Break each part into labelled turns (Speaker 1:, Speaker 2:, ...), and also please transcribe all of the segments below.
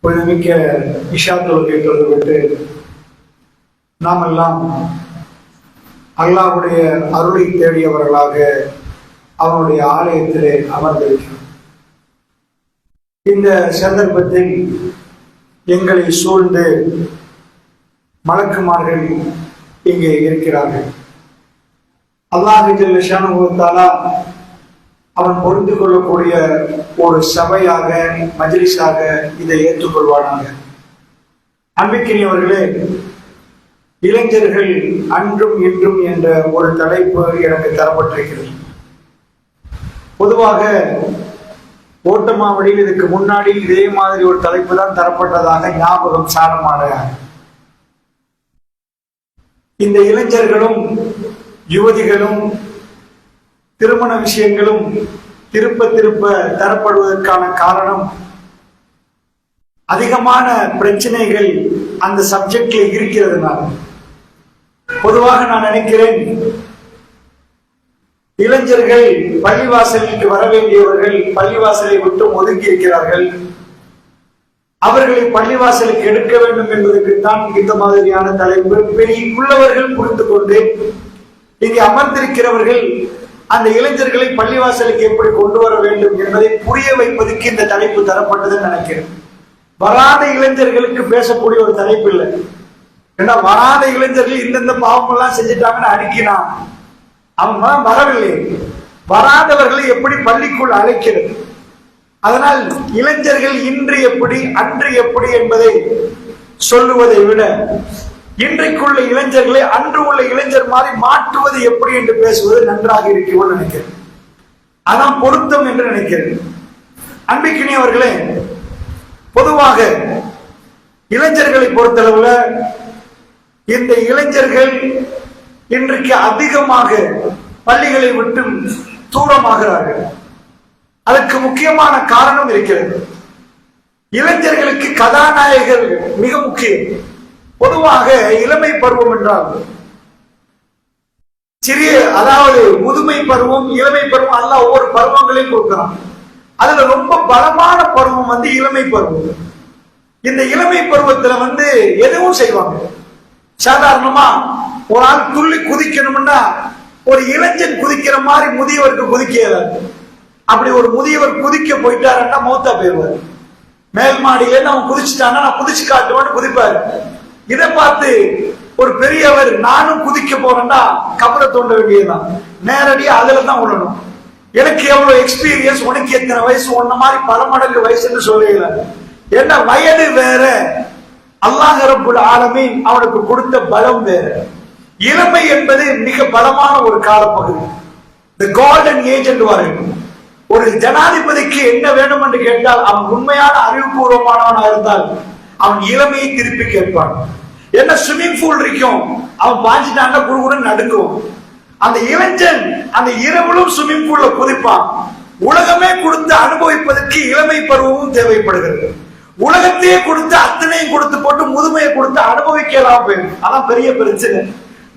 Speaker 1: புனிதமிக்க இஷா தொழுகை தொழுதுவிட்டு நாம் எல்லாம் அல்லாஹ்வுடைய அருளை தேடியவர்களாக அவனுடைய ஆலயத்திலே அமர்ந்திருக்கிறோம். இந்த சந்தர்ப்பத்தில் எங்களை சூழ்ந்து மலக்குமார்கள் இங்கே இருக்கிறார்கள். அல்லாஹ் ஜல்ல ஷானஹு வ தஆலா அவன் பொருந்து கொள்ளக்கூடிய ஒரு சபையாக, மஜ்லிஸாக இதை ஏற்றுக்கொள்வானாக. அன்பிற்கினியவர்களே, இளைஞர்கள் அன்றும் இன்றும் என்ற ஒரு தலைப்பு எனக்கு தரப்பட்டிருக்கிறது. பொதுவாக ஓட்டமாவடியில் இதுக்கு முன்னாடி இதே மாதிரி ஒரு தலைப்பு தான் தரப்பட்டதாக ஞாபகம் சாரமான. இந்த இளைஞர்களும் யுவதிகளும் திருமண விஷயங்களும் திருப்ப தரப்படுவதற்கான காரணம் அதிகமான பிரச்சனைகள் அந்த சப்ஜெக்ட்ல இருக்கிறதுனால. பொதுவாக நான் நினைக்கிறேன், இளைஞர்கள் பள்ளிவாசலுக்கு வர வேண்டியவர்கள் பள்ளிவாசலை விட்டு ஒதுங்கி இருக்கிறார்கள். அவர்களை பள்ளிவாசலுக்கு எடுக்க வேண்டும் என்பதற்குத்தான் இந்த மாதிரியான தலைப்பு. உள்ளவர்கள் புரிந்து கொண்டு இங்கே அமர்ந்திருக்கிறவர்கள் அந்த இளைஞர்களை பள்ளிவாசலுக்கு எப்படி கொண்டு வர வேண்டும் என்பதை புரிய வைப்பதற்கு இந்த தலைப்பு தரப்பட்டதுன்னு நினைக்கிறேன். வராத இளைஞர்களுக்கு பேசக்கூடிய ஒரு தலைப்பு இல்லை. ஏன்னா வராத இளைஞர்கள் இந்தந்த பாவம் எல்லாம் செஞ்சுட்டாங்கன்னு அடிக்கினான். அவங்க வரவில்லை. வராதவர்களை எப்படி பள்ளிக்குள் அழைக்கிறது? அதனால் இளைஞர்கள் இன்று எப்படி அன்று எப்படி என்பதை சொல்லுவதை விட இன்றைக்குள்ள இளைஞர்களை அன்று உள்ள இளைஞர் மாதிரி மாற்றுவது எப்படி என்று பேசுவது நன்றாக இருக்கும் நினைக்கிறேன். அதான் பொருத்தம் என்று நினைக்கிறேன். அன்பிற்கினியவர்களே, பொதுவாக இளைஞர்களை பொறுத்தளவுல இந்த இளைஞர்கள் இன்றைக்கு அதிகமாக பள்ளிகளை விட்டு தூரமாகிறார்கள். அதற்கு முக்கியமான காரணம் இருக்கிறது. இளைஞர்களுக்கு கதாநாயகர் மிக முக்கியம். பொதுவாக இளமை பருவம் என்றால் சிறிய, அதாவது முதுமை பருவம், இளமை பருவம், அல்லாஹ் ஒவ்வொரு பருவங்களையும் கொடுக்கிறான். அதுல ரொம்ப பலமான பருவம் இளமை பருவம். இந்த இளமை பருவத்துல எதுவும் செய்வாங்க. சாதாரணமா ஒரு ஆள் துள்ளி குதிக்கணும்னா ஒரு இளைஞன் குதிக்கிற மாதிரி முதியவருக்கு குதிக்க. அப்படி ஒரு முதியவர் குதிக்க போயிட்டாருன்னா மௌத்தா போயிருவார். மேல் மாடியில அவன் குதிச்சுட்டான்னா நான் குதிச்சு காட்டுவான்னு குதிப்பாரு. இதை பார்த்து ஒரு பெரியவர் நானும் குதிக்க போறேன்னா கபரை தோண்ட வேண்டியதுதான். நேரடியா அதுல தான் விடணும். எனக்கு எவ்வளவு எக்ஸ்பீரியன்ஸ், உனக்கு எத்தனை வயசு, ஒன்ன மாதிரி பல மடங்கு வயசுன்னு சொல்லல. என்ன வயது வேற, அல்லாஹ் ரப்புல் ஆலமீன் அவனுக்கு கொடுத்த பலம் வேற. இளமை என்பது மிக பலமான ஒரு காலப்பகுதி. தி கோல்டன் ஏஜ் என்று வரும். ஒரு ஜனாதிபதிக்கு என்ன வேணும் என்று கேட்டால் அவன் உண்மையான அறிவுபூர்வமானவனா இருந்தால் அவன் இளமையை திருப்பி கேட்பான். என்ன ஸ்விம்மிங் பூல் இருக்கும், அவன் பாஞ்சிட்டாங்க குடுகுடன் நடுக்கும். அந்த இளைஞன் அந்த இரவிலும் ஸ்விம்மிங் பூல்ல குதிப்பான். உலகமே கொடுத்து அனுபவிப்பதற்கு இளமை பருவமும் தேவைப்படுகிறது. உலகத்தையே கொடுத்து அத்தனையும் கொடுத்து போட்டு முதுமையை கொடுத்து அனுபவிக்கலாம் போயிடும். அதான் பெரிய பிரச்சனை.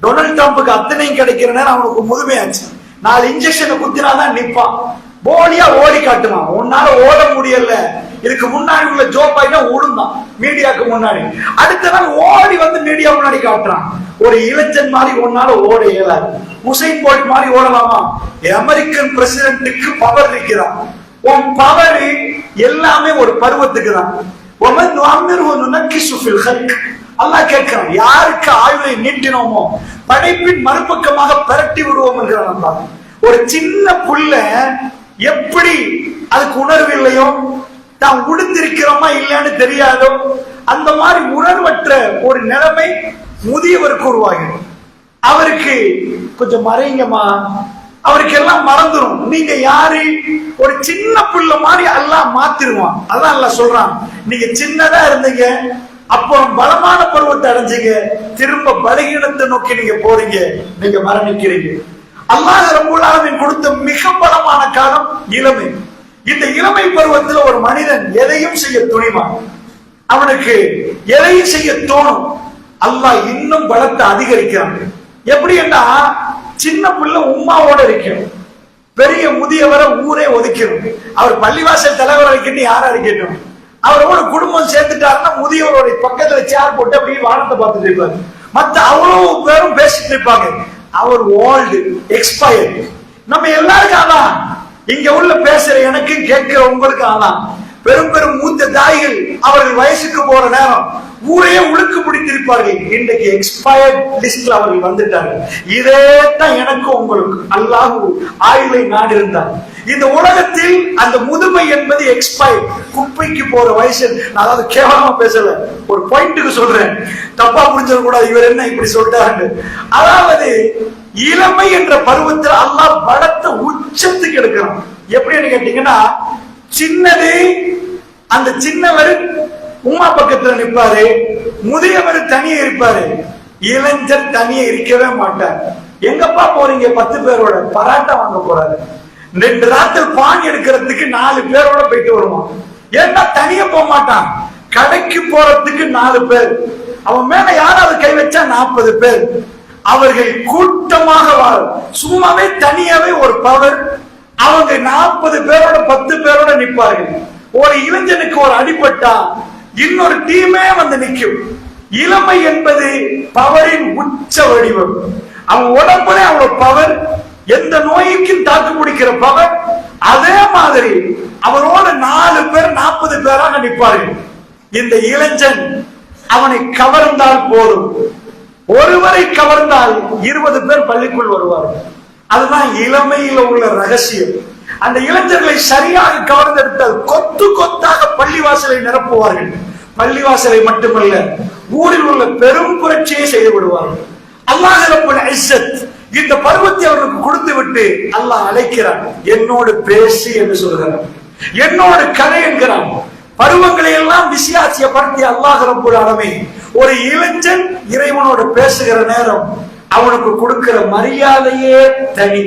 Speaker 1: டொனால்ட் ட்ரம்புக்கு அத்தனையும் கிடைக்கிற நேரம் அவனுக்கு முதுமையாச்சு. 4 இன்ஜெக்ஷனை குத்தினாதான் நிப்பான். போலியா ஓடி காட்டுவான். உன்னால ஓட முடியல. இதுக்கு முன்னாடி உள்ள ஜோ பையன் ஓடுந்தான் மீடியாவுக்கு முன்னாடி. அடுத்த நாள் ஓடி மீடியா முன்னாடி காட்டுறான். ஒரு இளைஞன் மாதிரி உன்னால ஓட இயலாது. உசைன் போல்ட் மாதிரி ஓடலாமா? அமெரிக்கன் பிரசிடென்ட்டுக்கு பவர் இருக்கிறான். உன் பவர் எல்லாமே ஒரு பருவத்துக்கு தான். அல்லாஹ் கேட்கிறான், யாருக்கு ஆயுளை நீட்டினோமோ படைப்பின் மறுபக்கமாக பரட்டி விடுவோம் என்கிறான். ஒரு சின்ன புள்ள எப்படி அதுக்கு உணர்வு இல்லையோ, தான் உடுத்திருக்கிறோமா இல்லைன்னு தெரியாதோ, அந்த மாதிரி உணர்வற்ற ஒரு நிலைமை முதியவருக்கு உருவாகிடும். அவருக்கு கொஞ்சம் மறைங்கம்மா, அவருக்கு எல்லாம் மறந்துடும். நீங்க யாரு? ஒரு சின்ன புள்ள மாதிரி அல்லாஹ் மாத்திருவான். அதான் அல்லாஹ் சொல்றான், நீங்க சின்னதா இருந்தீங்க, அப்புறம் பலமான பருவத்தை அடைஞ்சீங்க, திரும்ப பலகீனத்தை நோக்கி நீங்க போறீங்க, நீங்க மரணிக்கிறீங்க. அல்லாஹ் ரப்பல் ஆலமீன் கொடுத்த மிக பலமான காலம் இளமை. இந்த இளமை பருவத்தில் ஒரு மனிதன் எதையும் செய்ய துணிவான். அவனுக்கு எதையும் செய்ய தோணும். அல்லாஹ் இன்னும் பலத்தை அதிகரிக்கிறான். எப்படி என்றா, சின்ன பிள்ளை உம்மாவோட இருக்கும், பெரிய முதியவரை ஊரே ஒதுக்கணும். அவர் பள்ளிவாசல் தலைவரை இருக்கட்டும், யாரா இருக்கட்டும், அவரோட குடும்பம் சேர்ந்துட்டாருன்னா முதியவருடைய பக்கத்துல சேர் போட்டு அப்படியே வானத்தை பார்த்துட்டு இருப்பாரு. மத்த அவ்வளவு பேரும் பேசிட்டு இருப்பாங்க. அவர் ஓல்டு, எக்ஸ்பயர்டு. நம்ம எல்லாருக்கும் ஆதான், இங்க உள்ள பேசுற எனக்கு கேட்கிற உங்களுக்கு ஆதான். பெரும் பெரும் மூத்த தாய்கள் அவர்கள் வயசுக்கு போற நேரம் ஊரையே உழுக்கு பிடித்திருப்பார்கள். இன்றைக்கு எக்ஸ்பயர்ட் லிஸ்ட்ல அவர்கள் வந்துட்டார்கள். இதே தான் எனக்கும் உங்களுக்கு அல்லாஹ் ஆயுளை நாடு இருந்தார். இந்த உலகத்தில் அந்த முதுமை என்பது எக்ஸ்பயர்ட், குப்பைக்கு போற வயசு. நான் அதாவது கேவலமா பேசல, ஒரு பாயிண்ட்டுக்கு சொல்றேன், தப்பா புரிஞ்சிட கூடாது. இவர் என்ன இப்படி சொல்றாரு? அதாவது இளமை என்ற பருவத்தில் அல்லாஹ் பலத்த உச்சத்துக்கு எடுக்கிறான். எப்படின்னு கேட்டீங்கன்னா, சின்னது அந்த சின்னவர் உமா பக்கத்துல நிற்பாரு, முதியவர் தனியே இருப்பாரு, இளைஞர் தனியே இருக்கவே மாட்டார். எங்கப்பா போறீங்க? 10 பேரோட பராட்டா வாங்க போறாரு. 2 ராத்திரி பான் எடுக்கிறதுக்கு 4 பேரோட போயிட்டு வருவான். ஏன்னா தனியா போக மாட்டான். கடைக்கு போறதுக்கு 4 பேர், அவன் மேல யாராவது கை வச்சா 40 பேர். அவர்கள் கூட்டமாக சும்மாவே தனியாவே ஒரு பவர். அவங்க 40 பேரோட 10 பேரோட நிற்பார்கள். ஒரு இளைஞனுக்கு ஒரு அடிபட்டா இன்னொரு டீமே வந்து நிற்கும். இளமை என்பது பவரின் உச்ச வடிவம். அவன் உடம்புல அவ்வளவு பவர், எந்த நோய்க்கும் தாக்கு பிடிக்கிற பவர். அதே மாதிரி அவரோட 4 பேர் 40 பேராக நிற்பார்கள். இந்த இளைஞன் அவனை கவர்ந்தால் போதும், ஒருவரை கவர்ந்தால் 20 பேர் பள்ளிக்குள் வருவார்கள். அதுதான் இளமையில உள்ள ரகசியம். அந்த இளைஞர்களை சரியாக கவர்ந்தெடுத்தால் கொத்து கொத்தாக பள்ளிவாசலை நிரப்புவார்கள். பள்ளிவாசலை மட்டுமல்ல, ஊரில் உள்ள பெரும் புரட்சியை செய்து விடுவார்கள். அல்லாஹ் ரப்பல் இஸ்ஸத் இந்த பருவத்தை அவர்களுக்கு கொடுத்து விட்டு அல்லாஹ் அழைக்கிறான், என்னோடு பேசி என்று சொல்கிறான், என்னோடு கதை என்கிறான். பருவங்களை எல்லாம் விசியாசியப்படுத்தி அல்லாஹ் ரப்பல் ஆலமீன் ஒரு இளைஞன் இறைவனோடு பேசுகிற நேரம் அவனுக்கு கொடுக்கிற மரியாதையே தனி.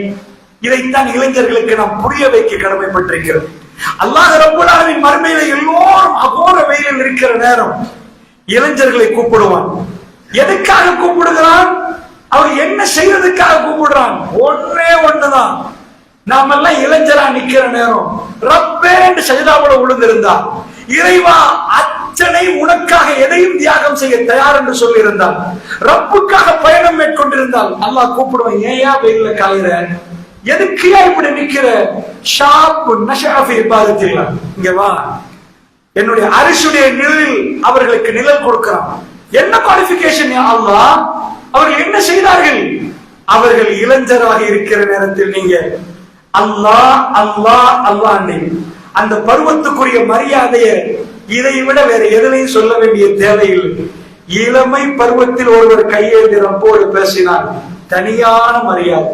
Speaker 1: இதைத்தான் இளைஞர்களுக்கு நாம் புரிய வைக்க கடமைப்பட்டிருக்கிறோம். அல்லாஹ் ரப்பல் ஆலமீன் மறுமையில எல்லோரும் அகோர வெயிலில் இருக்கிற நேரம் இளைஞர்களை கூப்பிடுவான். எதுக்காக கூப்பிடுகிறான்? அவர் என்ன செய்யறதுக்காக கூப்பிடுறான்? ஒன்னே ஒண்ணுதான். நாம எல்லாம் இளைஞரா நிக்கிற நேரம் ரப்பே என்று சஜிதாவோட விழுந்திருந்தா, இறைவா அச்சனை உனக்காக எதையும் தியாகம் செய்ய தயார் என்று சொல்லி இருந்தால், ரப்புக்காக பயணம் மேற்கொண்டிருந்தால் அல்லாஹ் கூப்பிடுவான், ஏயா வெயில்ல காயிற, எதுக்கியா இப்படி நிக்கிற? ஷாப்பு நஷாஃபி பாதத்தில் இங்க வா, என்னுடைய அரிசுடைய நிழலில் அவர்களுக்கு நிழல் கொடுக்கிறான். என்ன குவாலிபிகேஷன் அல்லாஹ்? அவர்கள் என்ன செய்தார்கள்? அவர்கள் இளைஞராக இருக்கிற நேரத்தில் நீங்க அல்லாஹ் அல்லாஹ் அல்லாஹ் அந்த பருவத்துக்குரிய மரியாதையை இதை விட வேற எதிலையும் சொல்ல வேண்டிய தேவையில்லை. இளமை பருவத்தில் ஒருவர் கையேந்தி ரப்போடு பேசினார், தனியான மரியாதை.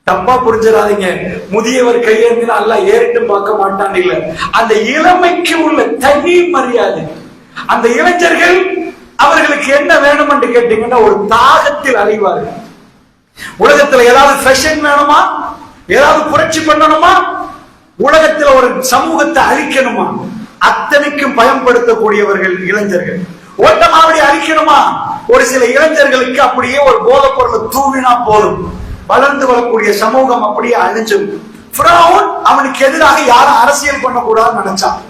Speaker 1: தப்பா புரிஞ்சிடாதீங்க, முதியவர் கையேந்தினா அல்லாஹ் ஏறிட்டு பார்க்க மாட்டான் இல்ல, அந்த இளமைக்கு உள்ள தனி மரியாதை. அந்த இளைஞர்கள் அவர்களுக்கு என்ன வேணும் என்று கேட்டீங்கன்னா, ஒரு தாகத்தில் அலைவார்கள். உலகத்துல ஏதாவது ஃபேஷன் வேணுமா, ஏதாவது புரட்சி பண்ணணுமா, உலகத்துல ஒரு சமூகத்தை அழிக்கணுமா, அத்தனைக்கும் பயன்படுத்தக்கூடியவர்கள் இளைஞர்கள். ஓட்டமாவடி அழிக்கணுமா, ஒரு சில இளைஞர்களுக்கு அப்படியே ஒரு போதைப் பொருளை தூவினா போதும், வளர்ந்து வரக்கூடிய சமூகம் அப்படியே அழிஞ்சும். ஃபிரௌன் அவனுக்கு எதிராக யாரும் அரசியல் பண்ணக்கூடாதுன்னு நினைச்சான்.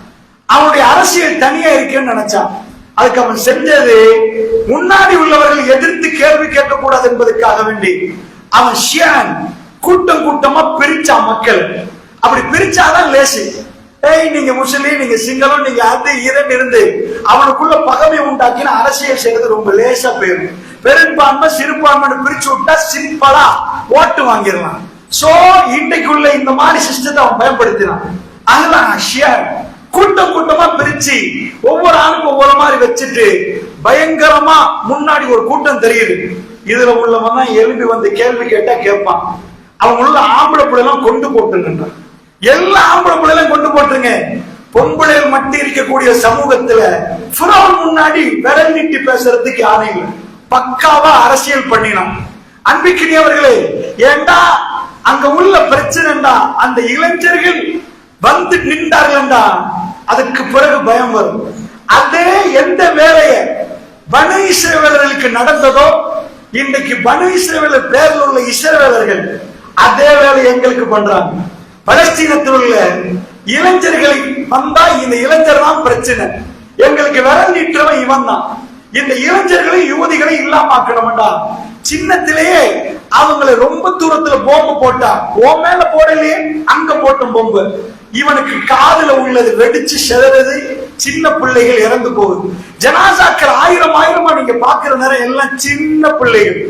Speaker 1: அவனுடைய அரசியல் தனியா இருக்குன்னு நினைச்சான். அதுக்கு அவன் செஞ்சது, முன்னாடி உள்ளவர்கள் எதிர்த்து கேள்வி கேட்கக்கூடாது என்பதற்காக வேண்டி அவன் ஷியான் கூட்டம் கூட்டமா பிரிச்சான் மக்கள். அப்படி பிரிச்சாதான் லேசி. ஏய், நீங்க முஸ்லீம், நீங்க சிங்களம், நீங்க அது இதன் இருந்து அவனுக்குள்ள பகமை உண்டாக்கின அரசியல் செய்யறது ரொம்ப லேசா போயிடும். பெரும்பான்மை சிறுபான்மை பிரிச்சு விட்டா சிம்பிளா ஓட்டு வாங்கிடலாம். சோ இன்றைக்குள்ள இந்த மாதிரி சிஸ்டத்தை அவன் பயன்படுத்தினான். அதுதான் ஷியான் கூட்டம் கூட்டமா பிரிச்சு ஒவ்வொரு ஆளுக்கும் ஒவ்வொரு மாதிரி வச்சுட்டு பயங்கரமா முன்னாடி ஒரு கூட்டம் தெரியுது. இதுல உள்ளவன் தான் எழுப்பி வந்து கேள்வி கேட்டா கேட்பான். அவங்க உள்ள ஆம்பளை பிள்ளை எல்லாம் கொண்டு போட்டுங்க, எல்லா ஆம்பளை பிள்ளை எல்லாம் கொண்டு போட்டுருங்க. பொம்பளைகள் மட்டும் இருக்கக்கூடிய சமூகத்துல ஃபிரௌன் முன்னாடி விரல் நீட்டி பேசுறதுக்கு யாரும் இல்லை. பக்காவா அரசியல் பண்ணினான். அன்பிக்கினியவர்களே, ஏண்டா அங்க உள்ள பிரச்சனைடா, அந்த இளைஞர்கள் வந்து நின்றார்கள்டா, அதுக்கு பிறகு பயம் வரும். அதே எந்த வேலைய பனு இஸ்ரவேலர்களுக்கு நடந்ததோ, இன்றைக்கு பனு இஸ்ரவேலர் பேரில் உள்ள இஸ்ரவேலர்கள் அதே வேலை எங்களுக்கு பண்றாங்க. பலஸ்தீனத்தில் உள்ள இளைஞர்களை வந்தா இந்த இளைஞர் தான் பிரச்சனை, எங்களுக்கு விரல் நீட்டுறவன் இவன் தான். இந்த இளைஞர்களை யுவதிகளை இல்லாமக்கணும்டா. சின்னத்திலேயே அவங்களை ரொம்ப தூரத்துல பொம்பு போட்டா, ஓ மேல போடலையே அங்க போட்டும் பொம்பு, இவனுக்கு காதுல உள்ளது வெடிச்சு செதறது, சின்ன பிள்ளைகள் இறந்து போகுது. ஜனாசாக்கள் ஆயிரம் ஆயிரமா நீங்க பாக்குற நேரம் எல்லாம் சின்ன பிள்ளைகள்.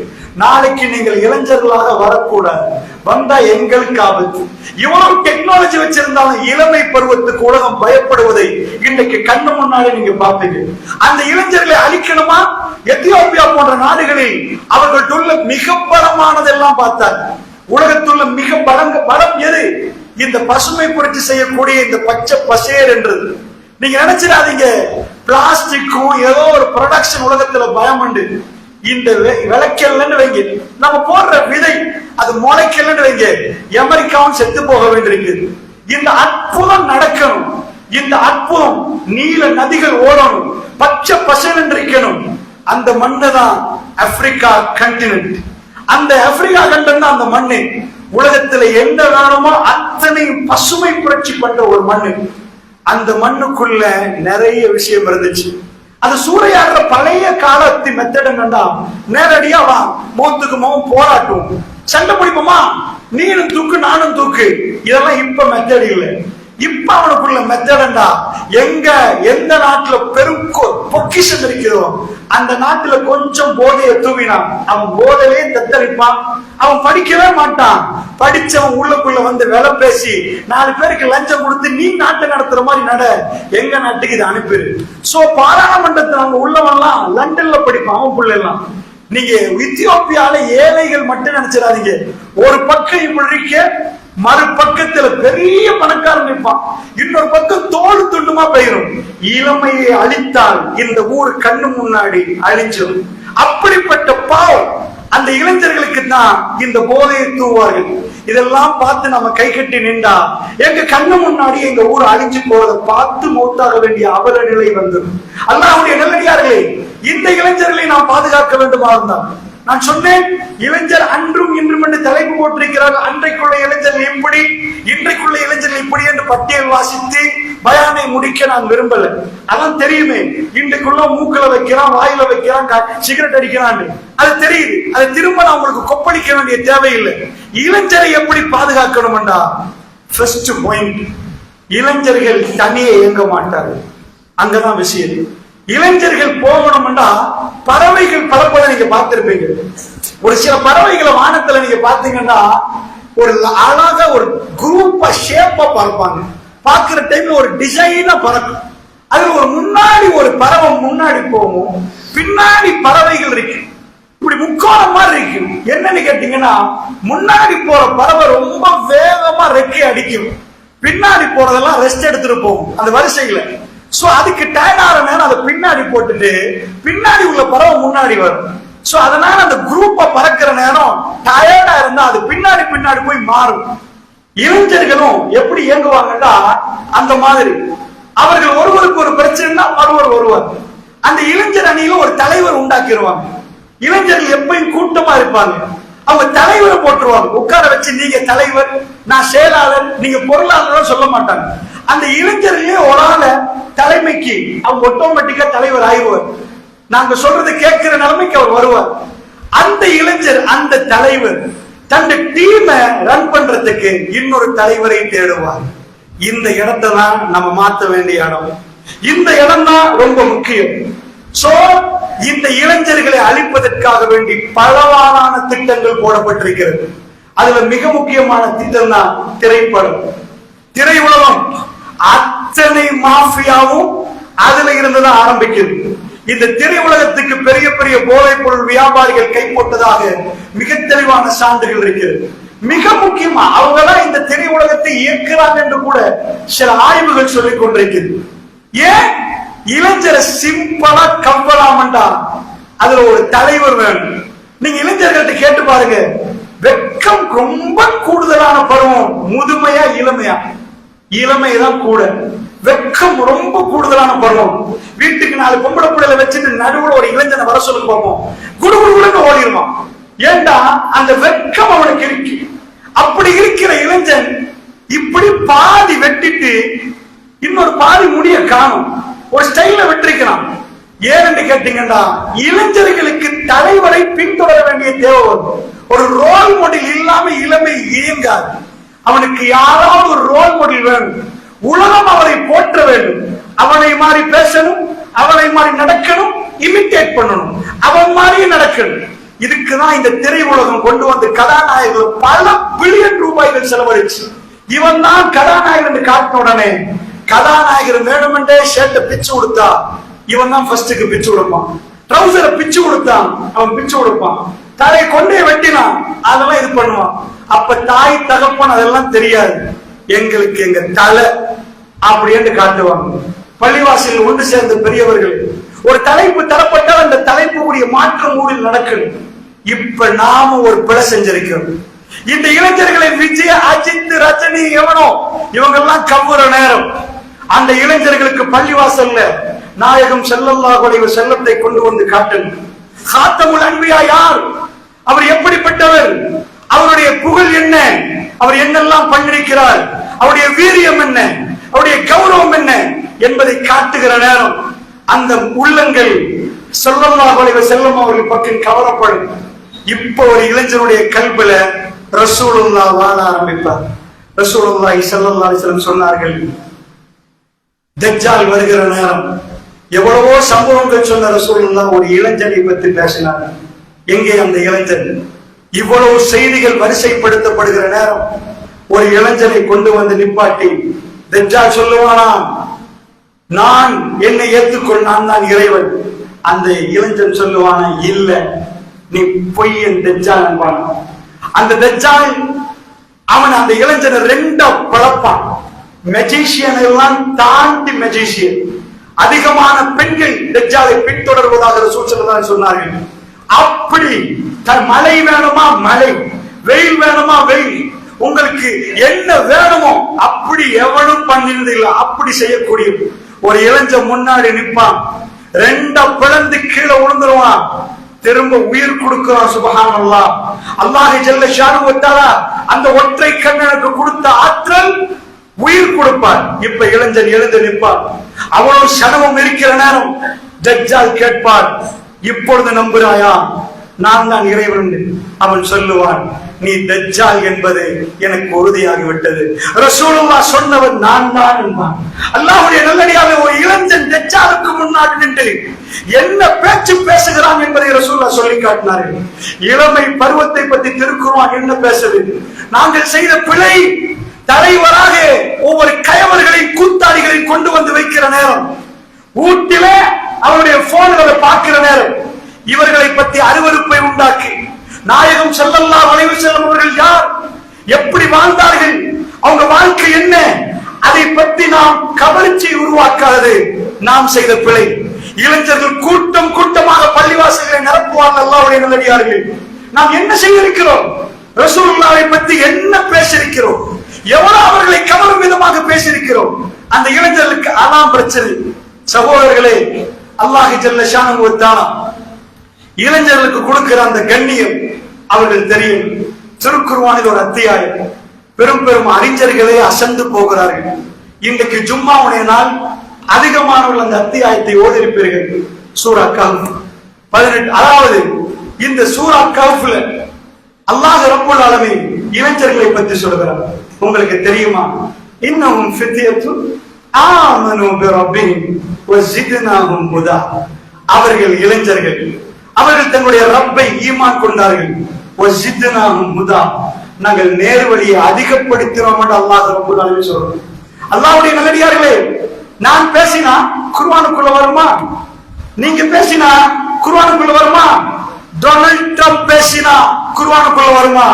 Speaker 1: நாளைக்கு நீங்கள் இளைஞர்களாக வரக்கூடாது, வந்தா எங்களுக்கு ஆபத்து. இவ்வளவு டெக்னாலஜி வச்சிருந்தாலும் இளமை பருவத்துக்கு உலகம் பயப்படுவதை இன்றைக்கு கண்ணு முன்னாலே நீங்க பார்ப்பீங்க. அந்த இளைஞர்களை அழிக்கணுமா? எத்தியோப்பியா போன்ற நாடுகளில் அவர்களுள்ள மிக பலமானதெல்லாம் பார்த்தார். உலகத்துள்ள மிக பலம் எது? இந்த பசுமை புரட்சி செய்யக்கூடிய இந்த பச்சை பசேர் என்றது. நீங்க நினைச்சிடாதீங்க பிளாஸ்டிக்கும் ஏதோ ஒரு ப்ரொடக்ஷன் உலகத்துல பயம் உண்டு. இந்த விளைக்கல்னு வைங்க, நம்ம போடுற விதை அது முளைக்கல்னு வைங்க, அமெரிக்காவும் செத்து போக வேண்டியிருக்கு. இந்த அற்புதம் நடக்கணும், இந்த அற்புதம் நீல நதிகள் ஓடணும், பச்சை பசேல் இருக்கணும். அந்த மண்ணு தான் ஆப்பிரிக்கா கண்டினென்ட். அந்த ஆப்பிரிக்கா கண்டம் தான் அந்த மண்ணு. உலகத்துல என்ன வேணுமோ அத்தனை பசுமை புரட்சி பண்ற ஒரு மண்ணு. அந்த மண்ணுக்குள்ள நிறைய விஷயம் இருந்துச்சு. அது சூறையாடுற பழைய காலத்து மெத்தடுங்கண்டா, நேரடியா வா மௌத்துக்கு மௌம் போராட்டும், சண்டை பிடிப்போமா, நீனும் தூக்கு நானும் தூக்கு, இதெல்லாம் இப்ப மெத்தட் இல்லை. இப்ப அவனுக்குள்ள மெத்தடா, எங்க எந்த நாட்டுல பெரும் பொக்கிஷம் இருக்கிறதோ அந்த நாட்டுல கொஞ்சம் போதையை தூவினான், அவன் போதையே தத்தளிப்பான். அவன் படிக்கவே மாட்டான், படிச்சவன் உள்ளுக்குள்ள வந்து வேலை பேசி 4 பேருக்கு லஞ்சம் கொடுத்து நீ நாட்டை நடத்துற மாதிரி நட, எங்க நாட்டுக்கு இதை அனுப்பிடு. சோ பாராளுமன்றத்தில் அவங்க உள்ளவன்லாம் லண்டன்ல படிப்பான் அவன் புள்ள எல்லாம். நீங்க எத்தியோப்பியால ஏழைகள் மட்டும் நினைச்சிடாதீங்க. ஒரு பக்கம் இப்படி இருக்க, மறுபக்கத்துல பெரிய பணக்காரன் நிற்பான், இன்னொரு பக்கம் தோல் துண்டுமா போயிடும். இளமையை அழித்தால் இந்த ஊர் கண்ணு முன்னாடி அழிஞ்சிடும். அப்படிப்பட்ட பாவம் அந்த இளைஞர்களுக்கு தான் இந்த போதையை தூவார்கள். இதெல்லாம் பார்த்து நம்ம கை கட்டி நின்றா எங்க கண்ணு முன்னாடி எங்க ஊர் அழிஞ்சு போவதை பார்த்து மௌத்தாக வேண்டிய அவல நிலை வந்துடும். அல்லாஹ்வுடைய நல்லடியார்களே, இந்த இளைஞர்களை நாம் பாதுகாக்க வேண்டுமா இருந்தால், நான் சொன்னேன் இளைஞர் அன்றும் இன்றும் என்று தலைப்பு போட்டிருக்கிறார்கள். அன்றைக்குள்ள இளைஞர்கள் இப்படி, இன்றைக்குள்ள இளைஞர்கள் இப்படி என்று பட்டியல் வாசித்து பயானை முடிக்க நான் விரும்பல. அதான் தெரியுமே, இன்றைக்குள்ள மூக்கல வைக்கிறான், வாயில வைக்கிறான், சிகரெட் அடிக்கிறான், அது தெரியுது. அது திரும்ப நான் உங்களுக்கு கொப்பளிக்க வேண்டிய தேவையில்லை. இளைஞரை எப்படி பாதுகாக்கணும்டா, ஃபர்ஸ்ட் பாயிண்ட், இளைஞர்கள் தனியே இயங்க மாட்டார்கள். அங்கதான் விஷயம். இளைஞர்கள் போகணும்னா பறவைகள் பலப்பட நீங்க பார்த்திருப்பீங்க. ஒரு சில பறவைகளை வானத்துல நீங்க பாத்தீங்கன்னா ஒரு அழகா ஒரு குரூப்பா ஷேப்பா பறப்பாங்க. பார்க்கிற டைம்ல ஒரு டிசைனா பறக்கும். அதுல ஒரு முன்னாடி ஒரு பறவை முன்னாடி போகும், பின்னாடி பறவைகள் இருக்கு, இப்படி முக்கோணம் மாதிரி இருக்கு. என்னன்னு கேட்டீங்கன்னா, முன்னாடி போற பறவை ரொம்ப வேகமா ரெக்கை அடிக்கும், பின்னாடி போறதெல்லாம் ரெஸ்ட் எடுத்துட்டு போகும் அந்த வரிசையில. சோ அதுக்கு டயர்ட் ஆற நேரம் அதை பின்னாடி போட்டுட்டு பின்னாடி உள்ள பறவை முன்னாடி வரும். சோ அதனால அந்த குரூப்பா பறக்கிற நேரம் டயர்டா இருந்தா அது பின்னாடி பின்னாடி போய் மாறும். இளைஞர்களும் எப்படி இயங்குவாங்கன்னா அந்த மாதிரி, அவர்கள் ஒருவருக்கு ஒரு பிரச்சனைனா ஒருவர் வருவார். அந்த இளைஞர் அணியில ஒரு தலைவர் உண்டாக்கிடுவாங்க. இளைஞர்கள் எப்பயும் கூட்டமா இருப்பாங்க. அவங்க தலைவரை போட்டுருவாங்க, உட்கார வச்சு நீங்க தலைவர், நான் செயலாளர், நீங்க பொருளாளர் சொல்ல மாட்டாங்க. அந்த இளைஞர்களே ஒரு ஆள தலைமைக்கு அவங்க ஆட்டோமேட்டிக்கா தலைவர் ஆயிடுவார். நாங்க சொல்றது கேட்கிற நிலைமைக்கு அவர் வருவார். அந்த இளைஞர், அந்த தலைவர் தன் டீமை ரன் பண்றதுக்கு இன்னொரு தலைவரை தேடுவார். இந்த இடத்தை தான் நம்ம மாற்ற வேண்டிய இடம். இந்த இடம் தான் ரொம்ப முக்கியம். சோ இந்த இளைஞர்களை அழிப்பதற்காக வேண்டி பலவாறான திட்டங்கள் போடப்பட்டிருக்கிறது. அதுல மிக முக்கியமான திட்டம் தான் திரைப்படம். திரையுலகம் அத்தனை மாஃபியாவும் அதுல இருந்துதான் ஆரம்பிக்கிறது. இந்த திரையுலகத்துக்கு பெரிய பெரிய போதைப் பொருள் வியாபாரிகள் கை போட்டதாக மிக தெளிவான சான்றுகள் இருக்கிறது. மிக முக்கியமா அவங்கதான் இந்த திரையுலகத்தை இயக்குறாங்க என்று கூட சில ஆய்வுகள் சொல்லிக் கொண்டிருக்கிறது. ஏன் இளைஞரை சிம்பிளா கம்பலாமண்டா அதுல ஒரு தலைவர் வேணும். நீங்க இளைஞர்கள்ட்ட கேட்டு பாருங்க, வெக்கம் ரொம்ப கூடுதலான பருவம் முதுமையா இளமையா? இளமைதான் கூட. வெக்கம் ரொம்ப கூடுதலான பருவம். வீட்டுக்கு 4 பொம்பளை பிள்ளைகளை வச்சுட்டு நடுவுல ஒரு இளைஞனை வர சொல்லி பார்ப்போம், குடுகுடுன்னு ஓடிடுவான். ஏண்டா அந்த வெக்கம் அவனுக்கு இருக்கு. அப்படி இருக்கிற இளைஞன் இப்படி பாதி வெட்டிட்டு இன்னொரு பாதி முடிய காணும், ஒரு ஸ்டைல விட்டுருக்கிறான். ஏன்னு கேட்டீங்கன்னா, இளைஞர்களுக்கு தலைவரை பின்தொடர வேண்டிய தேவை வரும். ஒரு ரோல் மாடல் இல்லாம இளமை இயங்காது. அவனுக்கு யாராவது ஒரு ரோல் மாடல் வேணும். உலகம் அவரை போற்ற வேண்டும். அவனை மாதிரி பேசணும், அவனை மாதிரி நடக்கணும், இமிட்டேட் பண்ணணும், அவன் மாதிரியே நடக்கணும். இதுக்குதான் இந்த திரை உலகம் கொண்டு வந்து கதாநாயகர்கள் பல பில்லியன் ரூபாய்கள் செலவழிச்சு இவன் தான் கதாநாயகர் என்று காட்டின உடனே கதாநாயகர் வேணுமென்றே ஷர்ட்டை பிச்சு கொடுத்தா இவன் தான் ஃபர்ஸ்டுக்கு பிச்சு கொடுப்பான். ட்ரௌசரை பிச்சு கொடுத்தான், அவன் பிச்சு கொடுப்பான். தலை கொண்டே வெட்டினான், அதெல்லாம் இது பண்ணுவான். அப்ப தாய் தகப்பன் அதெல்லாம் தெரியாது. எங்களுக்கு எங்க தலை அப்படின்னு காட்டுவாங்க. பள்ளிவாசலில் ஒன்று சேர்ந்த பெரியவர்கள் ஒரு தலைப்பு தரப்பட்டால் அந்த தலைப்புடைய மாற்றம் ஊரில் நடக்கணும். இப்ப நாம ஒரு பிழை செஞ்சிருக்கிறோம். இந்த இளைஞர்களை விஜய், அஜித், ரஜினி எவனோ இவங்கெல்லாம் கவ்வுற நேரம் அந்த இளைஞர்களுக்கு பள்ளிவாசல்ல நாயகம் ஸல்லல்லாஹு அலைஹி வஸல்லத்தை கொண்டு வந்து காட்டணும். காத்தமுல் அன்பியா யார், அவர் எப்படிப்பட்டவர், அவருடைய புகழ் என்ன, அவர் என்னெல்லாம் பண்ணிருக்கிறார், அவருடைய வீரியம் என்ன, அவருடைய கௌரவம் என்ன என்பதை காட்டுகிற நேரம் அந்த உள்ளங்கள் ஸல்லல்லாஹு அலைஹி வஸல்லம் அவர்கள் பக்கம் கவரப்படும். இப்போ ஒரு இளைஞனுடைய கல்வில ரசூலுல்லாஹ் வாழ ஆரம்பிப்பார். ரசூலுல்லாஹி ஸல்லல்லாஹு அலைஹி வஸல்லம் சொன்னார்கள், தஜ்ஜால் வருகிற நேரம் எவ்வளவோ சம்பவங்கள் சொன்ன ரசூலுல்லாஹ் ஒரு இளைஞனை பற்றி பேசினார். எங்கே அந்த இளைஞன்? இவ்வளவு செய்திகள் வரிசைப்படுத்தப்படுகிற நேரம் ஒரு இளைஞனை கொண்டு வந்து நிப்பாட்டி தஜ்ஜால் சொல்லுவானா, நான் என்னை ஏற்றுக்கொள், நான் தான் இறைவன். அந்த இளைஞன் சொல்லுவானா, இல்ல நீ பொய்யன் தஜ்ஜால் என்பான். அந்த தஜ்ஜால் அவன் அந்த இளைஞனை ரெண்டா பழப்பான். மெஜிஷியன் எல்லாம் தாண்டி மெஜிஷியன். அதிகமான பெண்கள் தஜ்ஜாலை பின்தொடர்வதாக ரசூல் ஸல்லல்லாஹு அலைஹி வஸல்லம் சொன்னார்கள். அப்படி மழை வேணுமா மழை, வெயில் வேணுமா வெயில், உங்களுக்கு என்ன வேணுமோ அப்படி எவனும் பண்ணினது இல்லை. அப்படி செய்யக்கூடிய ஒரு இளைஞன் முன்னாடி நிற்பான், ரெண்ட பிளந்து கீழே விழுந்துருவான், திரும்ப உயிர் கொடுக்கிறான். சுப்ஹானல்லாஹ். அல்லாஹ் ஜல்ல ஷானஹு வ தஆலா அந்த ஒற்றை கண்ணனுக்கு கொடுத்த ஆற்றல் உயிர் கொடுப்பார். இப்ப இளைஞன் எழுந்து நிற்பார். அவ்வளவு சனமும் இருக்கிற நேரம் தஜ்ஜால் கேட்பார், இப்பொழுது நம்புகிறாயா நான் தான் இறைவன்? அவன் சொல்லுவான், நீ தஜ்ஜால் என்பது எனக்கு உறுதியாகிவிட்டது. ரசூலுல்லாஹ் சொன்னவன் நான் தான் என்பான். அல்லாஹ்வுடைய நல்லடியாவே, ஒரு இளைஞன் தஜ்ஜாலுக்கு முன்னாடி நின்று என்ன பேச்சு பேசுகிறான் என்பதை ரசூலுல்லாஹ் சொல்லி காட்டினார்கள். இளமை பருவத்தை பற்றி திருக்குர்ஆன் என்ன பேசுது? நாங்கள் செய்த பிழை தலைவராக ஒவ்வொரு கயவர்களை கூத்தாடிகளை கொண்டு வந்து வைக்கிற நேரம், ஊட்டிலே அவருடைய போன்களை பார்க்கிற நேரம் இவர்களை பற்றி அருவருப்பை உண்டாக்கி நாயகம் ஸல்லல்லாஹு அலைஹி வஸல்லம் அவர்கள் யார், எப்படி வாழ்ந்தார்கள், அவங்க வாழ்க்கை என்ன, அதை பற்றி நாம் கவர்ச்சி உருவாக்காதது நாம் செய்த பிழை. இளைஞர்கள் கூட்டம் கூட்டமாக பள்ளிவாசல்களை நிரப்புவார்கள். அல்லாஹ்வுடைய நல்லடியார்கள், நாம் என்ன செய்திருக்கிறோம்? ரசூலுல்லாஹை பற்றி என்ன பேசியிருக்கிறோம்? எவ்வளவு அவர்களை கவரும் விதமாக பேசியிருக்கிறோம்? அந்த இளைஞர்களுக்கு அதான் பிரச்சனை. சகோதரர்களே, அல்லாஹ் ஜல்ல ஷானஹு வ தஆலா இளைஞர்களுக்கு கொடுக்கிற அந்த கண்ணியம் அவர்கள் தெரியும். திருக்குர்ஆனில் ஒரு அத்தியாயம், பெரும் பெரும் அறிஞர்களே அசந்து போகிறார்கள். இன்றைக்கு ஜும்மாவுடைய நாள் அதிகமானவர்கள் அந்த அத்தியாயத்தை ஓதிருப்பீர்கள். சூரா கஹ்ஃப் 18. அதாவது இந்த சூரா கஹ்ஃப்ல அல்லாஹ் ரப்பல் ஆலமீன் இளைஞர்களை பற்றி சொல்கிறார். உங்களுக்கு தெரியுமா? இன்னஹும் ஃபித்யத்து ஆமனு பிரப்பிஹிம் வஸித்னாஹும் ஹுதா. அவர்கள் இளைஞர்கள், அவர்கள் தங்களுடைய ரப்பை ஈமான் கொண்டார்கள். வஸித்னாஹும் ஹுதா, நாங்கள் நேர்வழியை அதிகப்படுத்தினோம் என்று அல்லாஹ் ரப்பல் ஆலமீன் சொல்றார். அல்லாஹ்வுடைய நல்லடியார்களே, நான் பேசினா குர்ஆனுக்குள்ள வருமா? நீங்க பேசினா குர்ஆனுக்குள்ள வருமா? டொனால்ட் ட்ரம்ப் பேசினா குர்ஆனுக்குள்ள வருமா?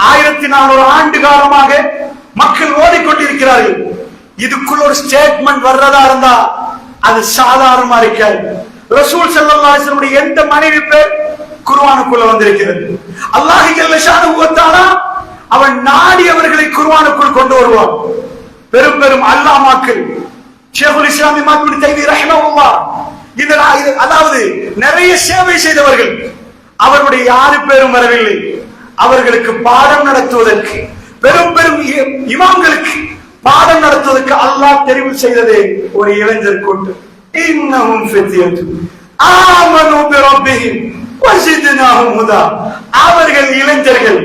Speaker 1: 1400 ஆண்டு காலமாக மக்கள் ஓடிக்கொண்டிருக்கிறார்கள். இதுக்குள்ள ஒரு ஸ்டேட்மெண்ட் வர்றதா இருந்தா அது சாதாரணமா இருக்காது. ரசூல் ஸல்லல்லாஹு அலைஹி வஸல்லம் எந்த மனைவி பேர் குர்ஆனுக்குள்ள வந்திருக்கிறது? அல்லாஹ் ஜல்ல ஷானஹு வ தஆலா அவன் நாடியவர்களை குர்ஆனுக்குள் கொண்டு வருவான். பெரும் பெரும் அல்லாமாக்கள், ஷேகுல் இஸ்லாம் இப்னு தைமிய்யா ரஹிமஹுல்லாஹ், அதாவது நிறைய சேவை செய்தவர்கள், அவருடைய யாரு பேரும் வரவில்லை. அவர்களுக்கு பாடம் நடத்துவதற்கு பெரும் பெரும் இமாம்களுக்கு பாடம் நடத்துவதற்கு அல்லாஹ் தெரிவு செய்தது ஒரு இளைஞர் கூட்டம். இன்னஹும் ஃபித்யத்துன் ஆமனூ பிரப்பிஹிம் வஸித்னாஹும் ஹுதா. அவர்கள் இளைஞர்கள்.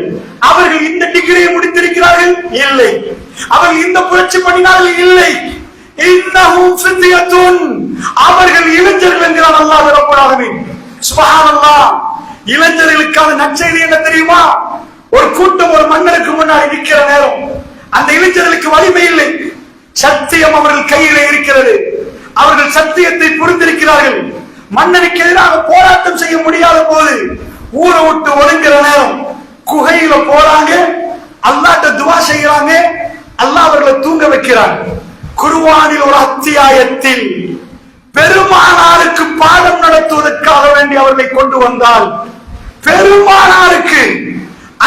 Speaker 1: அவர்கள் இந்த டிகிரியை முடித்திருக்கிறார்கள்? இல்லை. அவர்கள் இந்த புரட்சி பண்ணினார்கள்? இல்லை. இன்னஹும் ஃபித்யத்துன், அவர்கள் இளைஞர்கள் என்கிறான் அல்லாஹ் ரப்பல் ஆலமீன். சுப்ஹானல்லாஹ். இளைஞர்களுக்கான நற்செய்தி என்ன தெரியுமா? ஒரு கூட்டம் ஒரு மன்னருக்கு முன்னாடி நிற்கிற நேரம் அந்த இளைஞர்களுக்கு வலிமை இல்லை. சத்தியம் அவர்கள் கையிலே இருக்கிறது. அவர்கள் சத்தியத்தை புரிந்திருக்கிறார்கள். மன்னனுக்கு எதிராக போராட்டம் செய்ய முடியாத போது ஊரை விட்டு ஒதுங்குற நேரம் குகையில போறாங்க, அல்லாஹ்ட்ட துஆ செய்யறாங்க. அல்லாஹ் அவர்களை தூங்க வைக்கிறாங்க. குர்ஆனில் ஒரு அத்தியாயத்தில் பெருமானாருக்கு பாடம் நடத்துவதற்காக வேண்டி அவர்களை கொண்டு வந்தால் பெருமானாருக்கு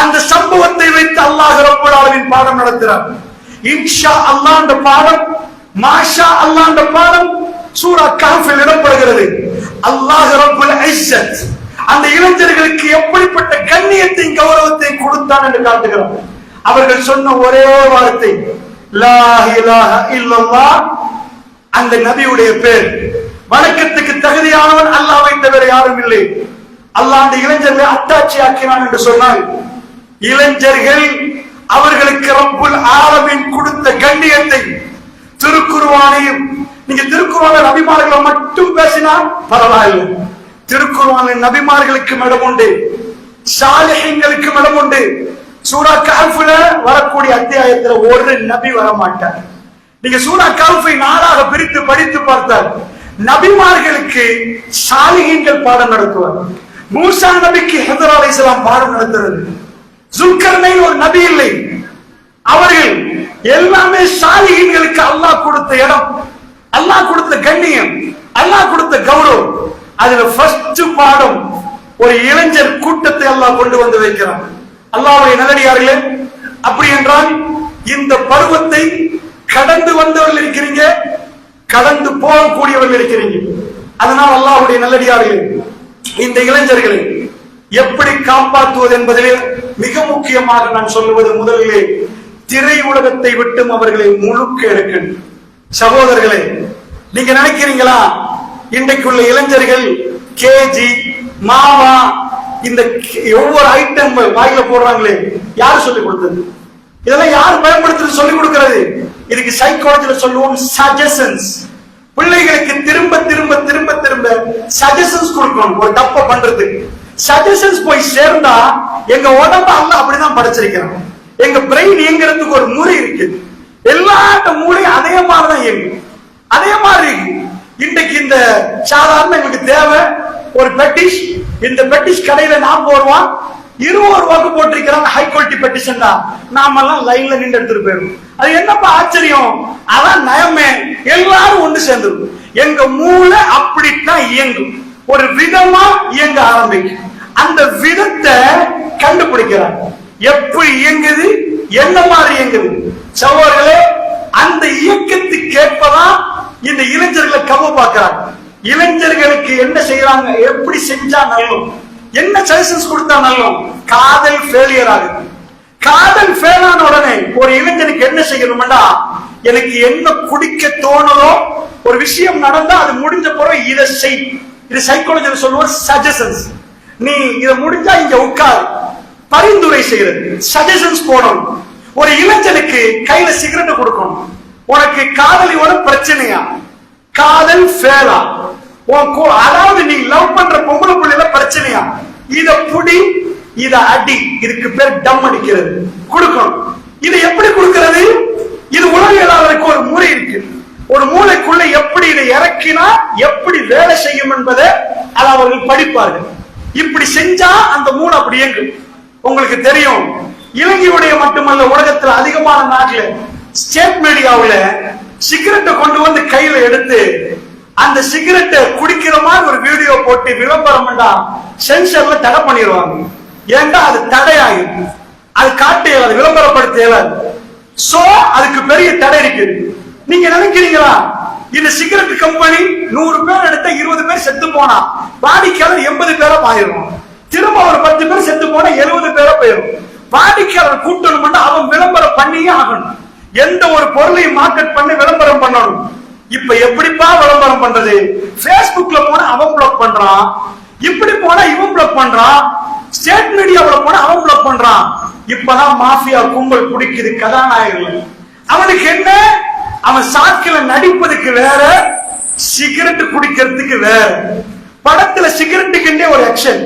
Speaker 1: அந்த சம்பவத்தை வைத்து அல்லாஹ் ரப்பல் ஆலமீன் பாடம் நடத்துறார். இன்ஷா அல்லாஹ் அந்த பாடம், மாஷா அல்லாஹ் அந்த பாடம் சூரா கஹ்ஃபில் இடம்பெறுகிறது. அல்லாஹ் ரப்பல் இஸ்ஸத் அந்த இளைஞர்களுக்கு எப்படிப்பட்ட கண்ணியத்தையும் கௌரவத்தையும் கொடுத்தான் என்று காட்டுகிறார். அவர்கள் சொன்ன ஒரே வார்த்தை லா இலாஹ இல்லல்லாஹ். அந்த நபியுடைய பேர். வணக்கத்துக்கு தகுதியானவன் அல்லாஹ்வை தவிர யாரும் இல்லை. அல்லாஹ் அந்த இளைஞர்களை அத்தாட்சி ஆக்கினான் என்று சொன்னால் இளைஞர்கள் அவர்களுக்கு ரப்புல் ஆலமீன் கொடுத்த கண்ணியத்தை திருக்குர்ஆனையும், நீங்க திருக்குர்ஆனில் நபிமார்களை மட்டும் பேசினா பரவாயில்லை. திருக்குர்ஆனில் நபிமார்களுக்கு இடம் உண்டு, சாலிஹீன்களுக்கு இடம் உண்டு. சூரா கஹ்ஃப்ல வரக்கூடிய அத்தியாயத்துல ஒரு நபி வர மாட்டார். நீங்க சூரா கஹ்ஃபை நாளாக பிரித்து படித்து பார்த்தால் நபிமார்களுக்கு சாலிஹீன்கள் பாடம் நடத்துவார். மூசா நபிக்கு ஹிதர் அலைஹிஸ்ஸலாம் பாடம் நடத்துறது. ஜுல்கர்னைன் ஒரு நபி இல்லை. அவர்கள் எல்லாமே சாலிஹீன்களுக்கு அல்லாஹ் கொடுத்த இடம், அல்லாஹ் கொடுத்த கண்ணியம், அல்லாஹ் கொடுத்த கௌரவம். அதுல ஃபர்ஸ்ட் பாடம் ஒரு இளைஞர் கூட்டத்தை அல்லாஹ் கொண்டு வந்து வைக்கிறான். அல்லாஹ்வுடைய நல்லடியார்களே, அப்படி என்றால் இந்த பருவத்தை கடந்து வந்தவர்கள் இருக்கிறீங்க, கடந்து போகக்கூடியவர்கள் இருக்கிறீங்க. அதனால் அல்லாஹ்வுடைய நல்லடியார்களே, இந்த இளைஞர்களை எப்படி காப்பாற்றுவது என்பதிலே மிக முக்கியமாக நான் சொல்லுவது முதலிலே திரை உலகத்தை விட்டும் அவர்களை முழுக்க எடுக்கணும். சகோதரர்களே, நீங்க நினைக்கிறீங்களா இன்றைக்குள்ள இளைஞர்கள் கேஜி மாவா இந்த ஒவ்வொரு ஐட்டம் வாயில போடுறாங்களே, யார் சொல்லிக் கொடுத்தது? இதெல்லாம் யார் பயன்படுத்துறது சொல்லிக் கொடுக்கிறது? இதுக்கு சைக்காலஜில சொல்லுவோம் சஜஷன்ஸ். பிள்ளைகளுக்கு திரும்ப திரும்ப திரும்ப திரும்ப சஜஷன்ஸ் கொடுக்கணும். ஒரு தப்ப பண்றதுக்கு சஜஷன்ஸ் போய் சேர்ந்தா எங்க உடம்பு அல்லாஹ் அப்படிதான் படைச்சிருக்கிறான். எங்க பிரெயின் இயங்குறதுக்கு ஒரு முறை இருக்கு. எல்லாட்ட மூளையும் அதே மாதிரிதான் இயங்கும். அதே மாதிரி இன்றைக்கு இந்த சாதாரண எங்களுக்கு தேவை ஒரு பெட்டிஷ். இந்த பெட்டிஷ் கடையில நாம் போடுவான் 20 ரூபாய்க்கு போட்டிருக்கிறாங்க. ஹை குவாலிட்டி பெட்டிஷன் தான். நாம எல்லாம் லைன்ல நின்று எடுத்துட்டு போயிடும். அது என்னப்பா ஆச்சரியம்? அதான் நயமே. எல்லாரும் ஒண்ணு சேர்ந்துருக்கும். எங்க மூளை அப்படித்தான் இயங்கும். ஒரு விதமா இயங்க ஆரம்பிக்கும். அந்த விதத்தை கண்டுபிடிக்கிறாங்க. எப்படி இயங்குது, என்ன மாதிரி இயங்குது. சகோதரர்களே, அந்த இயக்கத்துக்கு ஏற்பதான் இந்த இளைஞர்களை கவ பார்க்கிறாங்க. இளைஞர்களுக்கு என்ன செய்யறாங்க, எப்படி செஞ்சா நல்லம், என்ன சஜஷன்ஸ் கொடுத்தா நல்லம். காதல் ஃபெயிலியர் ஆகுது. காதல் ஃபெயில் ஆன உடனே ஒரு இளைஞனுக்கு என்ன செய்யணும்னா, எனக்கு என்ன குடிக்க தோணுதோ, ஒரு விஷயம் நடந்தா அது முடிஞ்ச பிறகு இதை செய். இது சைக்காலஜில சொல்லுவோம் சஜஷன்ஸ். நீ இதை முடிஞ்சா இங்க உட்கார், பரிந்துரை செய்யறது, சஜஷன்ஸ் போடணும். ஒரு இளைஞனுக்கு கையில சிகரெட் கொடுக்கணும். உனக்கு காதலியோட பிரச்சனையா, காதல் ஃபெயிலா, அதாவது நீ லவ் பண்ற பொம்பளை பிள்ளைல பிரச்சனையா, இத புடி, இத அடி, இதுக்கு பேர் டம் அடிக்கிறது, கொடுக்கணும். இது எப்படி கொடுக்கிறது? இது உலகியலாளருக்கு ஒரு முறை இருக்கு. ஒரு மூளைக்குள்ள எப்படி இதை இறக்கினா எப்படி வேலை செய்யும் என்பதை அதை அவர்கள் படிப்பார்கள். இப்படி செஞ்சா அந்த மூளை அப்படி இயங்கும். உங்களுக்கு தெரியும், இலங்கையுடைய மட்டுமல்ல, உலகத்தில் அதிகமான நாட்டுல ஸ்டேட் மீடியாவுல சிகரெட்டை கொண்டு வந்து கையில எடுத்து அந்த சிகரெட்டை குடிக்கிற மாதிரி ஒரு வீடியோ போட்டு விளம்பரம் சென்சர்ல தடை பண்ணிடுவாங்க. ஏன்டா அது தடையாகும், அது காட்ட அது விளம்பரப்படுத்த. சோ அதுக்கு பெரிய தடை இருக்குது. நீங்க நினைக்கிறீங்களா இந்த சிகரெட் கம்பெனி 100 பேர் எடுத்த 20 பேர் செத்து போனா வாடிக்கையாளர் 80 பேரை பாயிரும். திரும்ப ஒரு 10 பேர் செத்து போனா 70 பேரை போயிடும். வாடிக்கையாளர் கூட்டணும், அவன் விளம்பரம் பண்ணியே ஆகணும். எந்த ஒரு பொருளையும் மார்க்கெட் பண்ணி விளம்பரம் பண்ணணும். இப்ப எப்படிப்பா விளம்பரம் பண்றது? Facebookல போனா அவன் பிளாக் பண்றான், இப்படி போனா இவன் பிளாக் பண்றான், ஸ்டேட் மீடியாவுல போனா அவன் பிளாக் பண்றான். இப்பதான் மாஃபியா கும்பல் பிடிக்குது கதாநாயகர்கள். அவனுக்கு என்ன? அவன் சாக்கில நடிப்பதுக்கு வேற, சிகரெட் குடிக்கிறதுக்கு வேற. படத்துல சிகரெட்டுக்குண்டே ஒரு ஆக்ஷன்.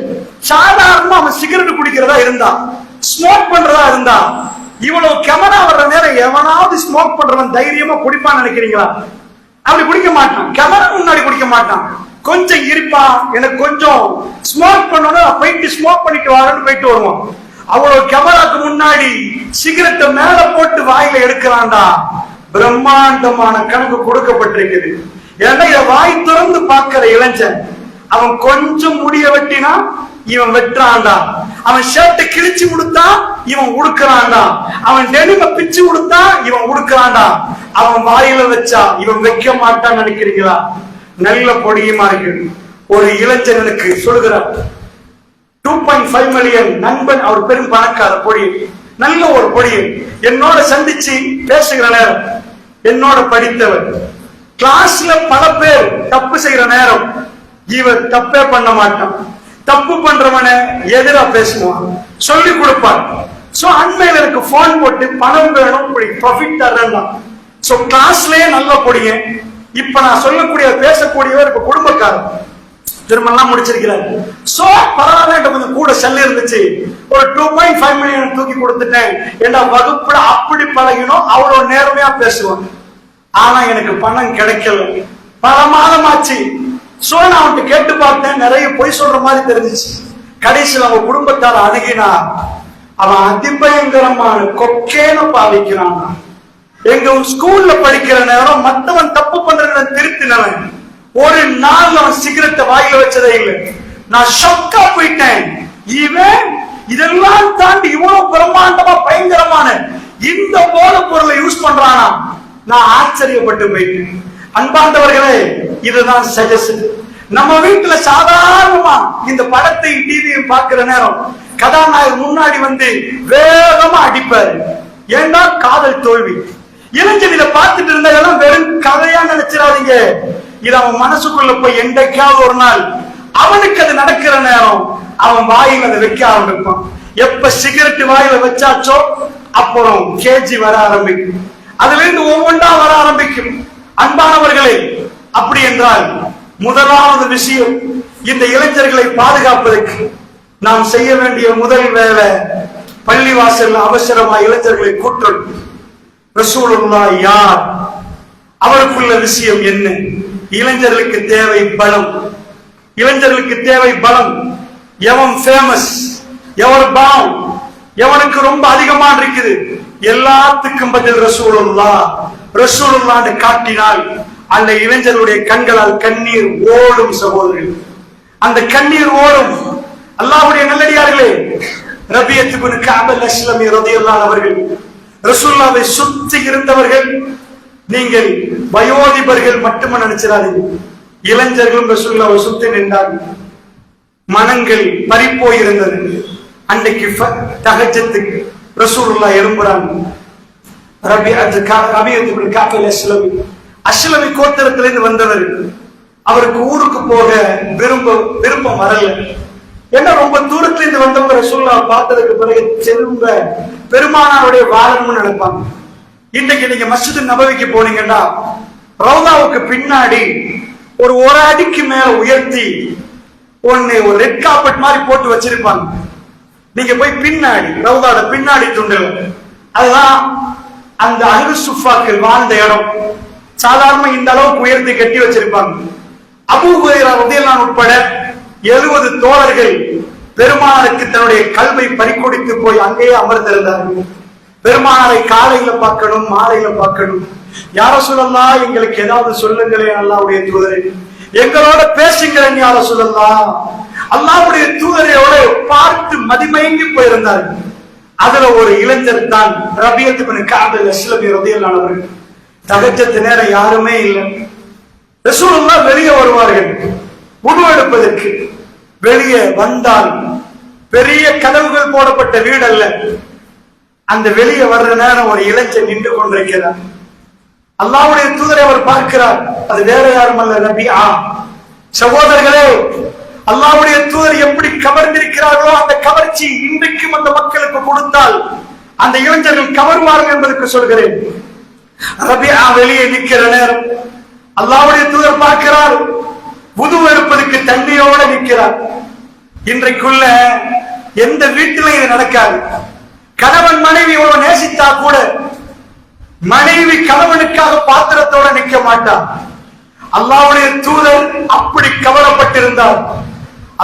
Speaker 1: சாதாரணமா அவன் சிகரெட் குடிக்கிறதா இருந்தா, ஸ்மோக் பண்றதா இருந்தா, இவ்வளவு கேமரா வர்ற நேரம் எவனாவது ஸ்மோக் பண்றவன் தைரியமா குடிப்பான்னு நினைக்கிறீங்களா? அப்படி குடிக்க மாட்டான். கேமரா முன்னாடி குடிக்க மாட்டான். கொஞ்சம் இருப்பா, எனக்கு கொஞ்சம் ஸ்மோக் பண்ணணும், போயிட்டு ஸ்மோக் பண்ணிட்டு வரேன்னு போயிட்டு வருவான். அவ்வளவு கேமராக்கு முன்னாடி சிகரெட்டை மேல போட்டு வாயில எடுக்கிறான்டா. பிரம்மாண்டமான கணக்கு கொடுக்கப்பட்டிருக்குது. ஏன்னா இதை வாய் திறந்து பார்க்கிற இளைஞன், அவன் கொஞ்சம் முடிய வெட்டினா இவன் வெட்டுறான்டா, அவன் ஷர்ட்டை கிழிச்சு கொடுத்தா இவன் உடுக்கிறான்டா, அவன் டெனிம பிச்சு கொடுத்தா இவன் உடுக்கிறான்டா, அவன் வாயில வச்சா இவன் வைக்க மாட்டான்னு நினைக்கிறீங்களா? நல்ல பொடியுமா இருக்கு. ஒரு இளைஞனுக்கு சொல்கிறார், 2.5 மில்லியன் நண்பன், அவர் பெரும் பணக்கார பொடி, நல்ல ஒரு பொடி, என்னோட சந்திச்சு பேசுகிற நேரம், என்னோட படித்தவர், கிளாஸ்ல பல பேர் தப்பு செய்யற நேரம் இவர் தப்பே பண்ண மாட்டான். தப்பு பண்றவன எதிரா பேசுவான், சொல்லி கொடுப்பான். சோ அண்மையில எனக்கு போன் போட்டு பணம் வேணும், ப்ராஃபிட் தர்றேன். சோ கிளாஸ்லயே நல்ல பொடிய. இப்ப நான் சொல்லக்கூடிய பேசக்கூடியவர் இப்ப குடும்பக்காரர், திருமணம் முடிச்சிருக்கிறார். சோ பரவாயில்ல, கொஞ்சம் கூட செல்ல இருந்துச்சு, ஒரு 2.5 மில்லியன் தூக்கி கொடுத்துட்டேன். ஏன்னா வகுப்புல அப்படி பழகினோம், அவ்வளவு நேர்மையா பேசுவான். ஆனா எனக்கு பணம் கிடைக்கல, பல மாதமாச்சு. சோ நான் அவன்கிட்ட கேட்டு பார்த்தேன், நிறைய பொய் சொல்ற மாதிரி தெரிஞ்சிச்சு. கடைசியில் அவன் குடும்பத்தார அணுகினா, அவன் அதிபயங்கரமான கொக்கேன பாவிக்கிறான். எங்க ஸ்கூல்ல படிக்கிற நேரம் மத்தவன் தப்பு பண்றவன் திருத்தினவன், ஒரு நாள் அவன் சிகரெட்டை வாயில வச்சதே இல்லை. நான் ஷாக்கா போயிட்டேன். இவன் இதெல்லாம் தாண்டி இவ்வளவு பிரம்மாண்டமா பயங்கரமான இந்த போல பொருளை யூஸ் பண்றானா? நான் ஆச்சரியப்பட்டு போயிட்டேன். அன்பார்ந்தவர்களே, இதுதான் சஜஷன். நம்ம வீட்டுல சாதாரணமா இந்த படத்தை டிவியும் பார்க்கிற நேரம் கதாநாயகர் முன்னாடி வந்து வேகமா அடிப்பாரு. ஏன்னா காதல் தோல்வி. இளைஞன் இதை பார்த்துட்டு இருந்தாலும் வெறும் கதையா நினைச்சிடாதீங்க. இது அவன் மனசுக்குள்ள போய் என்றைக்காவது ஒரு நாள் அவனுக்கு அது நடக்கிற நேரம் அவன் வாயில அதை வைக்க ஆரம்பிப்பான். எப்ப சிகரெட் வாயில வச்சாச்சோ அப்புறம் கேஜி வர ஆரம்பிக்கும், அதுல இருந்து ஒவ்வொன்றா வர ஆரம்பிக்கும். அன்பானவர்களே, அப்படி என்றால் முதலாவது விஷயம், இந்த இளைஞர்களை பாதுகாப்பதற்கு நாம் செய்ய வேண்டிய முதல் வேலை, பள்ளிவாசல் அவசரமா இளைஞர்களை கூட்டல். ரசூலுல்லாஹ் யார், அவருக்குள்ள விஷயம் என்ன? இளைஞர்களுக்கு தேவை பலம், இளைஞர்களுக்கு தேவை பலம். எவன் ஃபேமஸ், எவன் பலம், எவனுக்கு ரொம்ப அதிகமா இருக்குது, எல்லாத்துக்கும் பதில் ரசூலுல்லாஹ். ரசூலுல்லாஹ் காட்டினால் அந்த இளைஞர்களுடைய கண்களால் கண்ணீர் ஓடும். சகோதரர்கள், அந்த கண்ணீர் ஓடும். அல்லாஹ்வுடைய நல்லடியார்களே, ரபியத் இப்னு கஅப் அல்-அஸ்லமி ரலியல்லாஹு அவர்கள் ரசூலுல்லாஹ்வை சுற்றி இருந்தவர்கள். நீங்கள் வயோதிபர்கள் மட்டும் நினைச்சிடாதீங்க, இளைஞர்களும் ரசூலுல்லாஹ்வை சுற்றி நின்றார்கள். மனங்கள் பறிப்போய் இருந்தது. அன்றைக்கு தஹஜ்ஜுக்கு ரசூலுல்லாஹ் எழும்புறாங்க. ரபியத் இப்னு கஅப் அல்-அஸ்லமி அஸ்லமி கோத்திரத்திலிருந்து வந்தவர். அவருக்கு ஊருக்கு போக விருப்பம் வரல. ஏன்னா ரொம்ப தூரத்திலிருந்து வந்தவங்க ரசூலுல்லாஹ் பார்த்ததுக்கு பிறகு திரும்ப பெருமானாருடைய வாழணும்னு நினைப்பாங்க. இன்னைக்கு நீங்க மஸ்ஜித் நபவிக்கு போனீங்கன்னா ரவுதாவுக்கு பின்னாடி ஒரு அடிக்கு மேல உயர்த்தி ஒரு ரெட் கார்பெட் மாதிரி போட்டு வச்சிருப்பாங்க. நீங்க போய் பின்னாடி ரவுதாவோட பின்னாடி துண்டல், அதுதான் அந்த அஹ்லு சுஃபாக்கள் வாழ்ந்த இடம். சாதாரண இந்த அளவுக்கு உயர்த்தி கட்டி வச்சிருப்பாங்க. அபூ ஹுரைரா ரலியல்லாஹு உட்பட 70 தோழர்கள் பெருமானாருக்கு தன்னுடைய கல்வை பறிகொடுத்து போய் அங்கேயே அமர்ந்திருந்தார்கள். பெருமானாரை காலையில பார்க்கணும், மாலையில பார்க்கணும். யா ரசூலல்லாஹ், எங்களுக்கு ஏதாவது சொல்லுங்களேன் அல்லாஹ்வுடைய தூதரே, எங்களோட பேசுங்களேன் யா ரசூலல்லாஹ். அல்லாஹ்வுடைய தூதரையோட பார்த்து மதிமயங்கி போயிருந்தார்கள். அதுல ஒரு இளைஞர் தான் ரபியத் இப்னு கஅப் அல்-அஸ்லமி ரலியல்லாஹு அன்ஹு. தஹஜ்ஜத் நேரம் யாருமே இல்லை. ரசூலுல்லாஹ் வெளியே வருவார்கள் உது எடுப்பதற்கு. வெளியே வந்தால் பெரிய கதவுகள் போடப்பட்ட வீடு அல்ல, அந்த வெளியே வர்ற நேரம் ஒரு இளைஞன் நின்று கொண்டிருக்கிறார். அல்லாஹ்வுடைய தூதரை அவர் பார்க்கிறார். அது வேற யாரும் அல்ல, ரபிஆ. சகோதரர்களே, அல்லாஹ்வுடைய தூதர் எப்படி கவர்ந்திருக்கிறார்களோ அந்த கவர்ச்சி இன்றைக்கும் அந்த மக்களுக்கு கொடுத்தால் அந்த இளைஞர்கள் கவர்வார்கள் என்பதற்கு சொல்கிறேன். ரபிஆ வெளியே நிற்கிற நேரம் அல்லாஹ்வுடைய தூதர் பார்க்கிறார். wudu எடுப்பதற்கு தண்ணியோட நிற்கிறார். இன்றைக்குள்ள எந்த வீட்டிலும் இது நடக்காது. கணவன் மனைவி எவ்வளவு நேசித்தா கூட மனைவி கணவனுக்காக பாத்திரத்தோட நிற்க மாட்டார். அல்லாஹ்வுடைய தூதர் அப்படி கவரப்பட்டிருந்தார்.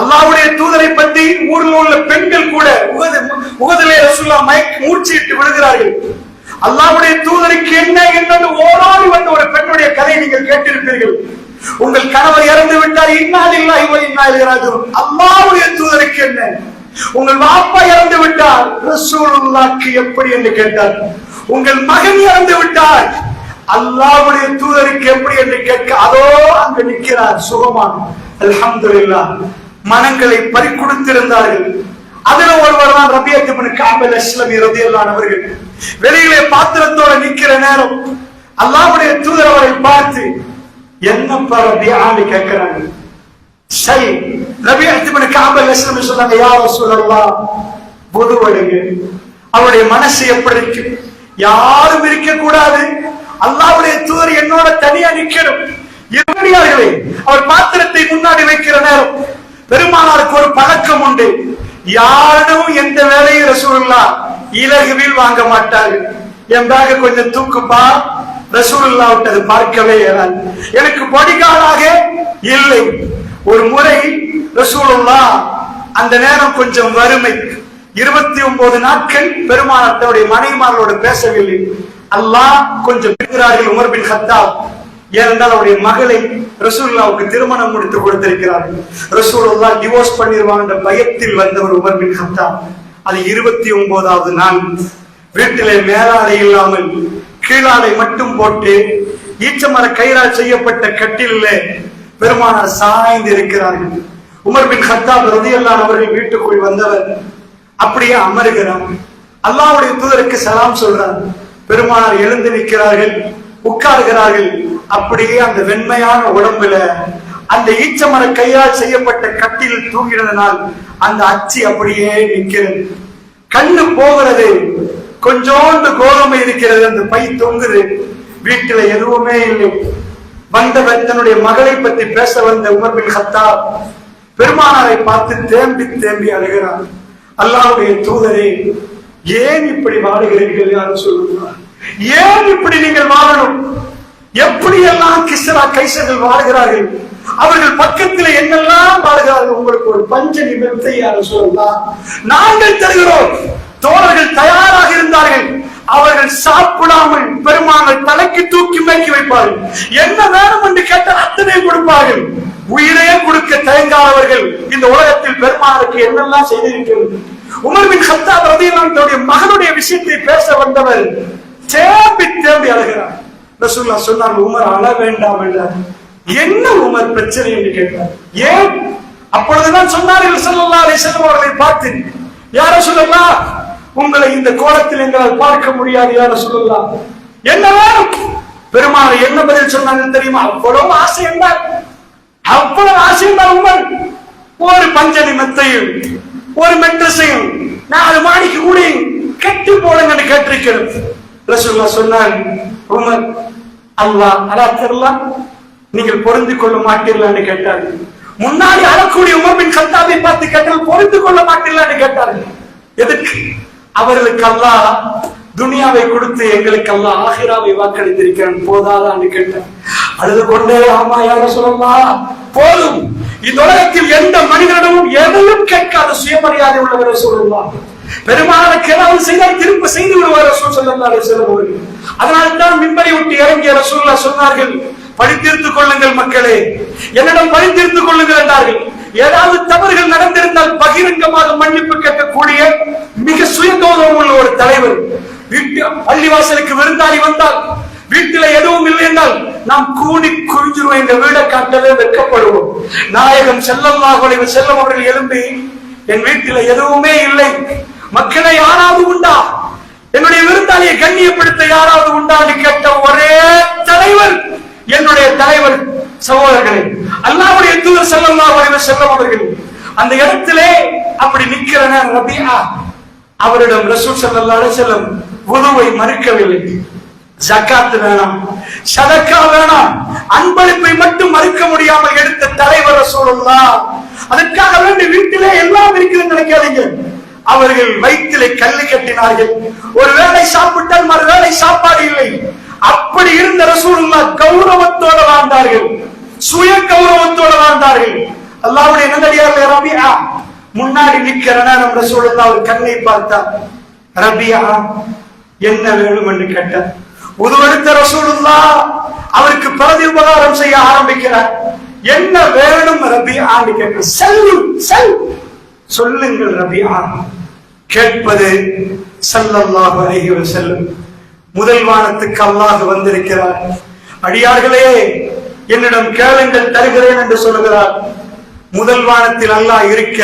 Speaker 1: அல்லாஹ்வுடைய தூதரை பற்றி ஊரில் உள்ள பெண்கள் கூட உகதிலே ரசூலுல்லாஹ் மூர்ச்சிட்டு விழுகிறார்கள். அல்லாஹ்வுடைய தூதருக்கு என்ன என்று ஓடாடி வந்த ஒரு பெண்ணுடைய கதையை நீங்கள் கேட்டிருப்பீர்கள். உங்கள் கணவர் இறந்து விட்டார், இன்னா லில்லாஹி வ இன்னா இலைஹி ராஜிஊன். அல்லாஹ்வுடைய தூதருக்கு என்ன? உங்கள் வாப்பா இறந்து விட்டார், ரசூலுல்லாஹ்க்கு எப்படி என்று கேட்டார். உங்கள் மகன் இறந்து விட்டார், அல்லாஹ்வுடைய தூதருக்கு எப்படி என்று கேட்க அதோ அங்கு நிற்கிறார் சுகமான். அல்ஹம்துலில்லாஹ். மனங்களை பறிகொடுத்திருந்தார்கள். அதுல ஒருவர் தான் ரபியா இப்னு கஅப் அல்-அஸ்லமி ரலியல்லாஹு அன்ஹு அவர்கள். வெளியிலே பாத்திரத்தோட நிக்கிற நேரம் அல்லாஹ்வுடைய தூதர் அவரை பார்த்து என்னப்பா ரபியான்னு கேட்கிறாங்க. சரி, ரபியா இப்னு கஅப் அல்-அஸ்லமி சொன்னாங்க, யா ரசூலல்லாஹ், wudu எடுங்க. அவருடைய மனசு எப்படி இருக்கு? யாரும் இருக்க கூடாது, அல்லாஹ்வுடைய தூதர் என்னோட தனியா நிக்கணும். இருவடியார்களே, அவர் பாத்திரத்தை முன்னாடி வைக்கிற நேரம் பெருமானாருக்கு ஒரு பழக்கம் உண்டு. யாரும் எந்த வேலையும் ரசூலுல்லாஹ் இலகுவில் வாங்க மாட்டார்கள். என் பேக கொஞ்சம் தூக்குப்பா, ரசூலுல்லாஹ் விட்டது பார்க்கவே இயலாது. எனக்கு பொடிகாலாக இல்லை. ஒரு முறை ரசூலுல்லாஹ் அந்த நேரம் கொஞ்சம் வறுமை, 29 நாட்கள் பெருமானார் தன்னுடைய மனைவிமார்களோடு பேசவில்லை. அல்லாஹ் கொஞ்சம் பெறுகிறார்கள். உமர் பின் கத்தாப் ஏனென்றால் அவருடைய மகளை ரசூலுல்லாஹ்வுக்கு திருமணம் முடித்து கொடுத்திருக்கிறார்கள். ரசூலுல்லாஹ் டிவோர்ஸ் பண்ணிடுவாங்க என்ற பயத்தில் வந்தவர் உமர் பின் கத்தாப். அது 29வது நாள் வீட்டிலே மேலாடை இல்லாமல் கீழாடை மட்டும் போட்டு ஈச்சமர கயிறால் செய்யப்பட்ட கட்டிலே பெருமானார் சாய்ந்து இருக்கிறார்கள். உமர் பின் கத்தாப் ரலியல்லாஹு அன்ஹு அவர்கள் வீட்டுக்குள் வந்தவர் அப்படியே அமருகிறார். அல்லாஹ்வுடைய தூதருக்கு சலாம் சொல்றார். பெருமானார் எழுந்து நிற்கிறார்கள், உட்கார்கிறார்கள். அப்படியே அந்த வெண்மையான உடம்புல அந்த ஈச்சமர கையால் செய்யப்பட்ட கட்டில் தூங்கினதனால் அந்த அச்சி அப்படியே நிற்கிறது. கண்ணு போகிறது, கொஞ்சோண்டு கோதுமை இருக்கிறது, அந்த பை தொங்குது. வீட்டுல எதுவுமே இல்லை. வந்தவர் தன்னுடைய மகளை பற்றி பேச வந்த உமர் பின் கத்தாப் பெருமானாரை பார்த்து தேம்பி தேம்பி அழுகிறார். அல்லாஹ்வுடைய தூதரே, ஏன் இப்படி வாழுகிறீர்கள்? யாரும் சொல்லுவார், ஏன் இப்படி நீங்கள் வாழணும்? எப்படி எல்லாம் கிஸ்ரா கைசர்கள் வாழ்கிறார்கள், அவர்கள் பக்கத்தில் என்னெல்லாம் வாழ்கிறார்கள். உங்களுக்கு ஒரு பஞ்ச நிமிடத்தை யாரும் சொல்லலாம், நாங்கள் தருகிறோம். தோழர்கள் தயாராக இருந்தார்கள். அவர்கள் சாப்பிடாமல் பெருமானார் தலைக்கு தூக்கி மேக்கி வைப்பார்கள். என்ன வேணும் என்று கேட்டால் அத்தனை கொடுப்பார்கள். உயிரையே கொடுக்க தயங்காதவர்கள் இந்த உலகத்தில் பெருமானாருக்கு என்னெல்லாம் செய்திருக்கிறது. உமர் பின் கத்தாப் ரலியல்லாஹு அன்ஹு தன்னுடைய மகனுடைய விஷயத்தை பேச வந்தவர் தேம்பி தேம்பி அழுகிறார். ரசூலுல்லாஹ் சொன்னாங்க, உமர் அழ வேண்டாம் என்றார். என்ன உமர் பிரச்சனை என்று கேட்டார். ஏன்? அப்பொழுதுதான் சொன்னார்கள் ஸல்லல்லாஹு அலைஹி வஸல்லம் அவர்களை பார்த்து, யா ரசூலல்லாஹ், உங்களை இந்த கோலத்தில் எங்களால் பார்க்க முடியாது. யா ரசூலல்லாஹ், என்ன வேணும்? பெருமானார் என்ன பதில் சொன்னாங்க தெரியுமா? அவ்வளவு ஆசை என்றார். அவ்வளவு ஆசை என்றார் உமர். ஒரு பஞ்சனி மெத்தையும் ஒரு மெட்ரஸையும் 4 மாடிக்கு கூடி கட்டி போடுங்க கேட்டிருக்கிறது. ரசூலுல்லாஹ் சொன்னார், உமர், அல்லாஹ் அல்லாஹ் நீங்கள் பொருந்து கொள்ள மாட்டீர்களான்னு கேட்டார்கள். முன்னாடி அழக்கூடிய உமர் பின் கத்தாபை பார்த்து கேட்டால் பொருந்து கொள்ள மாட்டீர்களான்னு கேட்டார்கள். எதுக்கு? அவர்களுக்கு அல்லாஹ் துனியாவை கொடுத்து எங்களுக்கு அல்லாஹ் ஆகிராவை வாக்களித்திருக்கிறான், போதாதான்னு கேட்டார். அழுது கொண்டே, ஆமா யா ரசூலல்லாஹ், போதும். இந்த உலகத்தில் எந்த மனிதனிடமும் எதையும் கேட்காத சுயமரியாதை உள்ளவர் ரசூலுல்லாஹ். பெருமானாருக்கு ஏதாவது செய்தால் திரும்ப செய்து விடுவார் ரசூல் ஸல்லல்லாஹு அலைஹி வஸல்லம் அவர்கள். அதனால்தான் மிம்பரை விட்டு இறங்கிய ரசூலுல்லாஹ் சொன்னார்கள், படித்தீர்த்துக் கொள்ளுங்கள் மக்களே, என்னிடம் படித்தீர்த்துக் கொள்ளுங்கள் என்றார்கள். ஏதாவது தவறுகள் நடந்திருந்தால் பகிரங்கமாக மன்னிப்பு கேட்கக்கூடிய மிக சுயகௌரவம் உள்ள ஒரு தலைவர். பள்ளிவாசலுக்கு விருந்தாளி வந்தால் வீட்டில எதுவும் இல்லை என்றால் நாம் கூடி குவிஞ்சிருவோம், எங்க வீடை காட்டவே வெட்கப்படுவோம். நாயகம் ஸல்லல்லாஹு அலைஹி வஸல்லம் அவர்கள் எழும்பி, என் வீட்டில எதுவுமே இல்லை, மக்களை யாராவது உண்டா? என்னுடைய விருந்தாளியை கண்ணியப்படுத்த யாராவது உண்டான்னு கேட்ட ஒரே தலைவர் என்னுடைய தலைவர். சகோதரர்களே, அல்லாஹ்வுடைய தூதர் ஸல்லல்லாஹு அலைஹி வஸல்லம் அவர்கள் அந்த இடத்திலே அப்படி நிக்கிற நேரம் ரபியா அவரிடம் ரசூல் ஸல்லல்லாஹு அலைஹி வஸல்லம் வுதுவை மறுக்கவில்லை. ஜகாத் வேணாம், சதக்கா வேணாம், அன்பளிப்பை மட்டும் மறுக்க முடியாமல் எடுத்த தலைவர் ரசூலுல்லாஹ். அதற்காக வேண்டி வீட்டிலே எல்லாம் இருக்கிறது நினைக்காதீங்க. அவர்கள் வயிற்றிலே கல்லு கட்டினார்கள். ஒரு வேளை சாப்பிட்டால் மறுவேளை சாப்பாடு இல்லை. அப்படி இருந்த ரசூலுல்லாஹ் கௌரவத்தோட வாழ்ந்தார்கள், சுய கௌரவத்தோட வாழ்ந்தார்கள். அல்லாஹ்வுடைய நல்லடியார்களே, ரபியா முன்னாடி நிக்கிற நேரம் ரசூலுல்லாஹ் ஒரு கண்ணை பார்த்தார். ரபியா என்ன வேணும் என்று கேட்டார். உதுவெடுத்த ரசூலுல்லாஹ் அவருக்கு பிரதி உபகாரம் செய்ய ஆரம்பிக்கிறார். என்ன வேணும் ரபியா என்று கேட்க, சொல்லுங்கள் ரபியா. கேட்பது ஸல்லல்லாஹு அலைஹி வஸல்லம். முதல் வானத்துக்கு அல்லாஹ் வந்திருக்கிறார். அடியார்களே, என்னிடம் கேளுங்கள் தருகிறேன் என்று சொல்லுகிறார். முதல் வானத்தில் அல்லாஹ் இருக்க,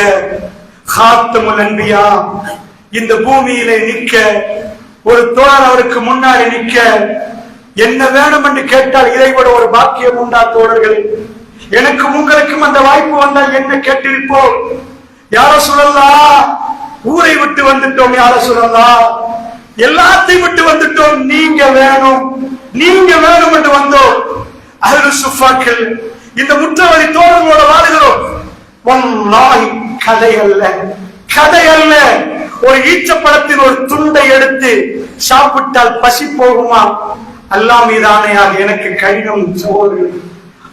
Speaker 1: காத்தமுல் அன்பியா இந்த பூமியிலே நிற்க, ஒரு தோழர் அவருக்கு முன்னாடி நிற்க, என்ன வேணும் என்று கேட்டால் இதைவிட ஒரு பாக்கியம் உண்டா தோழர்களே? எனக்கும் உங்களுக்கும் அந்த வாய்ப்பு வந்தால் என்ன கேட்டிருப்போம்? யார சொல்லலாம், ஊரை விட்டு வந்துட்டோம், யார சொல்லலாம், எல்லாத்தையும் விட்டு வந்துட்டோம், நீங்க வேணும் என்று வந்தோம். அஹ்லு சுஃபாக்கள் இந்த முற்றவழி தோழர்களோட வாழுகிறோம். வல்லாஹி கதை அல்ல. ஒரு ஈச்சப்பழத்தின் ஒரு துண்டை எடுத்து சாப்பிட்டால் பசி போகுமா? அல்லாஹ் மீது ஆணையாக எனக்கு கடினம் சகோதரர்கள்.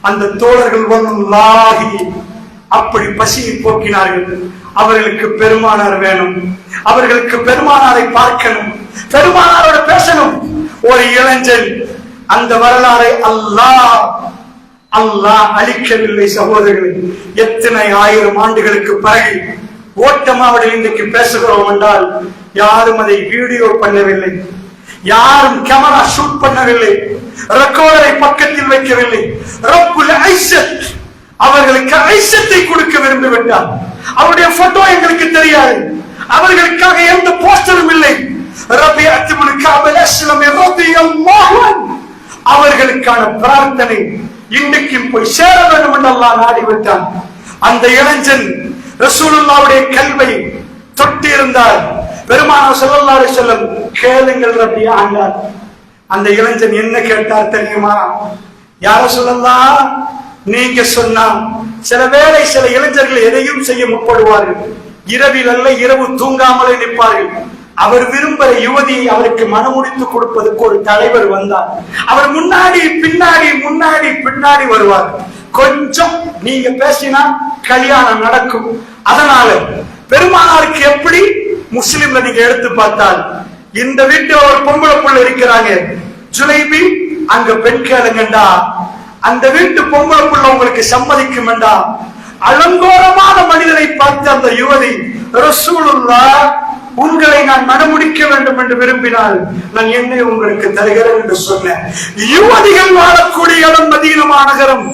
Speaker 1: அந்த தோழர்கள் வல்லாஹி அப்படி பசியை போக்கினார்கள். அவர்களுக்கு பெருமானார் வேணும், அவர்களுக்கு பெருமானாரை பார்க்கணும், பெருமானாரோட பேசணும். ஒரு இளைஞன் அந்த வரலாறை அல்லாஹ் அழிக்கவில்லை சகோதரர்களே. எத்தனை ஆயிரம் ஆண்டுகளுக்கு பிறகு ஓட்டமாவடியில் இன்றைக்கு பேசுகிறோம் என்றால் யாரும் அதை வீடியோ பண்ணவில்லை, யாரும் கேமரா ஷூட் பண்ணவில்லை, ரெக்கார்டரை பக்கத்தில் வைக்கவில்லை. ரப்புல் ஐஸத் அவர்களுக்கு ஐஸத்தை கொடுக்க விரும்பிவிட்டார். அவருடைய போட்டோ எங்களுக்கு தெரியாது, அவர்களுக்காக எந்த போஸ்டரும் இல்லை. அவர்களுக்கான பிரார்த்தனை இன்றைக்கும் போய் சேர வேண்டும் என்று அல்லாஹ் நாடிவிட்டான். அந்த இளைஞன் ரசூலுல்லாஹ்வுடைய கல்வை தொட்டி இருந்தார். பெருமானார் ஸல்லல்லாஹு அலைஹி வஸல்லம் கேளுங்கள் ரபியா என்றார். அந்த இளைஞன் என்ன கேட்டார் தெரியுமா? யா ரசூலல்லாஹ், நீங்க சொன்னா சில வேளை சில இளைஞர்கள் எதையும் செய்ய முற்படுவார்கள். இரவில் அல்ல, இரவு தூங்காமலே நிற்பார்கள். அவர் விரும்புகிற யுவதியை அவருக்கு மனமுடித்து கொடுப்பதற்கு ஒரு தலைவர் வந்தார். அவர் முன்னாடி பின்னாடி வருவார். கொஞ்சம் நீங்க பேசினா கல்யாணம் நடக்கும். அதனால பெருமானாருக்கு எப்படி முஸ்லிம்ல நீங்க எடுத்து பார்த்தால், இந்த வீட்டுல ஒரு பொம்பளை புள்ள இருக்கிறாங்க, ஜுலைபி, அங்க பெண் கேளுங்கண்டா, அந்த வீட்டு பொம்பளை புள்ள உங்களுக்கு சம்மதிக்கும் என்றா. அலங்கோலமான மனிதனை பார்த்து அந்த யுவதி, ரசூலுல்லாஹ் உங்களை நான் மனமுடிக்க வேண்டும் என்று விரும்பினால் நான் என்னை உங்களுக்கு தருகிறேன் என்று சொன்னேன். யுவதிகள் வாழக்கூடிய இடம் மதீனா மாநகரம்,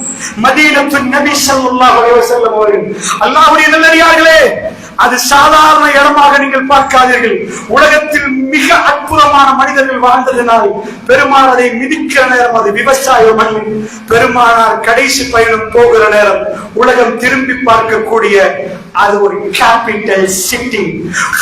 Speaker 1: மதீனத்து நபி ஸல்லல்லாஹு அலைஹி வஸல்லம் அவர்கள். அல்லாஹ்வுடைய நல்லடியார்களே, அது சாதாரண இடமாக நீங்கள் பார்க்காதீர்கள். உலகத்தில் மிக அற்புதமான மனிதர்கள் வாழ்ந்ததினால் பெருமானார் அதை மிதிக்கிற நேரம் அது விவசாய மண். பெருமானார் கடைசி பயணம் போகிற நேரம் உலகம் திரும்பி பார்க்கக்கூடிய அது ஒரு கேபிட்டல் சிட்டி.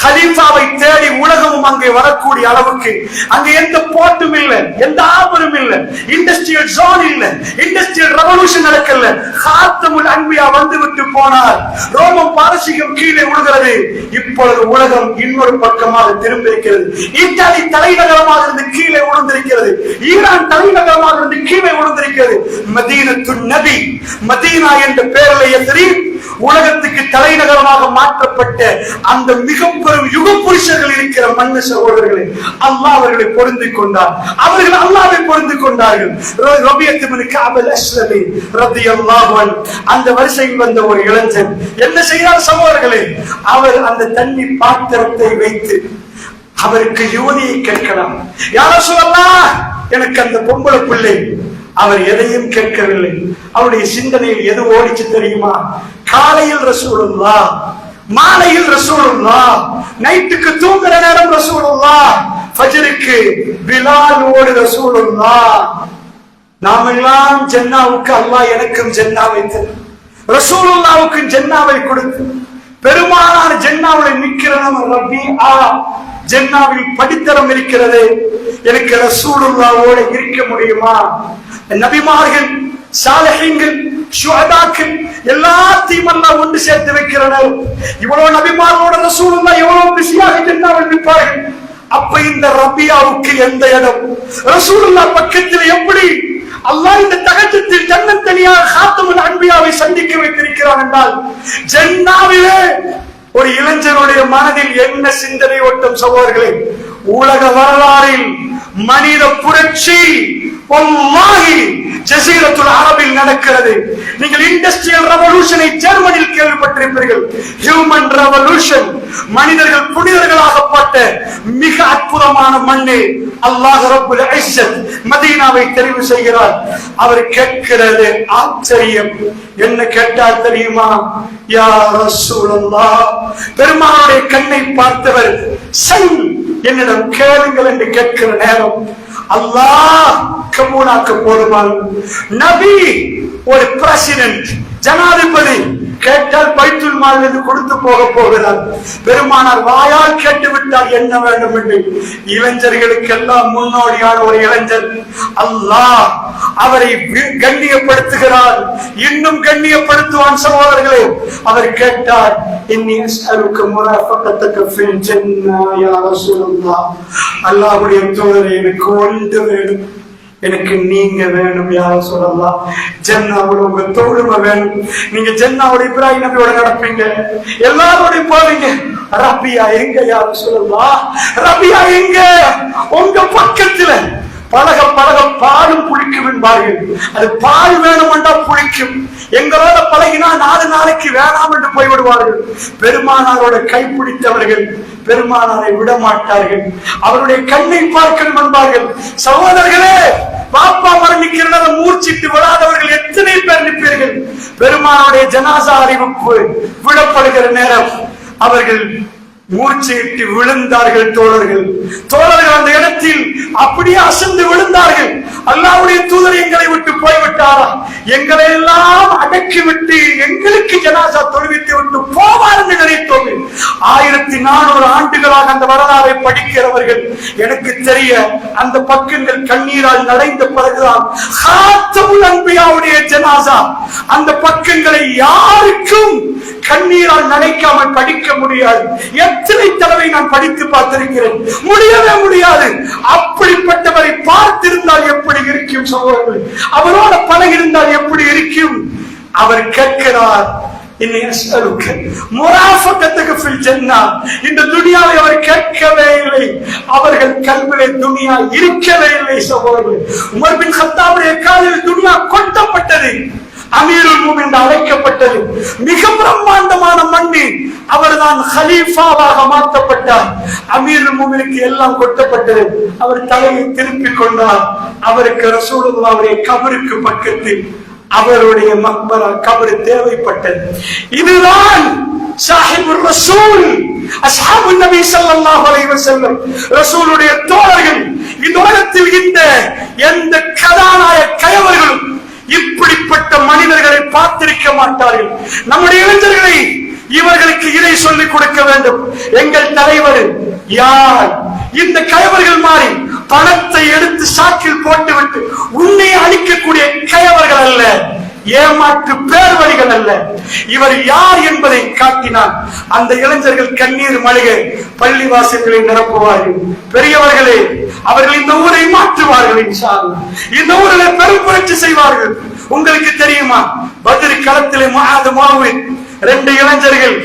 Speaker 1: ஹலீஃபாவை தேடி உலகமும் அங்கே வரக்கூடிய அளவுக்கு அங்கே எந்த போர்ட்டும் இல்லை, எந்த ஆபரும் இல்லை, இண்டஸ்ட்ரியல் ஜோன் இல்லை, இண்டஸ்ட்ரியல் ரெவல்யூஷன் நடக்கல. காத்தமுல் அன்பியா வந்து விட்டு போனார். ரோமம் பாரசீகம் கீழே விழுகிறது. இப்பொழுது உலகம் இன்னொரு பக்கமாக திரும்பி இருக்கிறது. இத்தாலி தலைநகரமாக இருந்து கீழே விழுந்திருக்கிறது. ஈரான் தலைநகரமாக இருந்து கீழே விழுந்திருக்கிறது. மதீனத்து நபி, மதீனா என்ற பெயரில் எத்ரீப் உலகத்துக்கு தலைநகரமாக மாற்றப்பட்ட அந்த மிக பெரும் யுக புருஷர்கள் இருக்கிற மண்ணு சகோதரர்களை அல்லாஹ் அவர்களை பொருந்திக் கொண்டார். அவர்கள் அல்லாஹ்வை பொருந்திக் கொண்டார்கள். ரபியத் இப்னு கஅப் அல்-அஸ்லமி ரலியல்லாஹு அன்ஹு அந்த வரிசையில் வந்த ஒரு இளைஞன் என்ன செய்தார் சகோதரர்களே? அவர் அந்த தண்ணி பாத்திரத்தை வைத்து அவருக்கு யுவதியை கேட்கலாம். யா ரசூலல்லாஹ், எனக்கு அந்த பொம்பளை பிள்ளை. அவர் எதையும் கேட்கவில்லை. அவருடைய சிந்தனையில் எது ஓடிச்சு தெரியுமா? காலையில் ரசூலுல்லாஹ், மாலையில் ரசூலுல்லாஹ், நைட்டுக்கு தூங்குற நேரம் ரசூலுல்லாஹ், ஃபஜ்ருக்கு பிலாலோடு ரசூலுல்லாஹ். நாமெல்லாம் ஜன்னாவுக்கு அல்லாஹ் எனக்கும் ஜன்னாவை தரு, ரசூலுல்லாஹ்வுக்கும் ஜன்னாவை கொடுத்து பெருமானார் ஜன்னாவில் நிற்கிறோம். ரபிஆ ஜன்னாவில் படித்தரம் இருக்கிறது, எனக்கு ரசூலுல்லாஹ்வோடு இருக்க முடியுமா? நபிமார்கள், சாலிஹீன்கள், ஷுஹதாக்கள் எல்லாத்தையும் அல்லாஹ் ஒன்று சேர்த்து வைக்கிறார். இவ்வளவு நபிமார்களோட ரசூலுல்லாஹ் எவ்வளவு பிஸியாக ஜன்னாவில் நிற்பார்கள். அப்ப இந்த ரபியாவுக்கு எந்த இடம்? ரசூலுல்லாஹ் பக்கத்தில் எப்படி அல்லாஹ் இந்த தகஜத்தில் தன்னந்தனியாக காத்தமுல் அன்பியாவை சந்திக்க வைத்திருக்கிறான் என்றால், ஜன்னாவிலே ஒரு இளைஞனுடைய மனதில் என்ன சிந்தனை ஓட்டம் சகோதரர்களே! உலக வரலாறில் மனித புரட்சி வல்லாஹி ஜஸீரத்துல் அரபில் நடக்கிறது. நீங்கள் இண்டஸ்ட்ரியல் ரெவல்யூஷனை ஜெர்மனியில் கேள்விப்பட்டிருப்பீர்கள். ஹியூமன் ரெவல்யூஷன், மனிதர்கள் புனிதர்களாகப்பட்ட மிக அற்புதமான மண்ணு. அல்லாஹ் ரப்புல் இஸ்ஸத் மதீனாவை தெரிவு செய்கிறார். அவர் கேட்கிறது ஆச்சரியம். என்ன கேட்டார் தெரியுமா? யா ரசூலல்லாஹ், பெருமானுடைய கண்ணை பார்த்தவர், சல் என்னிடம் கேளுங்கள் என்று கேட்கிற நேரம் அல்லாஹ் கபூலாக்க போதுமான நபி, ஒரு பிரசிடென்ட், ஜனாதிபதி கேட்டால் பைத்துல் மாலிலிருந்து கொடுத்து போக போகிறார். பெருமானார் வாயால் கேட்டு விட்டால் என்ன வேண்டும் என்று. இளைஞர்களுக்கெல்லாம் முன்னோடியான ஒரு இளைஞர், அல்லாஹ் அவரை கண்ணியப்படுத்துகிறார், இன்னும் கண்ணியப்படுத்துவான் சகோதரர்களே. அவர் கேட்டார், இன்னி அஸ்அலுக முராஃபகதக ஃபில் ஜன்னா யா ரசூலல்லாஹ், அல்லாஹ்வுடைய தூதரே எனக்கு ஒன்று வேணும், எனக்கு நீங்க வேணும் யா ரசூலல்லாஹ். ஜன்னாவோட உங்க தோழுமை வேணும். நீங்க ஜன்னாவோட இப்ராஹிம் நபியோட நடப்பீங்க, எல்லாரோட போவீங்க. ரபியா எங்க யா ரசூலல்லாஹ்? ரபியா எங்க? உங்க பக்கத்துல பழக பழக பாலும் புளிக்கும் என்பார்கள். அது பால் வேணுமென்றா புளிக்கும். எங்களோட பழகினா 4 நாளைக்கு வேணாம் என்று போய்விடுவார்கள். பெருமானாரோட கைப்பிடித்தவர்கள் பெருமானாரை விட மாட்டார்கள். அவருடைய கண்ணை பார்க்கணும் என்பார்கள். சகோதரர்களே, பாப்பா மரணிக்கிறத மூர்ச்சிட்டு விடாதவர்கள் எத்தனை பேர் நிற்பீர்கள்? பெருமானுடைய ஜனாசா அறிவிப்பு விடப்படுகிற நேரம் அவர்கள் மூர்ச்சையிட்டு விழுந்தார்கள். தோழர்கள் அந்த இடத்தில் அப்படியே அசந்து விழுந்தார்கள். அல்லாஹ்வுடைய தூதர் எங்களை விட்டு போய்விட்டாரா? எங்களை எல்லாம் அடக்கி விட்டு எங்களுக்கு ஜனாசா தொழுவித்து விட்டு போவார் என்று நினைத்தோம். 1400 ஆண்டுகளாக அந்த வரலாறை படிக்கிறவர்கள் எனக்கு தெரிய அந்த பக்கங்கள் கண்ணீரால் நடைந்த பிறகுதான் காத்தமுல் அன்பியாவுடைய ஜனாசா அந்த பக்கங்களை யாருக்கும் கண்ணீரால் நடைக்காமல் படிக்க முடியாது. எத்தனை தடவை நான் படித்து பார்த்திருக்கிறேன், முடியவே முடியாது. அப்படிப்பட்டவரை பார்த்திருந்தால் எப்படி இருக்கும் சகோதரர்களே? அவரோட பழகி இருந்தால் எப்படி இருக்கும்? அவர் கேட்கிறார், இந்த துனியாவை அவர் கேட்கவே இல்லை. அவர்கள் கல்விலே துனியா இருக்கவே இல்லை சகோதரர்களே. உமர் பின் கத்தாபுடைய காலில் துனியா கொட்டப்பட்டது. அமீருல் முஃமினீன் என்று அழைக்கப்பட்டது. மிக பிரம்மாண்டமான மண்ணி அவர்தான் ஹலீஃபாவாக மாற்றப்பட்டார். அமீருல் முஃமினீனுக்கு எல்லாம் கொட்டப்பட்டது. அவர் தலையை திருப்பிக் கொண்டார். அவருக்கு ரசூலுல்லாஹ்வுடைய கபருக்கு பக்கத்தில் அவருடைய மக்பரா கபர் தேவைப்பட்டது. இதுதான் சாஹிபுர் ரசூல், அஸ்ஹாபுன் நபி ஸல்லல்லாஹு அலைஹி வஸல்லம், ரசூலுடைய தோழர்கள். இந்த உலகத்தில் இந்த எந்த கதாநாயக கயவர்களும் இப்படிப்பட்ட மனிதர்களை பார்த்திருக்க மாட்டார்கள். நம்முடைய இளைஞர்களை இவர்களுக்கு இதை சொல்லிக் கொடுக்க வேண்டும். எங்கள் தலைவர் யார்? இந்த கயவர்கள் மாறி பணத்தை எடுத்து சாக்கில் போட்டுவிட்டு உன்னை அழிக்கக்கூடிய கயவர்கள் அல்ல, ஏமாற்று பேர்வழிகள் அல்ல. இவர் யார் என்பதை காட்டினார். அந்த இளைஞர்கள் கண்ணீர் மல்க பள்ளிவாசல்களை நிரப்புவார்கள். பெரியவர்களே, அவர்கள் இந்த ஊரை மாற்றுவார்கள். இன்ஷா அல்லாஹ் இந்த ஊரில் பெரும் புரட்சி செய்வார்கள். உங்களுக்கு தெரியுமா, பத்ர் களத்திலே முஆத் முஆவித் 2 இளைஞர்கள்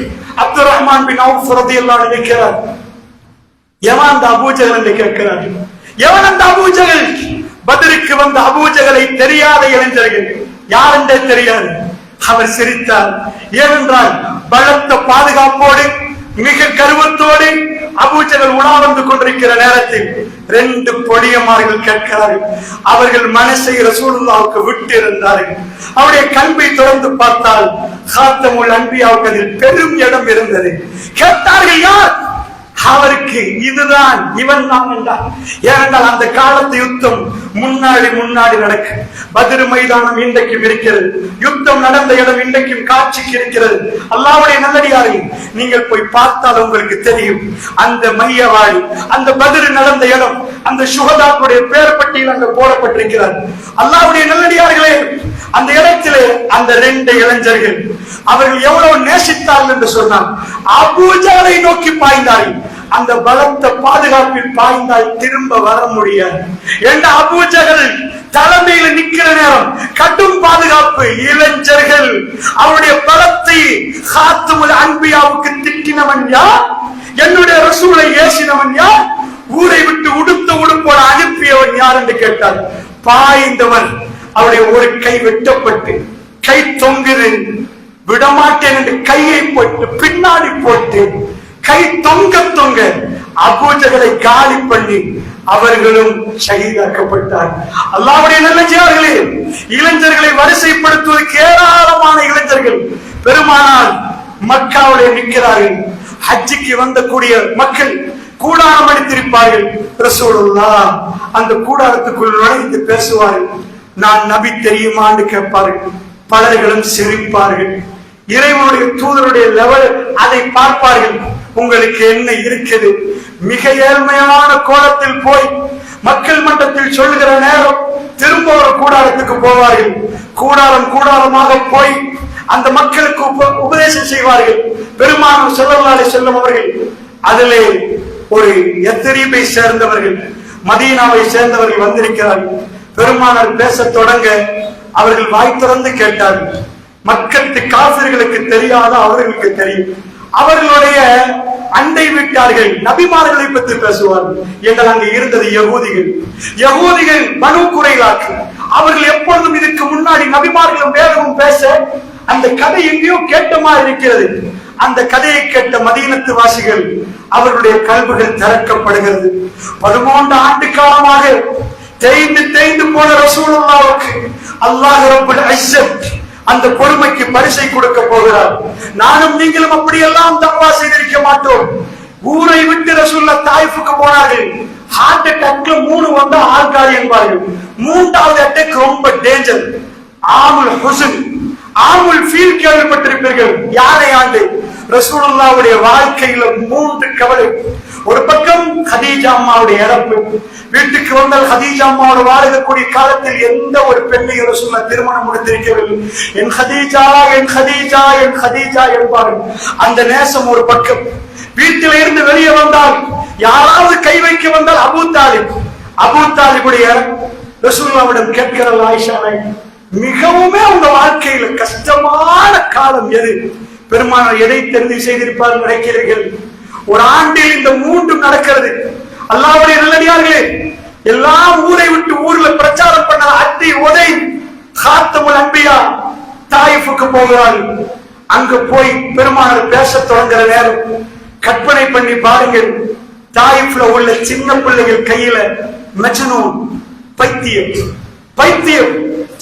Speaker 1: அப்துர் ரஹ்மான் பின் அவுஃப் ரலியல்லாஹு அன்ஹு இருக்கிறார். எவன் அந்த அபூஜஹல் என்று கேட்கிறார். எவன் அந்த அபூஜஹல்? பத்ருக்கு வந்த அபூஜஹலை தெரியாத இளைஞர்கள். யார் என்றே தெரியாது. அவர் சிரித்தார். ஏனென்றால் பலத்த பாதுகாப்போடு மிக கருவத்தோடு அபூஜஹல் உலா வந்து கொண்டிருக்கிற நேரத்தில் 2 பொடியமார்கள் கேட்கிறார்கள். அவர்கள் மனசை ரசூலுல்லாஹ்வுக்கு விட்டு இருந்தார்கள். அவருடைய கல்வை தொடர்ந்து பார்த்தால் காத்தமுல் அன்பியாவுக்கு அதில் பெரும் இடம் இருந்தது. கேட்டார்கள், யார்? அவருக்கு இதுதான் இவன் தான் என்றார். ஏனென்றால் அந்த காலத்து யுத்தம் முன்னாடி நடக்க பத்ர் மைதானம் இன்றைக்கும் இருக்கிறது. யுத்தம் நடந்த இடம் இன்றைக்கும் காட்சிக்கு இருக்கிறது. அல்லாஹ்வுடைய நல்லடியாரை நீங்கள் போய் பார்த்தால் உங்களுக்கு தெரியும். அந்த மையவாடி, அந்த பத்ர் நடந்த இடம், அந்த சுஹதாக்களுடைய பெயர் பட்டியல் அங்கு போடப்பட்டிருக்கிறது. அல்லாஹ்வுடைய நல்லடியார்களே, அந்த இடத்திலே அந்த 2 இளைஞர்கள் அவர்கள் எவ்வளவு நேசித்தார்கள் என்று சொன்னால் அபூ ஜஹலை நோக்கி பாய்ந்தார்கள். அந்த பலத்த பாதுகாப்பில் பாய்ந்தால் திரும்ப வர முடியாது. என்ற அபூ ஜஹல் தலைமையில நிக்கிற நேரம் கடும் பாதுகாப்பு. இளைஞர்கள் அவருடைய பலத்தை காத்துமுல் அன்பியாவுக்கு திட்டினவன் யார்? என்னுடைய ரசூலை ஏசினவன் யார்? ஊரை விட்டு உடுத்த உடுப்போட அனுப்பியவன் யார் என்று கேட்டார். பாய்ந்தவன் அவருடைய ஒரு கை வெட்டப்பட்டு கை தொங்குது. விடமாட்டேன் என்று கையை போட்டு பின்னாடி போட்டு கை தொங்க தொங்க அபூ ஜஹலை காலி பண்ணி அவர்களும் ஷஹீதாக்கப்பட்டார். அல்லாஹ்வுடைய நல்லடியார்களே, இளைஞர்களை வரிசைப்படுத்துவதற்கு ஏராளமான இளைஞர்கள் பெருமானார் மக்காவிலே நிற்கிறார்கள். ஹஜ்ஜுக்கு வந்த கூடிய மக்கள் கூடாரம் அடித்திருப்பார்கள். ரசூலுல்லாஹ் அந்த கூடாரத்துக்குள் நுழைந்து பேசுவார்கள். நான் நபி தெரியுமான்னு கேட்பார்கள். பலர்களும் சிரிப்பார்கள். இறைவனுடைய தூதருடைய லெவல் அதை பார்ப்பார்கள். உங்களுக்கு என்ன இருக்குது? மிக ஏழ்மையான கோலத்தில் போய் மக்கள் மன்றத்தில் சொல்லுகிற நேரம் திரும்ப ஒரு கூடாரத்துக்கு போவார்கள். கூடாரமாக போய் அந்த மக்களுக்கு உபதேசம் செய்வார்கள். பெருமானார் ஸல்லல்லாஹு அலைஹி வஸல்லம் அவர்கள் அதிலே ஒரு யத்ரீபை சேர்ந்தவர்கள், மதீனாவை சேர்ந்தவர்கள் வந்திருக்கிறார்கள். பெருமானார் பேச தொடங்க அவர்கள் வாய் திறந்து கேட்டார்கள். மக்களுக்கு காபிர்களுக்கு தெரியாத அவர்களுக்கு தெரியும். அவர்களுடைய அண்டை வீட்டார்கள் நபிமார்களை பற்றி பேசுவார்கள். எங்கள் அங்கு இருந்தது யகூதிகள் பனு குறைலாக்கு. அவர்கள் எப்பொழுதும் இதுக்கு முன்னாடி நபிமார்களும் வேதமும் பேச அந்த கதை எங்கேயோ கேட்டமா இருக்கிறது. அந்த கதையை கேட்ட மதீனத்து வாசிகள் அவர்களுடைய கல்விகள் திறக்கப்படுகிறது. 13 ஆண்டு காலமாக தேய்ந்து போன ரசூலுல்லாஹ்வுக்கு அல்லாஹ் ரப்பல் இஸ்ஸத் அந்த பொறுமைக்கு பரிசை கொடுக்க போகிறார். நானும் நீங்களும் அப்படியெல்லாம் தவா செய்திருக்க மாட்டோம். ஊரை விட்டு ரசூலுல்லாஹ் தாயிஃபுக்கு போனார்கள். ஹார்ட் அட்டாக்ல 3 வந்தா ஆள்காரி என்பார்கள். 3வது அட்டாக் ரொம்ப டேஞ்சர். ஆமுல் ஹுஸ்ன், ஆமுல் ஃபீல் கேள்விப்பட்டிருப்பீர்கள். யானை ஆண்டு ரசூலுல்லாஹ்வுடைய வாழ்க்கையில 3 கவலை. ஒரு பக்கம் ஹதீஜா அம்மாவுடைய இறப்பு. வீட்டுக்கு வந்தால் ஹதீஜா அம்மாவோட வாழக்கூடிய காலத்தில் எந்த ஒரு பெண்ணையும் ரசூலுல்லாஹ் திருமணம் முடித்திருக்கவில்லை. என் ஹதீஜா என் ஹதீஜா என் ஹதீஜா என்பார்கள். அந்த நேசம் ஒரு பக்கம். வீட்டில இருந்து வெளியே வந்தால் யாராவது கை வைக்க வந்தால் அபூ தாலிபுடைய ரசூலுல்லாஹ்விடம் கேட்கிறாள் ஆயிஷா, மிகவுமே உங்க வாழ்க்கையில கஷ்டமான காலம் எது? பெருமானார் எதை தெரிந்து செய்திருப்பார் நினைக்கிறீர்கள்? ஒரு ஆண்டில் இந்த 3 நடக்கிறது. அல்லாஹ்வுடைய நல்லடியார்களே, எல்லா ஊரை விட்டு ஊர்ல பிரச்சாரம் பண்ண அத்தி உதை காத்தமுல் அன்பியா தாயிஃபுக்கு போகிறார்கள். அங்க போய் பெருமானார் பேச தொடங்குற நேரம் கற்பனை பண்ணி பாருங்கள். தாயிஃப்ல உள்ள சின்ன பிள்ளைகள் கையில மஜ்னூன் பைத்தியம்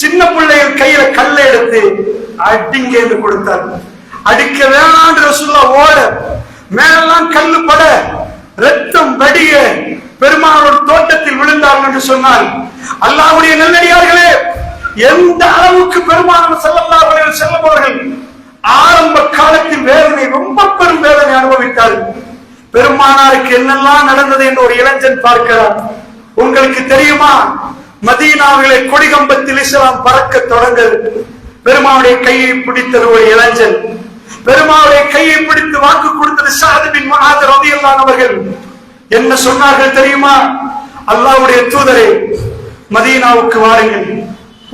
Speaker 1: சின்ன பிள்ளைகள் கையில கல்லை எடுத்து அடிங்க என்று கொடுத்தார். அடிக்க வேண்டாம் ரசூலுல்லாஹ் ஓட, மேலெல்லாம் கல்லு பட, ரத்தம் வடிய பெருமானார் தோட்டத்தில் விழுந்தார்கள் என்று சொன்னால் அல்லாஹ்வுடைய நல்லடியார்களே, எந்த அளவுக்கு பெருமானார் ஸல்லல்லாஹு அலைஹி வஸல்லம் அவர்கள் ஆரம்ப காலத்தில் வேதனை, ரொம்ப பெரும் வேதனை அனுபவித்தார்கள். பெருமானாருக்கு என்னெல்லாம் நடந்தது என்று ஒரு இளைஞன் பார்க்கிறார். உங்களுக்கு தெரியுமா? மதீனாவிலே கொடிகம்பத்தில் இஸ்லாம் பறக்க தொடங்குது. பெருமானுடைய கையை பிடித்தது ஒரு இளைஞன். பெருமானுடைய கையை பிடித்து வாக்கு கொடுத்தது ஸஅத் பின் முஆத் ரலியல்லாஹு அவர்கள். என்ன சொன்னார்கள் தெரியுமா? அல்லாஹ்வுடைய தூதரே, மதீனாவுக்கு வாருங்கள்,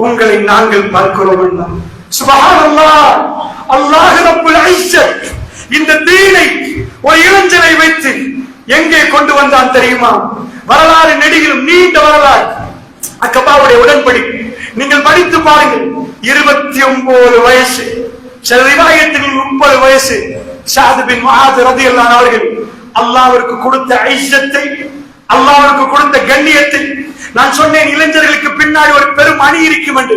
Speaker 1: உங்களை நாங்கள் பார்க்கிறோம் என்றார். சுப்ஹானல்லாஹ், அல்லாஹ் ரப்புல் இஸ்ஸத் இந்த தீனை ஒரு இளைஞனை வைத்து எங்கே கொண்டு வந்தான் தெரியுமா? வரலாறு நெடுகிலும் நீண்ட வரலாறு. அக்கபாவுடைய உடன்படிக்கை நீங்கள் படித்து பாருங்கள். 29 வயசு, சில ரிவாயத்தில் 30 வயசு ஸஅத் பின் முஆத் ரலியல்லாஹு அவர்கள் அல்லாஹ்விற்கு கொடுத்த இஸ்ஸத்தை, அல்லாஹ்விற்கு கொடுத்த கண்ணியத்தை. நான் சொன்னேன் இளைஞர்களுக்கு பின்னாடி ஒரு பெரும் அணி இருக்கும் என்று.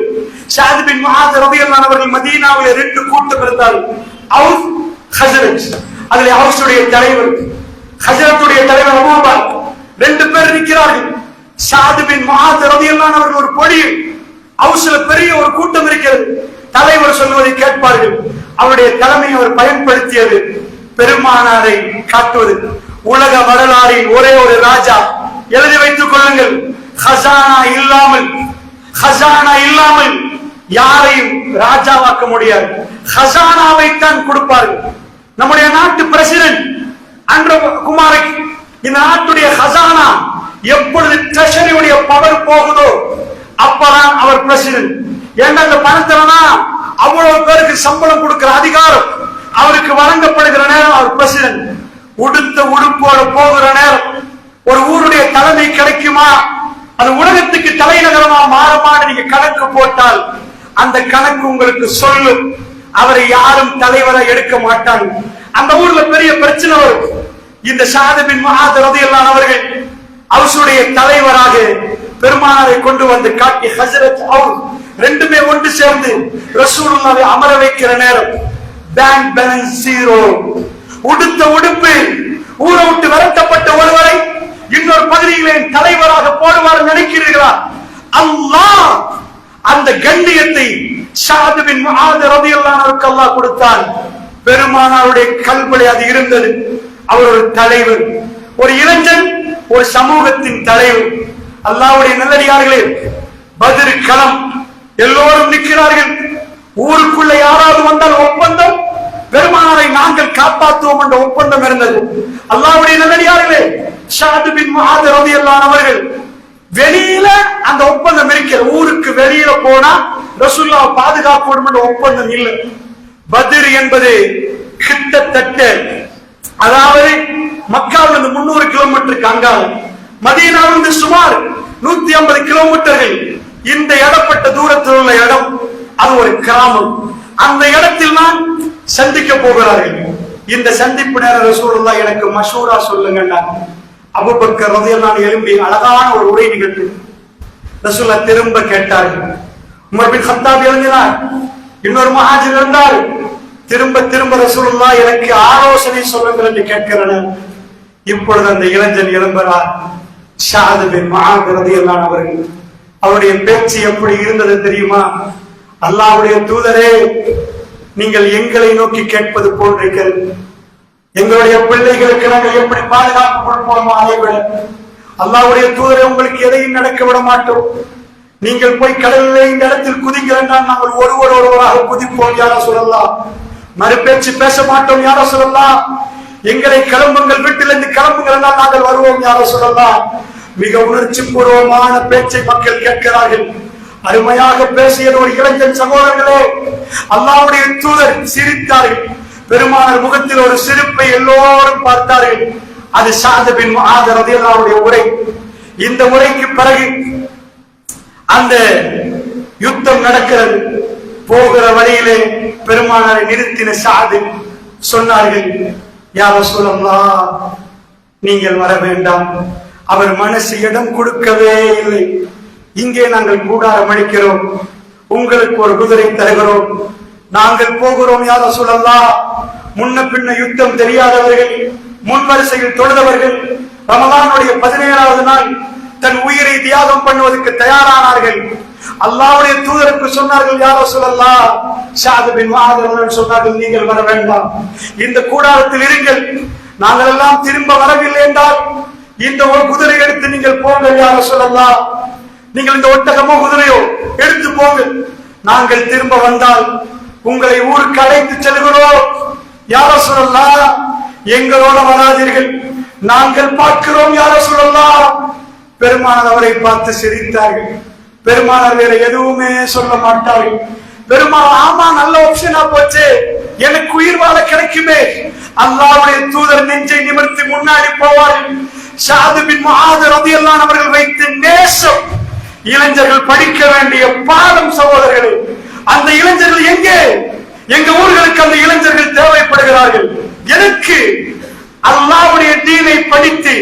Speaker 1: ஸஅத் பின் முஆத் ரலியல்லாஹு அவர்கள் மதீனாவிலே 2 கூட்டம் இருந்தார்கள், அவுஸ், ஹஸ்ரஜ். அதிலே அவுஸுடைய தலைவர் ஹஜரத்துடைய தலைவர் அபூபக்கர் 2 பேர் இருக்கிறார்கள். ஸஅத் பின் முஆத் ரலியல்லாஹு அவர்கள் ஒரு பொடியில் ஹவுஸ்ல பெரிய ஒரு கூட்டம் இருக்கிறது. தலைவர் சொல்வதை கேட்பார்கள். அவருடைய தலைமை அவர் பயன்படுத்தியது பெருமானாரை காட்டுவது. உலக வரலாறில் ஒரே ஒரு ராஜா, எழுதி வைத்துக் கொள்ளுங்கள், ஹசானா இல்லாமல் யாரையும் ராஜாவாக்க முடியாது. ஹசானாவை தான் கொடுப்பார்கள். நம்முடைய நாட்டு பிரசிடென்ட் அன்று குமாரக்கு இந்த நாட்டுடைய ஹசானா எப்பொழுது ட்ரெஷரியுடைய பவர் போகுதோ அப்பதான் அவர் பிரசிடென்ட். ஏன்னா அந்த பணத்தில்தான் அவ்வளவு பேருக்கு சம்பளம் கொடுக்கிற அதிகாரம் அவருக்கு வழங்கப்படுகிற நேரம் அவர் பிரசிடென்ட். உடுத்த உடுப்போட போகிற நேரம் ஒரு ஊருடைய தலைமை கிடைக்குமா, அது உலகத்துக்கு தலைநகரமா மாறுமான்னு நீங்க கணக்கு போட்டால் அந்த கணக்கு உங்களுக்கு சொல்லும். அவரை யாரும் தலைவரை எடுக்க மாட்டாங்க. அந்த ஊர்ல பெரிய பிரச்சனை வரும். இந்த ஸஅத் பின் முஆத் ரலியல்லாஹு அவர்கள் அவருடைய தலைவராக பெருமானாரை கொண்டு வந்து காட்டி ஹஜ்ரத் அவர் 2மே ஒன்று சேர்ந்து ரசூலுல்லாஹ்வை அமர வைக்கிற நேரம் பேங்க் பேலன்ஸ் 0, உடுத்த உடுப்பு, ஊரை விட்டு விரட்டப்பட்ட ஒருவரை இன்னொரு பகுதியிலே தலைவராக போடுவார் நினைக்கிறீர்களா? அல்லாஹ் அந்த கண்ணியத்தை ஸஅத் பின் முஆத் ரலியல்லாஹு அன்ஹுக்கு அல்லாஹ் கொடுத்தான். பெருமானாருடைய கல்விலே அது இருந்தது. அவர் ஒரு தலைவர், ஒரு இளைஞன், ஒரு சமூகத்தின் தலைவர். அல்லாஹ்வுடைய நல்லடியார்களே, பத்ர் களம், எல்லோரும் நிற்கிறார்கள். ஊருக்குள்ள யாராவது வந்தால் ஒப்பந்தம், பெருமானாரை நாங்கள் காப்பாற்றுவோம் என்ற ஒப்பந்தம் இருந்தது. அல்லாஹ்வுடைய நல்லடியார்களே, ஸஅத் பின் முஆத் ரலியல்லாஹு அவர்கள் வெளியில அந்த ஒப்பந்தம் இருக்கிற, ஊருக்கு வெளியில போனா ரசூலுல்லாஹ் பாதுகாப்போம் என்ற ஒப்பந்தம் இல்லை. பத்ர் என்பது கிட்டத்தட்ட, அதாவது மக்காவிலிருந்து 300 கிலோமீட்டருக்கு அங்கால, மதீனாவிலிருந்து சுமார் 150 கிலோமீட்டர்கள். இந்த இடப்பட்ட தூரத்தில் உள்ள இடம் அது ஒரு கிராமம். அந்த இடத்தில் நான் சந்திக்க போகிறார்கள். இந்த சந்திப்பு நேரம் ரசூலுல்லாஹ் எனக்கு மஷூரா சொல்லுங்க. அபூபக்கர் ரலியல்லாஹு அன்ஹு எழும்பி அழகான ஒரு உரை நிகழ்த்தி ரசூலுல்லாஹ் திரும்ப கேட்டார்கள். உமர் பின் கத்தாப் எழுந்தினார். இன்னொரு முஹாஜிர் இருந்தார். திரும்ப திரும்ப ரசூலுல்லாஹ் எனக்கு ஆலோசனை சொல்லுங்கள் என்று கேட்கிறேன். இப்பொழுது அந்த இளைஞன் எழும்புகிறார். ஸஅத் பின் முஆத் ரலியல்லாஹு அன்ஹு அவர்கள், அவருடைய பேச்சு எப்படி இருந்தது தெரியுமா? அல்லாஹ்வுடைய தூதரே, நீங்கள் எங்களை நோக்கி கேட்பது போன்றிருக்கிறது. எங்களுடைய பிள்ளைகளுக்கு நாங்கள் எப்படி பாதுகாப்பு கொடுப்போமோ அதை விட அல்லாஹ்வுடைய தூதரே, உங்களுக்கு எதையும் நடக்க விட மாட்டோம். நீங்கள் போய் கடலிலே இந்த இடத்தில் குதிங்கள் என்றால் நாங்கள் ஒருவராக குதிப்போம் யா ரசூலல்லாஹ். மறுபேச்சு பேச மாட்டோம் யா ரசூலல்லாஹ். எங்களை கிளம்புங்கள், வீட்டிலிருந்து கிளம்புங்கள் என்றால் நாங்கள் வருவோம் யா ரசூலல்லாஹ். மிக உணர்ச்சி பூர்வமான பேச்சை மக்கள் கேட்கிறார்கள். அருமையாக பேசியது ஒரு இளைஞன். சகோதரர்களே, அல்லாஹ்வுடைய தூதர் சிரித்தார்கள். பெருமானார் முகத்தில் ஒரு சிரிப்பை எல்லோரும் பார்த்தார்கள். அது ஸஅத் பின் முஆத் ரலியல்லாஹு அன்ஹுடைய உரை. இந்த உரைக்கு பிறகு அந்த யுத்தம் நடக்கிறது. போகிற வழியிலே பெருமானாரை நிறுத்தின ஸஅத் சொன்னார்கள், யா ரசூலல்லாஹ், நீங்கள் வர வேண்டாம். அவர் மனசு இடம் கொடுக்கவே இல்லை. இங்கே நாங்கள் கூடாரம் அடிக்கிறோம், உங்களுக்கு ஒரு குதிரை தருகிறோம், நாங்கள் போகிறோம் யா ரசூலல்லாஹ். முன்ன பின்ன யுத்தம் தெரியாதவர்கள், முன் வரிசையில் தொழுதவர்கள், ரமலானுடைய 17வது நாள் தன் உயிரை தியாகம் பண்ணுவதற்கு தயாரானார்கள். அல்லாஹ்வுடைய தூதருக்கு சொன்னார்கள், யா ரசூலல்லாஹ், ஸஅத் பின் முஆத் அவர்கள் சொன்னார்கள், நீங்கள் வர வேண்டாம், இந்த கூடாரத்தில் இருங்கள். நாங்கள் எல்லாம் திரும்ப வரவில்லை என்றால் இந்த ஒரு குதிரை எடுத்து நீங்கள் போங்கள் யா ரசூலல்லாஹ். நீங்கள் இந்த ஒட்டகமோ குதிரையோ எடுத்து போங்கள். நாங்கள் திரும்ப வந்தால் உங்களை ஊருக்கு அழைத்து செல்கிறோம் யா ரசூலல்லாஹ். எங்களோட வராதீர்கள், நாங்கள் பார்க்கிறோம் யா ரசூலல்லாஹ். பெருமானார் அவரை பார்த்து சிரித்தார்கள். பெருமானார் வேற எதுவுமே சொல்ல மாட்டார்கள். பெருமாள், ஆமா, நல்ல ஆப்ஷனா போச்சு, எனக்கு உயிர் வாழ கிடைக்குமே. அல்லாஹ்வுடைய தூதர் நெஞ்சை நிமிர்த்தி முன்னாடி போவார்கள். ஸஅத் பின் முஆத் ரலியல்லாஹு அன்ஹு அவர்கள் வைத்த நேசம், இளைஞர்கள் படிக்க வேண்டிய பாடம் சகோதரர்களே. அந்த இளைஞர்கள் எங்கே? எங்க ஊர்களுக்கு அந்த இளைஞர்கள் தேவைப்படுகிறார்கள். எனக்கு அல்லாஹ்வுடைய தீனை படித்து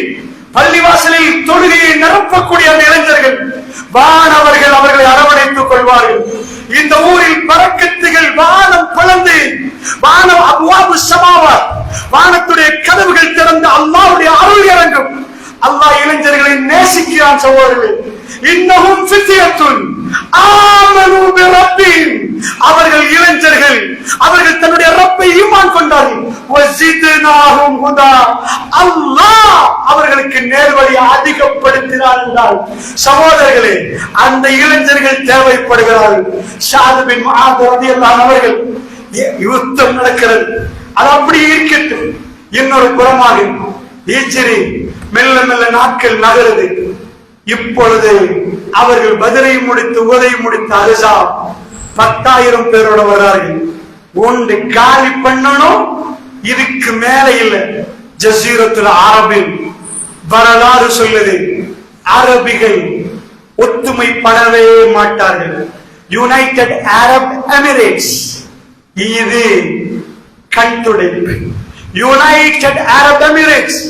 Speaker 1: பள்ளிவாசலில் தொழுகையை நிரப்பக்கூடிய அந்த இளைஞர்கள் வானவர்கள் அவர்களை அரவணைத்துக் கொள்வார்கள். இந்த ஊரில் பரக்கத்துகள் வானம் பிளந்து, வானம் அப்வாபு ஸமாவாத், வானத்துடைய கதவுகள் வானத்திலிருந்து அல்லாஹ்வுடைய அருள் இறங்கும். அல்லாஹ் இளைஞர்களை நேசிக்கிறான் சகோதரர்களே. இன்னஹும் ஃபித்யத்துன் ஆமனூ பிரப்பிஹிம், அவர்கள் இளைஞர்கள், அவர்கள் தன்னுடைய ரப்பை ஈமான் கொண்டார்கள். வஸித்னாஹும் ஹுதா, அல்லாஹ் அவர்களுக்கு நேர்வழியை அதிகப்படுத்தினார் என்றால் சகோதரர்களே, அந்த இளைஞர்கள் தேவைப்படுகிறார்கள். ஸஅத் பின் முஆத் ரலியல்லாஹு அவர்கள் யுத்தம் நடக்கிறது, அது அப்படி இருக்கட்டும். இன்னொரு புறமாக ஹிஜ்ரி மெல்ல மெல்ல நாட்கள் நகருது. இப்பொழுது அவர்கள் பத்ரை முடித்து உஹதை முடித்து அஹ்ஸாப் 10,000 பேரோட வர்றார்கள். ஒன்று காலி பண்ணணும், இதுக்கு மேல இல்ல. ஜஸீரத்துல் அரபில் வரலாறு சொல்லுது, அரபிகள் ஒத்துமைப்படவே மாட்டார்கள். யுனைடெட் அரப் எமிரேட்ஸ், இது கண்துடைப்பு. யுனைடெட் அரப் எமிரேட்ஸ்,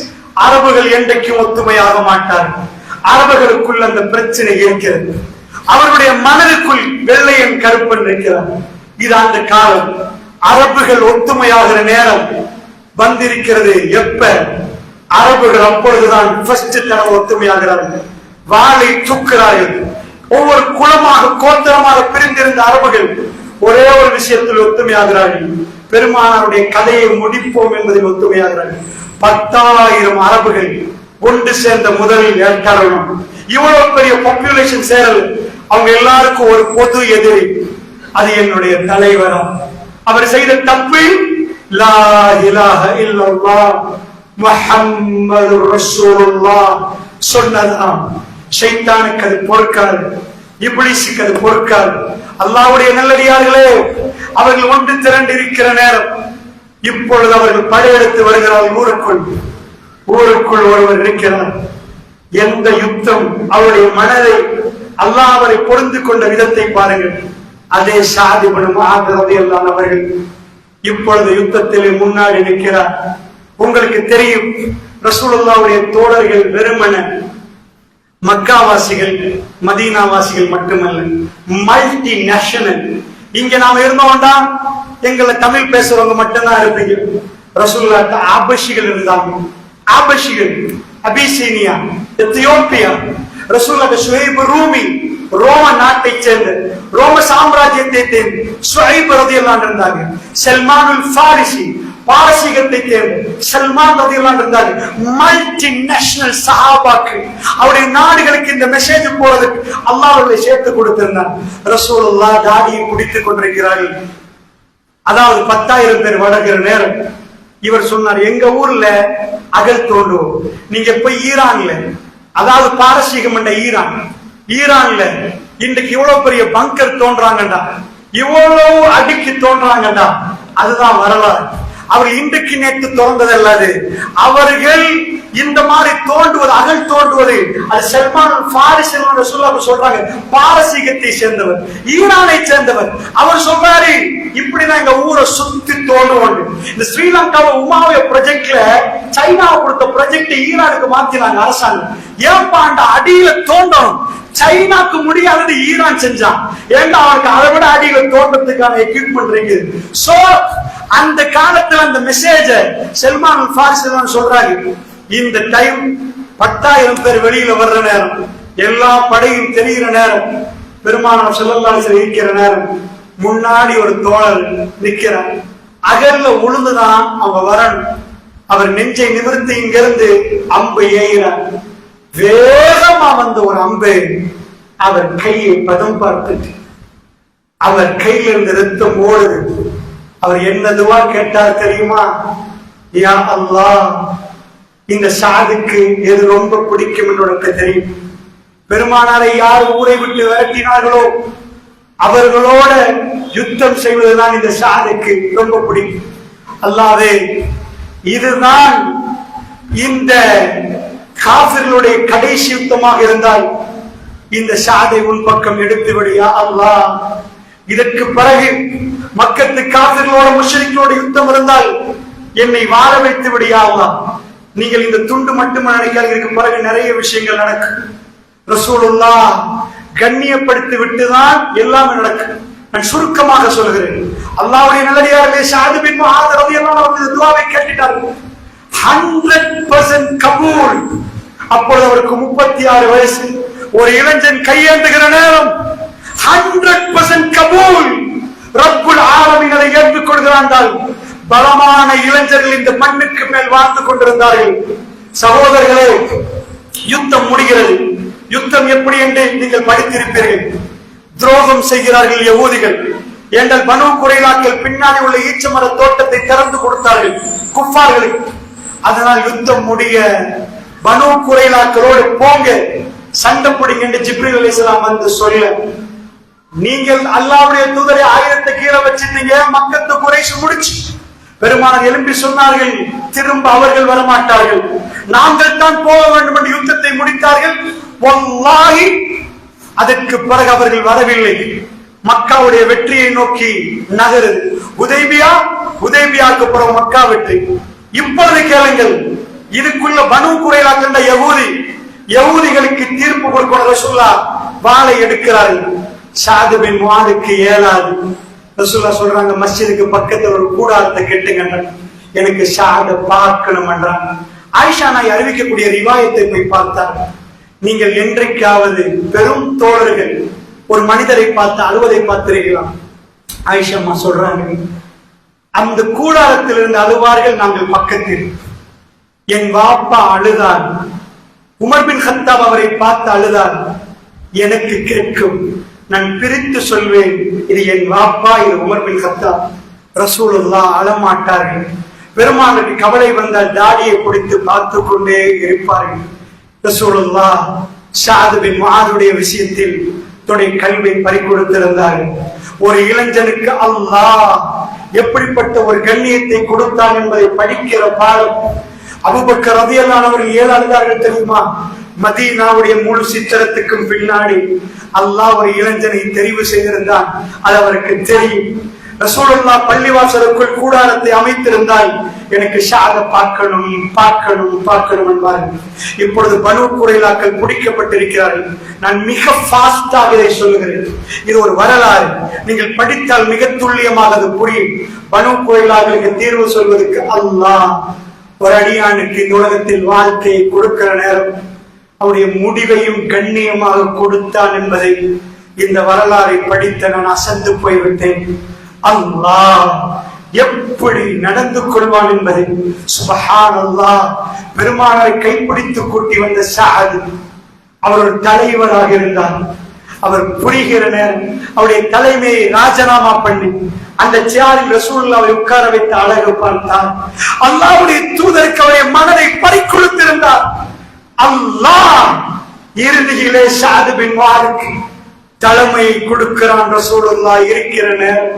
Speaker 1: அரபுகள் என்றைக்கும் ஒத்துமையாக மாட்டார்கள். அரபுகளுக்குள் அந்த பிரச்சனை இருக்கிறது. அவர்களுடைய மனதுக்குள் வெள்ளையன் கருப்பன் இருக்கிறார். இது அந்த காலம். அரபுகள் ஒத்துமையாகிற நேரம் வந்திருக்கிறது. எப்ப? அரபுகள் அப்பொழுதுதான் ஃபர்ஸ்ட் தடவை ஒத்துமையாகிறார்கள். வாளை தூக்குகிறார்கள். ஒவ்வொரு குலமாக கோத்திரமாக பிரிந்திருந்த அரபுகள் ஒரே ஒரு விஷயத்தில் ஒத்துமையாகிறார்கள். பெருமானாருடைய கதையை முடிப்போம் என்பதில் ஒத்துமையாகிறார்கள். 10,000 அரபுகள் ஒன்று சேர்ந்த முதல் தருணம். இவ்வளவு பெரிய பாப்புலேஷன் சேரல். அவங்க எல்லாருக்கும் ஒரு பொது எதிரி, அது என்னுடைய தலைவரா. அவர் செய்த தப்பு லா இலாஹ இல்லல்லாஹ் முஹம்மதுர் ரசூலுல்லாஹ் சொன்னதாம். ஷைத்தானுக்கு அது பொறுக்காது, இப்லீஸுக்கு அது பொறுக்காது. அல்லாஹ்வுடைய நல்லடியார்களே, அவர்கள் ஒன்று திரண்டு இருக்கிற நேரம். இப்பொழுது அவர்கள் படையெடுத்து வருகிறார்கள். ஊருக்குள் ஒருவர் இருக்கிறார். எந்த யுத்தம் அவருடைய மனதை, அல்லாஹ் அவரை பொருந்து கொண்ட விதத்தை பாருங்கள். அதே ஸஅத் இப்னு முஆத் ரலியல்லாஹு அவர்கள் இப்பொழுது யுத்தத்திலே முன்னாடி நிற்கிறார். உங்களுக்கு தெரியும், ரசூலுல்லாஹ்வுடைய தோழர்கள் வெறுமன மக்காவாசிகள் மதீனாவாசிகள் மட்டுமல்ல, மல்டி நேஷனல். இங்க நாம இருந்தோம்டா எங்களை தமிழ் பேசுறவங்க மட்டும்தான் இருப்பீங்க. ரசூலுல்லாஹ் ஆபஷிகள் இருந்தாங்க. ஆபஷிகள், அபிசீனியா, எத்தியோப்பியா. ரசூலுல்லாஹ் ஷுஐப் ரூமி, ரோம நாட்டை சேர்ந்த, ரோம சாம்ராஜ்யத்தை சேர்ந்த ஷுஐப் ரலியல்லாஹு அன்ஹு இருந்தாங்க. சல்மானுல் ஃபாரிசி, பாரசீகத்தை சேர்ந்த சல்மான் ரலியல்லாஹு அன்ஹு இருந்தாங்க. மல்டி நேஷனல் சஹாபாக்கள். அவருடைய நாடுகளுக்கு இந்த மெசேஜ் போறதுக்கு அல்லாஹ் அவர்களை சேர்த்து கொடுத்திருந்தார். ரசூலுல்லாஹ் தாடியை பிடித்துக் கொண்டிருக்கிறார்கள். அதாவது 10,000 பேர் வடகிற நேரம் இவர் சொன்னார், எங்க ஊர்ல அகல் தோண்டுவோம். நீங்க போய் ஈரான்ல, அதாவது பாரசீகம் என்ற ஈரான்ல இன்றைக்கு இவ்வளவு பெரிய பங்கர் தோன்றாங்கடா, இவ்வளவு அடிக்கு தோன்றாங்கடா. அதுதான் வரலாறு. அவர்கள் இன்றைக்கு நேற்று தோன்றதல்லாது. அவர்கள் இந்த மாதிரி தோன்றுவது, அகல் தோன்றுவது, அது சல்மான் ஃபாரிஸ் சொல்றாங்க. பாரசீகத்தை சேர்ந்தவர், ஈரானை சேர்ந்தவர். அவர் சொல்றாரு, இப்படிதான் எங்க ஊரை சுத்தி தோன்றுவோம். இந்த ஸ்ரீலங்காவை உமாவிய ப்ராஜெக்ட்ல சைனாவை கொடுத்த ப்ராஜெக்ட் ஈரானுக்கு மாத்தினாங்க அரசாங்கம். ஏன்பா அந்த அடியில தோன்றணும்? சைனாக்கு முடியாதது ஈரான் செஞ்சான். ஏன்னா அவனுக்கு அதை விட அடியில தோன்றதுக்கான எக்யூப்மெண்ட் இருக்குது. சோ அந்த காலத்துல அந்த மெசேஜ சல்மான் ஃபாரிஸ் சொல்றாங்க. இந்த டைம் 10,000 பேர் வெளியில வர்ற நேரம், எல்லா படையும் தெரிகிற நேரம், பெருமானார் ஸல்லல்லாஹு அலைஹி வஸல்லம் இருக்கிற நேரம், முன்னாடி ஒரு தோழர் நிக்கிறார். அகல்ல உளுந்துதான் அவங்க வரணும். அவர் நெஞ்சை நிமிர்த்தி இங்கிருந்து அம்பை ஏகிறார். வேகமா வந்த ஒரு அம்பை அவர் கையை பதம் பார்த்துட்டு, அவர் கையில இருந்து ரத்தம் ஓடுது. அவர் என்னதுவா கேட்டார் தெரியுமா? யா அல்லாஹ், இந்த ஸஅதுக்கு எது ரொம்ப பிடிக்கும் என்று உனக்கு தெரியும். பெருமானாரை யார் ஊரை விட்டு விரட்டினார்களோ அவர்களோட யுத்தம் செய்வதுதான் இந்த ஸஅதுக்கு ரொம்ப பிடிக்கும். அல்லாஹ்வே, இதுதான் இந்த காஃபிர்களுடைய கடைசி யுத்தமாக இருந்தால் இந்த ஸஅதை உன் பக்கம் எடுத்து விடு யா அல்லாஹ். இதற்கு பிறகு மக்கத்து காஃபிர்களோட முஷ்ரிக்கோட யுத்தம் இருந்தால் என்னை வாழ வைத்து விடு யா அல்லாஹ். நீங்கள் இந்த துண்டு மட்டும் நினைக்காது, இதுக்கு பிறகு நிறைய விஷயங்கள் நடக்கும். ரசூலுல்லாஹ் கண்ணியப்படுத்தி விட்டுதான் எல்லாமே நடக்கும். நான் சுருக்கமாக சொல்கிறேன். அல்லாஹ்வுடைய நல்லடியார்களே, ஸஅத் பின் முஆத் ரலியல்லாஹு அன்ஹு துஆவை கேட்டுட்டார்கள். 100% கபூல். அப்பொழுது அவருக்கு 36 வயசு. ஒரு இளைஞன் கையேந்துகிற நேரம் 100% கபூல். ரப்புல் ஆலமீன் அதை ஏற்றுக்கொள்கிறான். பலமான இளைஞர்கள் இந்த மண்ணுக்கு மேல் வாழ்ந்து கொண்டிருந்தார்கள். சகோதரர்களே, யுத்தம் முடிகிறது. யுத்தம் எப்படி என்று நீங்கள் படித்திருப்பீர்கள். துரோகம் செய்கிறார்கள் யகூதிகள். எங்கள் பனு குறைலாக்கள் பின்னாடி உள்ள ஈச்சமர தோட்டத்தை திறந்து கொடுத்தார்கள் குஃபார்களுக்கு. அதனால் யுத்தம் முடிய பனு குறைலாக்களோடு போங்க, சண்டை பிடிங்க என்று ஜிப்ரீல் அலைஹிஸ்ஸலாம் வந்து சொல்ல, நீங்கள் அல்லாஹ்வுடைய தூதரை 1000 கீழே வச்சிருந்தீங்க, மக்கத்து குறைஷ் முடிச்சு. பெருமானார் எழுப்பி சொன்னார்கள், திரும்ப அவர்கள் வரமாட்டார்கள், நாங்கள் தான் போக வேண்டும் என்று யுத்தத்தை முடித்தார்கள். வல்லாஹி அதற்கு பிறகு அவர்கள் வரவில்லை. மக்காவுடைய வெற்றியை நோக்கி நகருது. உதைபியாவுக்கு பிறகு மக்கா வெற்றி. இப்பொழுது கேளுங்கள், இதுக்குள்ள பனு குறைலா கண்ட யகூதிகளுக்கு தீர்ப்பு கொடுக்கிற ரசூலுல்லாஹ் வாளை எடுக்கிறார்கள். ஸஅத் பின் முஆதுக்கு ஏலாது. ரசூலுல்லாஹ் சொல்றாங்க, மஸ்ஜிதுக்கு பக்கத்துல ஒரு கூடாரத்தை கட்டுங்க, எனக்கு ஸஅத பார்க்கணும் என்றாங்க. ஆயிஷா நாய் அறிவிக்கக்கூடிய ரிவாயத்தை போய் பார்த்தார். நீங்கள் என்றைக்காவது பெரும் தோழர்கள் ஒரு மனிதரை பார்த்து அழுவதை பார்த்திருக்கிறீர்களா? ஆயிஷா அம்மா சொல்றாங்க, அந்த கூடாரத்தில் இருந்து அழுவார்கள், நாங்கள் பக்கத்தில். என் வாப்பா அழுதார், உமர் பின் கத்தாப் அவரை பார்த்து அழுதார். எனக்கு கேட்கும், நான் பிரித்து சொல்வேன், இது என் வாப்பா, இது உமர் பின் கத்தாப். ரசூலுல்லாஹ் அழமாட்டார்கள். பெருமானுக்கு கவலை வந்தால் தாடியை பிடித்து பார்த்து கொண்டே இருப்பார்கள். ரசூலுல்லாஹ் ஸஅத் பின் முஆதுடைய விஷயத்தில் தன்னுடைய கல்வியை பறிகொடுத்திருந்தார்கள். ஒரு இளைஞனுக்கு அல்லாஹ் எப்படிப்பட்ட ஒரு கண்ணியத்தை கொடுத்தான் என்பதை படிக்கிற பாடம். அபூபக்கர் ரலியல்லாஹு அன்ஹு அவர்கள் ஏன் அழுதார்கள் தெரியுமா? மதீனாவுடைய முழு சித்திரத்துக்கும் பின்னாடி அல்லாஹ் ஒரு இளைஞனை தெரிவு செய்திருந்தான், அது அவருக்கு தெரியும். ரசூலுல்லாஹ் பள்ளிவாசலுக்குள் கூடாரத்தை அமைத்திருந்தால் எனக்கு ஸஅத பார்க்கணும் பார்க்கணும் பார்க்கணும் என்பார்கள். இப்பொழுது பனு குறைலாக்கள் பிடிக்கப்பட்டிருக்கிறார்கள். நான் மிக ஃபாஸ்டாக இதை சொல்லுகிறேன், இது ஒரு வரலாறு, நீங்கள் படித்தால் மிக துல்லியமாக அது புரியும். பனு குறைலாக்களுக்கு தீர்வு சொல்வதற்கு அல்லாஹ் ஒரு அடியானுக்கு இந்த உலகத்தில் வாழ்க்கையை கொடுக்கிற நேரம் அவருடைய முடிவையும் கண்ணியமாக கொடுத்தான் என்பதை இந்த வரலாறை படித்த நான் அசந்து போய்விட்டேன். அல்லாஹ் எப்படி நடந்து கொள்வான் என்பதை. சுப்ஹானல்லாஹ். பெருமானாரை கைப்பிடித்து கூட்டி வந்த ஸஅத் அவர் ஒரு தலைவராக இருந்தார். அவர் புரிகிற நேரம் அவருடைய தலைமையை ராஜினாமா பண்ணி அந்த சேரில் ரசூலுல்லாஹ்வை உட்கார வைத்து அழகு பார்த்தார். அல்லாஹ்வுடைய தூதருக்கு அவருடைய மனதை பறிகொடுத்திருந்தார். அல்லாஹ் இறுதியிலே ஸஅத் பின் முஆதுக்கு தலைமையை கொடுக்கிறான். ரசூலுல்லாஹ் இருக்கிற நேரம்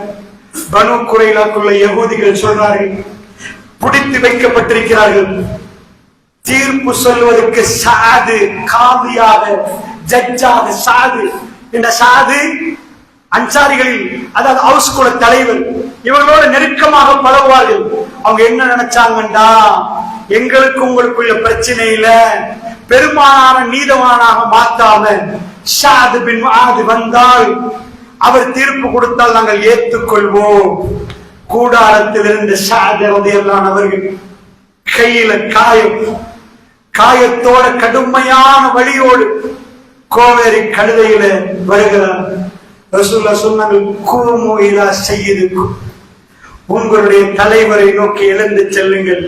Speaker 1: பனு குறைலாக்குள்ள யகூதிகள் சொல்றார்கள், பிடித்து வைக்கப்பட்டிருக்கிறார்கள். தீர்ப்பு சொல்வதற்கு ஸஅத் காதியாக, ஜட்ஜாக ஸஅத். இந்த ஸஅத் அன்சாரிகளில், அதாவது ஹவுஸ் குல தலைவர், இவர்களோட நெருக்கமாக பழகுவார்கள். அவங்க என்ன நினைச்சாங்கண்டா, எங்களுக்கு உங்களுக்குள்ள பிரச்சனை இல்ல, பெருமானான நீதவானாக மாத்தாம ஸஅத் பின் முஆது வந்தால், அவர் தீர்ப்பு கொடுத்தால் நாங்கள் ஏற்றுக்கொள்வோம். கூடாரத்தில் இருந்த ஸஅத் ரலியல்லாஹு அன்ஹு அவர்கள் கையில காயத்தோட கடுமையான வலியோடு கோவேரி கழுதையில வருகிறார். ரசூலுல்லாஹ் சொன்னார்கள், கூமு இலா சய்யிதுக்கும், உங்களுடைய தலைவரை நோக்கி எழுந்து செல்லுங்கள்.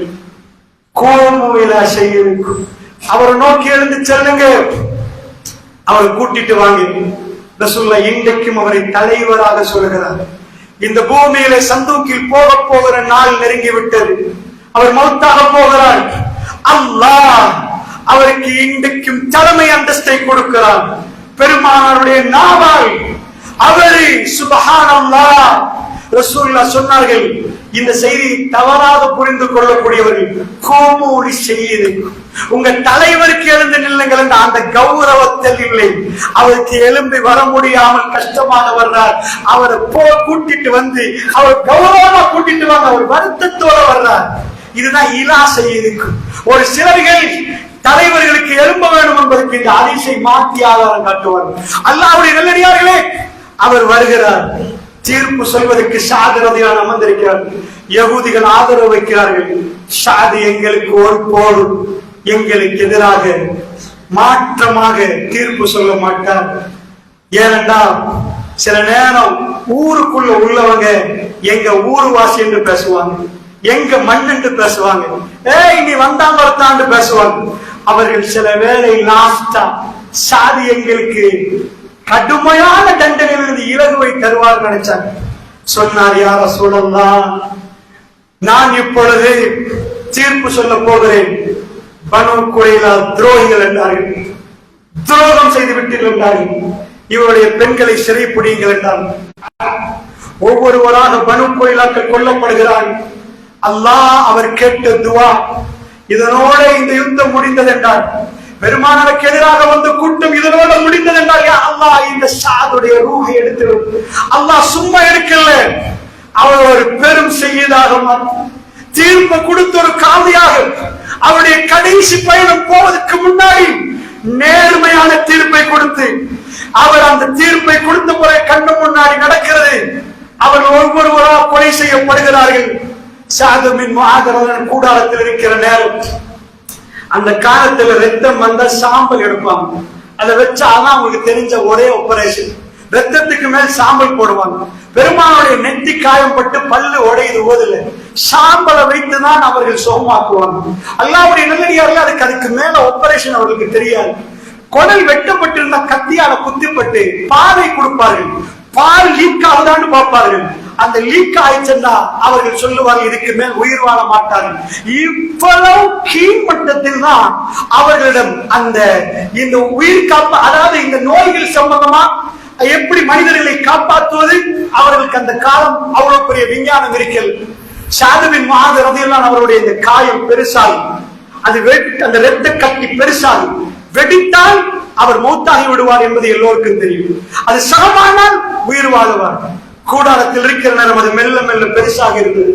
Speaker 1: கூமு இலா சய்யிதுக்கும், அவரை நோக்கி எழுந்து செல்லுங்க, அவரை கூட்டிட்டு வாங்க. ரசூலுல்லாஹ் இன்றைக்கும் அவரை தலைவராக சொல்கிறார். இந்த பூமியில சந்தூக்கில் போகிற நாள் நெருங்கி விட்டது. அவர் மௌத்தாக போகிறார். அல்லாஹ் அவருக்கு இன்றைக்கும் தலைமை அந்தஸ்தை கொடுக்கிறார். பெருமானாருடைய நாவால் அவரை சுப்ஹானல்லாஹ். ரசூலுல்லாஹ் சொன்னார்கள், இந்த செய்தியை தவறாக புரிந்து கொள்ளக்கூடியவர்கள், கோமூரி செய்யுது, உங்க தலைவருக்கு எழுந்து நில்லுங்கள் என்ற அந்த கௌரவத்தில் இல்லை. அவருக்கு எழும்பி வர முடியாமல் கஷ்டமாக வர்றார். அவரை கூட்டிட்டு வந்து அவர் கௌரவமா கூட்டிட்டு வாங்க, அவர் வருத்தத்தோட வர்றார். இதுதான் இலா செய்யுதுக்கு. ஒரு சிலர்கள் தலைவர்களுக்கு எழும்ப வேண்டும் என்பதற்கு இந்த ஹதீஸை மாற்றி ஆதாரம் காட்டுவார்கள். அல்லாஹ்வுடைய நல்லடியார்களே, அவர் வருகிறார். தீர்ப்பு சொல்வதற்கு ஸஅத் ரலியல்லாஹு அன்ஹு அமர்ந்திருக்கிறார். யகூதிகள் ஆதரவு வைக்கிறார்கள். ஷாது எங்களுக்கு ஒரு போதும் எங்களுக்கு எதிராக மாற்றமாக தீர்ப்பு சொல்ல மாட்டார். ஏனென்றால் சில நேரம் ஊருக்குள்ள உள்ளவங்க எங்க ஊர்வாசி என்று பேசுவாங்க, எங்க மண் என்று பேசுவாங்க, நீ வந்தாமத்தாண்டு பேசுவாங்க. அவர்கள் சில வேளை லாஸ்டா சாதி எங்களுக்கு கடுமையான தண்டனையிலிருந்து இலகுவை தருவார் நினைச்சாங்க. சொன்னார், யார சொல்லலாம், நான் இப்பொழுது தீர்ப்பு சொல்ல போகிறேன். பனு குறைலா துரோகிகள் என்றார்கள், துரோகம் செய்து விட்டீர்கள் என்றார்கள், இவருடைய பெண்களை சிறை பிடிங்கள் என்றார்கள். ஒவ்வொருவராக பனு குறைலாக்கள் கொல்லப்படுகிறார்கள். அல்லாஹ் அவர் கேட்ட துவா, இதனோட இந்த யுத்தம் முடிந்தது என்றார். பெருமானருக்கு எதிராக வந்த கூட்டம் இதனோட முடிந்தது என்றால் அல்லாஹ் இந்த ஷாதுடைய ரூஹை எடுத்து அல்லாஹ் சும்மா எடுக்கல, அவர் ஒரு பெரும் செய்யதாக தீர்ப்பு கொடுத்த ஒரு காவியாக அவருடைய கடைசி பயணம் போவதற்கு முன்னாடி நேர்மையான தீர்ப்பை கொடுத்து அவர் அந்த தீர்ப்பை கொடுத்த பிறகு கண்ணு முன்னாடி நடக்கிறது. அவர் ஒவ்வொருவராக கொலை செய்யப்படுகிறார்கள். சாதுமின் மாதரன் கூடாரத்தில் இருக்கிற நேரம், அந்த காலத்துல ரத்தம் வந்தா சாம்பல் எடுப்பாங்க, அதை வச்சாதான் அவங்களுக்கு தெரிஞ்ச ஒரே ஆபரேஷன். ரத்தத்துக்கு மேல் சாம்பல் போடுவாங்க. பெருமானுடைய நெத்தி காயம்பட்டு பல்லு உடையுது ஓதுல, சாம்பலை வைத்துதான் அவர்கள் சுகமாக்குவாங்க. அல்லாஹ்வுடைய நல்லடியார்கள் அதுக்கு மேல ஆபரேஷன் அவர்களுக்கு தெரியாது. குடல் வெட்டப்பட்டிருந்த கத்தியால குத்திப்பட்டு பாதை கொடுப்பார்கள், பால் லீக் ஆகுதான்னு பார்ப்பார்கள். அந்த லீக் ஆயிடுச்சுன்னா அவர்கள் சொல்லுவார்கள் இதுக்கு மேல் உயிர் வாழ மாட்டார்கள். இவ்வளவு கீழ்மட்டத்தில் தான் அவர்களிடம் அந்த இந்த உயிர் காப்ப, அதாவது இந்த நோய்கள் சம்பந்தமா எப்படி மனிதர்களை காப்பாற்றுவது, அவர்களுக்கு அந்த காலம் அவ்வளவு பெரிய விஞ்ஞானம் இருக்கிறது. ஷாதுபின் முஆத் ரலியல்லாஹு அவருடைய இந்த காயம் பெருசாகும், அது அந்த இரத்த கட்டி பெருசாகும், வெடித்தால் அவர் மௌத்தாகி விடுவார் என்பது எல்லோருக்கும் தெரியும். அது சமமானால் உயிர் வாழ்வார். கூடாரத்தில் இருக்கிற நேரம் அது மெல்ல மெல்ல பெருசாக இருந்தது.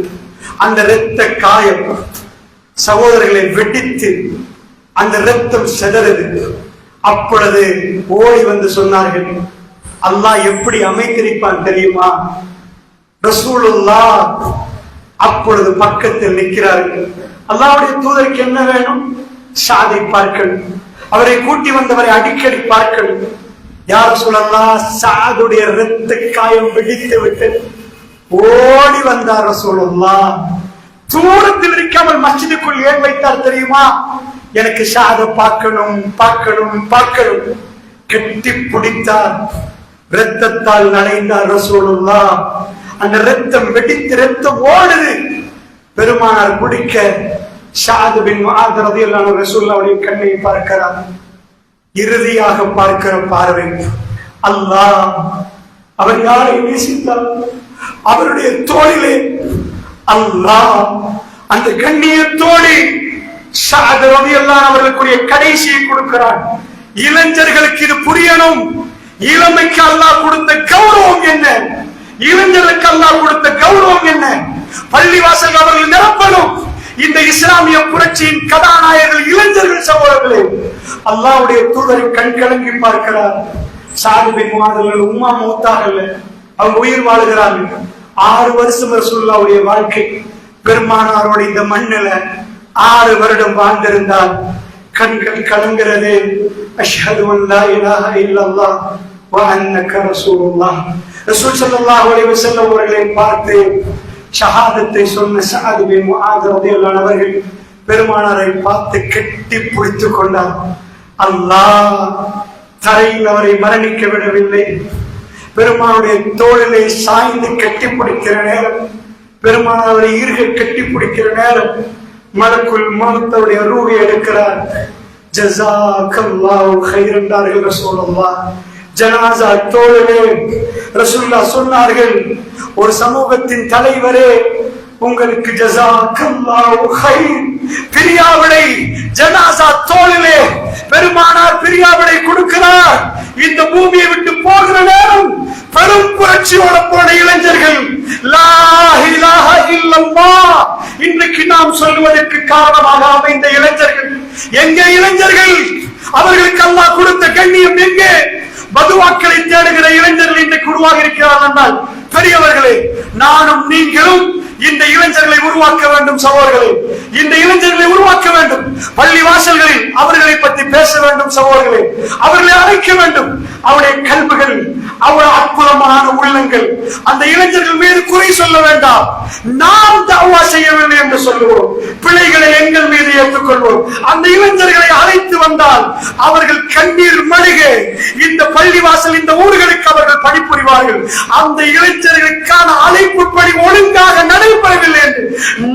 Speaker 1: அந்த இரத்த காயம் சகோதரர்களை வெடித்து அந்த இரத்தம் செதறது. அப்பொழுது ஓடி வந்து சொன்னார்கள், அல்லாஹ் எப்படி அமைத்திருப்பான் தெரியுமா? ரசூலுல்லாஹ் அப்பொழுது பக்கத்தில் நிற்கிறார்கள். அல்லாஹ்வுடைய தூதருக்கு என்ன வேணும்? ஷாதை பார்க்கணும், அவரை கூட்டி வந்தவரை அடிக்கடி பார்க்கணும். யார் சொல்லலாம், சாதுடைய இரத்த காயம் வெடித்து விட்டு ஓடி வந்தார் ரசூலுல்லாஹ். தூரத்தில் இருக்காமல் மஸ்ஜிதுக்குள் ஏன் வைத்தார் தெரியுமா? எனக்கு ஷாதை பார்க்கணும் பார்க்கணும் பார்க்கணும். கட்டி பிடித்தார், இரத்தத்தால் நனைந்தார் ரசூலுல்லாஹ். அந்த இரத்தம் வெடித்து இரத்தம் ஓடுது. பெருமானார் குடிக்க ஷாது பின் முஆத் ரலியல்லாஹு அன்ஹு ரசூலுல்லாஹ்வுடைய கண்ணை பார்க்கிறார். இறுதியாக பார்க்கிற பார்வை அல்லாஹ் அவர் யாரை நேசித்தார், அவருடைய தோளிலே அல்லாஹ் அந்த கண்ணியத்தோடு ஷாது ரலியல்லாஹு அன்ஹு அவர்களுடைய கடைசியை கொடுக்கிறார். இளைஞர்களுக்கு இது புரியணும். இளமைக்கு அல்லாஹ் கொடுத்த கௌரவம் என்ன, இளைஞர்களுக்கு அல்லாஹ் கொடுத்த கௌரவம் என்ன. பள்ளிவாசல் அவர்கள் நிரப்பணும். இந்த இஸ்லாமிய புரட்சியின் கதாநாயகர்கள் இளைஞர்கள் சகோதரர்களே. அல்லாஹ்வுடைய தூதரை கண் கலங்கி பார்க்கிறார். ஷாது பின் முஆத் உம்மா மௌத்தாகல, அவங்க உயிர் வாழுகிறார்கள். 6 வருஷம் ரசூலுல்லாஹ்வுடைய வாழ்க்கை. பெருமானாரோட இந்த மண்ணில 6 வருடம் வாழ்ந்திருந்தால் கண்கள் கலங்கிறது. அஷ்ஹது அன் லா இலாஹ இல்லல்லாஹ் வ அன்னக ரசூலுல்லாஹ். ரசூல் ஸல்லல்லாஹு அலைஹி வஸல்லம் அவர்களை பார்த்து ஷஹாதத்தை சொன்ன ஷாது பின் முஆத் ரலியல்லாஹு அன்ஹு அவர்கள் பெருமானாரை பார்த்து கட்டி பிடித்துக் கொண்டார். அல்லாஹ் தரையில் அவரை மரணிக்க விடவில்லை. பெருமானுடைய தோளிலே சாய்ந்து கட்டி பிடிக்கிற நேரம், பெருமானார் அவரை ஈர்க கட்டி பிடிக்கிற நேரம் மலக்குல் மௌத்துடைய ரூஹை எடுக்கிறார். ஜஸாக்கல்லாஹு கைர் என்றார்கள் ரசூலுல்லாஹ். ஜனாஸா தோளிலே ரசூலுல்லாஹ் சொன்னார்கள், ஒரு சமூகத்தின் தலைவரே உங்களுக்கு ஜஸாக்கல்லாஹு கைர். பிரியாவிடை ஜனாஸா தோளிலே பெருமானார் பிரியாவிடை கொடுக்கிறார். இந்த பூமியை விட்டு போகிற நேரம் பெரும் புரட்சியோட போன இளைஞர்கள் லா இலாஹ இல்லல்லாஹ் இன்றைக்கு நாம் சொல்வதற்கு காரணமாக அமைந்த இளைஞர்கள் எங்கே? இளைஞர்கள் அவர்களுக்கு அல்லாஹ் கொடுத்த கண்ணியம் எங்கே? பதுவாக்களை தேடுகிற இளைஞர்கள் இன்றைக்கு உருவாகி இருக்கிறார்கள் என்றால் பெரியவர்களே, நானும் நீங்களும் இந்த இளைஞர்களை உருவாக்க வேண்டும் சகோதரர்களே, இந்த இளைஞர்களை உருவாக்க வேண்டும். பள்ளி வாசல்களில் அவர்களை பற்றி பேச வேண்டும் சகோதரர்களே, அவர்களை அழைக்க வேண்டும். அவருடைய கல்விகள், அவ்வளவு அற்புதமான உள்ளங்கள். அந்த இளைஞர்கள் மீது குறை சொல்ல வேண்டாம், நாம் தஅவா செய்யவில்லை என்று சொல்லுவோம், பிள்ளைகளை எங்கள் மீது ஏற்றுக்கொள்வோம். அந்த இளைஞர்களை அழைத்து வந்தால் அவர்கள் கண்ணீர் மல்க இந்த பள்ளிவாசல், இந்த ஊர்களுக்கு அவர்கள் பணிபுரிவார்கள். அந்த இளைஞர்களுக்கான அழைப்பு பணி ஒழுங்காக நடைபெறவில்லை என்று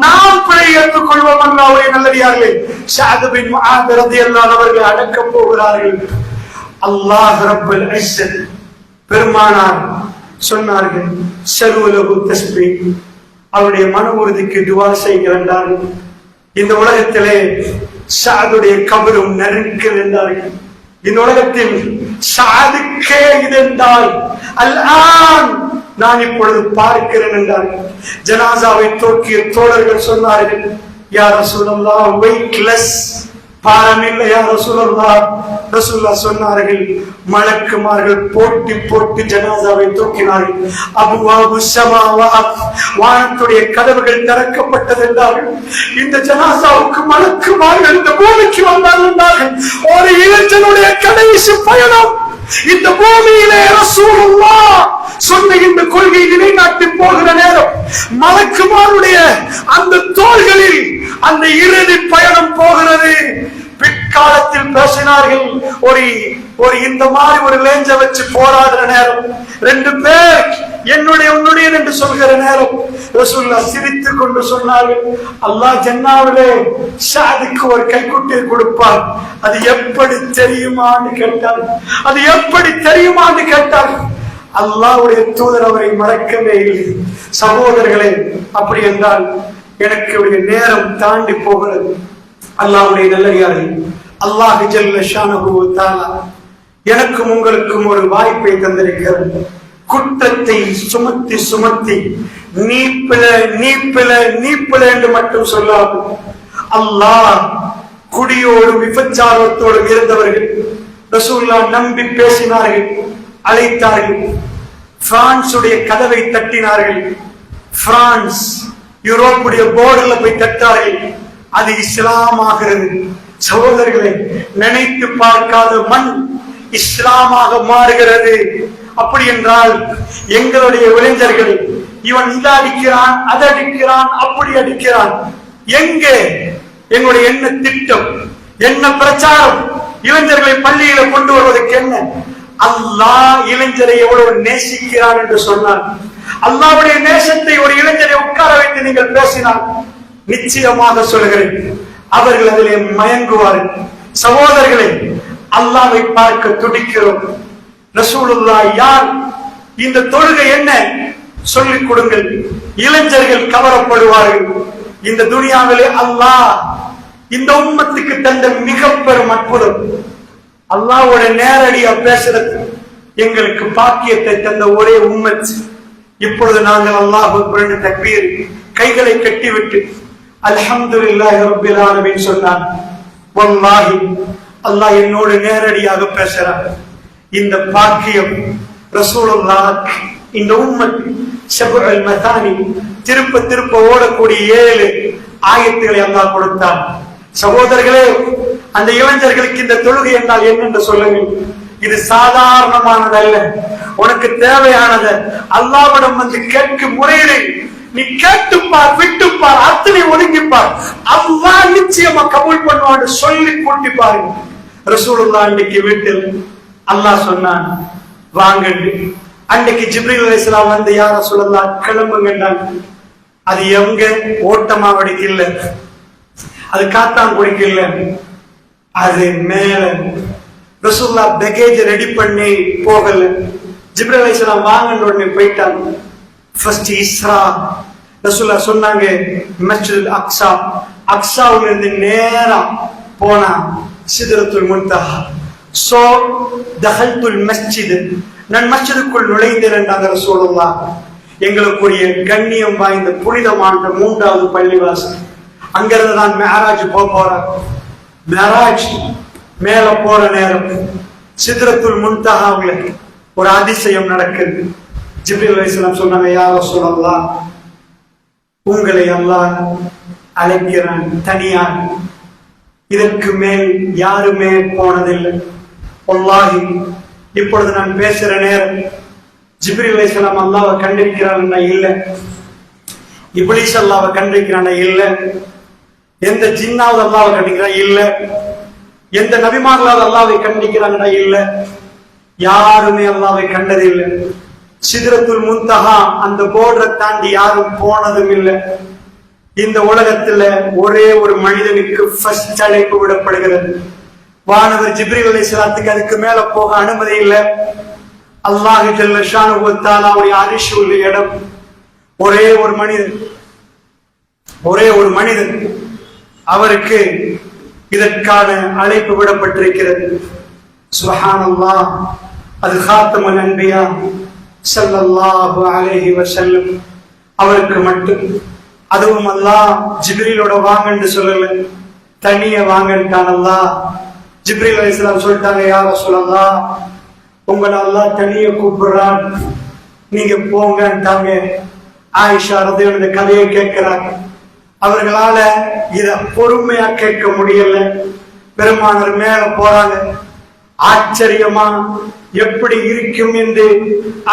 Speaker 1: நாம் பிழை ஏற்றுக்கொள்வோம். அல்லாஹ்வுடைய நல்லடியார்களே, ஸஅத் பின் முஆத் ரலியல்லாஹு அன்ஹு அவர்கள் அடக்கப் போகிறார்கள். அல்லாஹ் ரப்பல் இஸ்ஸத் பெருமானார் சொன்னார்கள், ஸலுலஹு தஸ்பீஹ், அவருடைய மன உறுதிக்கு துஆ செய்யுங்கள் என்றார்கள். இந்த உலகத்திலே ஸஅதுடைய கபரும் நெருக்கல் என்றார்கள். இந்த உலகத்தில் ஸஅதுக்கே இதென்றால் அல்ஆன் நான் இப்பொழுது பார்க்கிறேன் என்றார்கள். ஜனாசாவை தூக்கிய தோழர்கள் சொன்னார்கள், யா ரசூலல்லாஹ் வெயிட்லெஸ், பாரமில்லை யா ரசூலல்லாஹ். ரசூலுல்லாஹ் சொன்னார்கள், மலக்குமார்கள் போட்டி போட்டு ஜனாசாவை தூக்கினார்கள். அபுவாபு ஸமாவாத், வானத்துடைய கதவுகள் திறக்கப்பட்டது என்றார்கள். இந்த ஜனாசாவுக்கு மலக்குமார்கள் இந்த பூமிக்கு வந்தார்கள். ஒரு இளைஞனுடைய கடைசி பயணம் இந்த பூமியிலே ரசூலுல்லாஹ் சொன்ன இந்த கொள்கை நிலைநாட்டி போகிற நேரம், மலக்குமாருடைய அந்த தோள்களில் அந்த இறுதி பயணம் போகிறது. பிற்காலத்தில் பேசினார்கள், ஒரு இந்த மாதிரி ஒரு லேஞ்ச வச்சு போராடுற நேரம், ரெண்டு பேர் என்னுடைய உன்னுடைய என்று சொல்கிற நேரம், ரசூலுல்லாஹ் சிரித்துக் கொண்டு சொன்னார்கள், அல்லாஹ் ஜன்னாவிலே ஸஅதுக்கு ஒரு கைக்குட்டை கொடுப்பார், அது எப்படி தெரியுமான்னு கேட்டார். அது எப்படி தெரியுமான்னு கேட்டார். அல்லாஹ்வுடைய தூதர் அவரை மறக்கவே இல்லை. சகோதரர்களே, அப்படி என்றால் எனக்கு நேரம் தாண்டி போகிறது. அல்லாஹ்வுடைய நல்லடியார்களே, அல்லாஹ் ஜல்ல ஷானஹு வ தஆலா எனக்கும் உங்களுக்கும் ஒரு வாய்ப்பை தந்திருக்கிறார். குற்றத்தை சுமத்தி சுமத்தி நீப்பில என்று மட்டும் சொல்லாமல், அல்லாஹ் குடியோடு விபச்சாரத்தோடு இருந்தவர்கள் ரசூலுல்லாஹ் நம்பி பேசினார்கள், அழைத்தார்கள். பிரான்சுடைய கதவை தட்டினார்கள். பிரான்ஸ் யூரோப்புடைய போர்டுல போய் தட்டார்கள். அது இஸ்லாம் ஆகிறது. சகோதரர்களை, நினைத்து பார்க்காத மண் இஸ்லாமாக மாறுகிறது. அப்படி என்றால் எங்களுடைய இளைஞர்கள், இவன் இதை அடிக்கிறான், அதை அடிக்கிறான், அப்படி அடிக்கிறான், எங்கே எங்களுடைய என்ன திட்டம், என்ன பிரச்சாரம்? இளைஞர்களை பள்ளியில கொண்டு வருவதற்கு என்ன? அல்லாஹ் இளைஞரை எவ்வளவு நேசிக்கிறான் என்று சொன்னான். அல்லாஹ்வுடைய நேசத்தை ஒரு இளைஞரை உட்கார வைத்து நீங்கள் பேசினால் நிச்சயமாக சொல்கிறேன், அவர்கள் அதிலே மயங்குவார்கள். சகோதரர்களை, அல்லாஹ்வை பார்க்க துடிக்கிறோம். ரசூலுல்லாஹ் யார்? இந்த தொழுகை என்ன? சொல்லிக் கொடுங்கள். இளைஞர்கள் கவரப்படுவார்கள். இந்த துனியாவிலே அல்லாஹ் இந்த உம்மத்துக்கு தந்த மிக பெரும் அற்புதம், அல்லாஹ்வோட நேரடியா பேசுறது எங்களுக்கு பாக்கியத்தை தந்த ஒரே உம்மத். இப்பொழுது நாங்கள் அல்லாஹ் அக்பர் தக்பீர் கைகளை கட்டிவிட்டு அல்ஹம்துலில்லாஹி ரப்பில் ஆலமீன் சொன்னான். வல்லாஹி அல்லாஹ் என்னோடு நேரடியாக பேசுறார். இந்த பாக்கியம் ரசூலுல்லாஹ் இந்த உம்மத் ஷபுல் மதானி திருப்ப திருப்ப ஓடக்கூடிய 7 ஆயத்துகளை அல்லாஹ் கொடுத்தான். சகோதரர்களே, அந்த இளைஞர்களுக்கு இந்த தொழுகை என்றால் என்னென்று சொல்லுங்கள். இது சாதாரணமானதல்ல, உனக்கு தேவையானது. அல்லாஹ்விடம் வந்து கேட்கும் முறையிலே நீ கேட்டுப்பார், விட்டுப்பார், அத்தனை ஒதுங்கிப்பார், அல்லாஹ் நிச்சயமா கபூல் பண்ணுவான்னு சொல்லி கூட்டி பாருங்க. ரசூலுல்லாஹ் அன்னைக்கு வீட்டில் அல்லாஹ் சொன்னான், வாங்க. அன்னைக்கு ஜிப்ரீல் அலைஹிஸ்ஸலாம் வந்து, யா ரசூலுல்லாஹ் கிளம்புங்கன்றாங்க. அது எங்க ஓட்டமா வடிக்கல, அது காத்தான் குடிக்கல, அது மேல. ரசூலுல்லாஹ் பேக்கேஜ் ரெடி பண்ணி போகல. ஜிப்ரீல் அலைஹிஸ்ஸலாம் வாங்கன்னு உடனே போயிட்டாங்க. ஃபர்ஸ்ட் இஸ்ரா. ரசூலுல்லாஹ் சொன்னாங்க, மஸ்ஜிதுல் அக்ஸா, அக்ஸாவுல இருந்து நேரா போனா சிதரத்துல் முன்தஹா. சோ தஹல்துல் மஸ்ஜித், நான் மஸ்ஜிதுக்குள் நுழைந்தேன் என்றாங்க ரசூலுல்லாஹ். எங்களுக்குரிய கண்ணியம் வாய்ந்த புனிதமான 3வது பள்ளிவாசல். அங்கிருந்து தான் மேராஜ் போறார். மேராஜ் மேல போற நேரம் சிதரத்துல் முன்தஹாவுல ஒரு அதிசயம் நடக்குது. ஜிப்ரீல் அலைஹிஸ்ஸலாம் சொன்னாங்க, யா ரசூலல்லாஹ், உங்களை அல்லாஹ் அழைக்கிறான் தனியார். இதற்கு மேல் யாருமே போனதில்லை. வல்லாஹி இப்பொழுது நான் பேசுற நேரம் ஜிப்ரீல் அலைஹிஸ்ஸலாம் அல்லாஹ்வை கண்டிருக்கிறான்னா இல்ல, இப்லீஸ் அல்லாஹ்வை கண்டிருக்கிறானா இல்ல, எந்த ஜின்னாவது அல்லாஹ்வை கண்டிக்கிறான் இல்ல, எந்த நபிமார்களாவது அல்லாஹ்வை கண்டிக்கிறாங்கன்னா இல்ல, யாருமே அல்லாஹ்வை கண்டதில்லை. சிதறத்துல் முன்தஹா அந்த போர்டரை தாண்டி யாரும் போனதும் இல்லை. இந்த உலகத்துல ஒரே ஒரு மனிதனுக்கு ஃபர்ஸ்ட் அழைப்பு விடப்படுகிறது. வானவர் ஜிப்ரீல் அலைஹிஸ்ஸலாத்துக்கு அதுக்கு மேல போக அனுமதி இல்லை. அல்லாஹ் ஜல்ல ஷானுஹு வ தஆலாவுடைய அரிஷ் உள்ள இடம். ஒரே ஒரு மனிதன் அவருக்கு இதற்கான அழைப்பு விடப்பட்டிருக்கிறது. சுப்ஹானல்லாஹ், அது காத்தமுல் அன்பியா ஸல்லல்லாஹு அலைஹி வஸல்லம் அவருக்கு மட்டும். அதுவும் அல்லாஹ் ஜிப்ரீலோட வாங்கன்னு சொல்லல, தனிய வாங்கன்றான். அல்லாஹ் ஜிப்ரீல் அலைஹிஸ்ஸலாம் சொல்லிட்டாங்க, யா ரசூலல்லாஹ் உங்களை அல்லாஹ் தனிய கூப்பிடுறான், நீங்க போங்கன்ட்டாங்க. ஆயிஷா ரலியல்லாஹு அன்ஹா கதையை கேட்கிறாங்க. அவர்களால இத பொறுமையா கேட்க முடியல. பெருமானார் மேல போறாங்க. ஆச்சரியமா எப்படி இருக்கும் என்று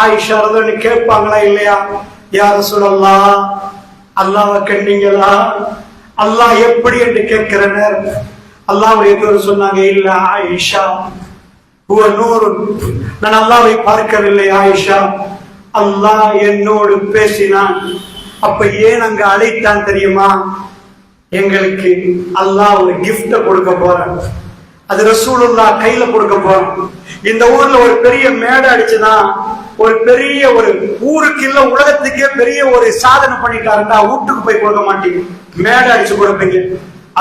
Speaker 1: ஆயிஷா ரலியல்லாஹு அன்ஹா கேட்பாங்களா இல்லையா? யா ரசூலல்லாஹ் அல்லாஹ்வை கண்டீங்களா? அல்லாஹ் எப்படி என்று கேட்கிற நேரம் அல்லாஹ்வுடைய தூதர் சொன்னாங்க, இல்ல ஆயிஷா ஹுவ நூருன், நான் அல்லாஹ்வை பார்க்கவில்லை ஆயிஷா, அல்லாஹ் என்னோடு பேசினான். அப்ப ஏன் அங்க அழைத்தான் தெரியுமா? எங்களுக்கு அல்லாஹ் ஒரு கிஃப்ட கொடுக்க போறான், அது ரசூலுல்லாஹ் கையில கொடுக்க போறான். இந்த ஊர்ல ஒரு பெரிய மேடை அடிச்சுதான், ஒரு பெரிய ஒரு ஊருக்கு இல்ல உலகத்துக்கே பெரிய ஒரு சாதனை பண்ணிட்டாருன்னா வீட்டுக்கு போய் கொடுக்க மாட்டீங்க, மேடை அடிச்சு கொடுப்பீங்க.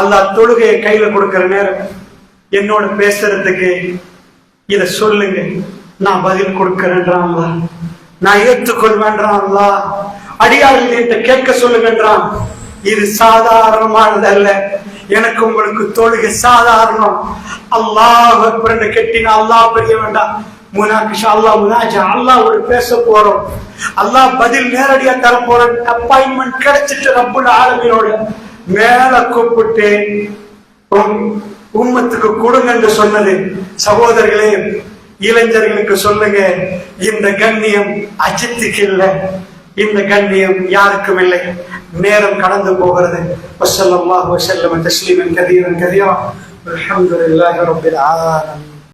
Speaker 1: அல்லாஹ் தொழுகையை கையில கொடுக்கிற நேரம் என்னோட பேசுறதுக்கு இத சொல்லுங்க, நான் பதில் கொடுக்கிறேன்றான், நான் ஏற்றுக்கொள்வேன்றான். அடியார்கள் என்ற கேட்க சொல்லுங்கன்றான். இது சாதாரணமானது அல்ல. எனக்கு உங்களுக்கு தொழுகை சாதாரணம். அல்லாஹ் அக்பர் கெட்டினா அல்லாஹ் பெரிய வேண்டாம். அல்லாஹ் பேச போறோம். அல்லாஹ் பதில் நேரடியா தர போறோம். அப்பாயின்மெண்ட் கிடைச்சிட்டு ரப்புல் ஆலமீனோட மேல கூப்பிட்டு உம்மத்துக்கு கொடுங்க என்று சொன்னது. சகோதரர்களே, இளைஞர்களுக்கு சொல்லுங்க, இந்த கண்ணியம் அஜித்துக்கு இல்லை, இந்த கண்ணியம் யாருக்கும் இல்லை. நேரம் கடந்து போகிறது. வஸல்லல்லாஹு வஸல்லம் தஸ்லீமன் கதீரன் கதீரா. அல்ஹம்துலில்லாஹி ரப்பில் ஆலமீன்.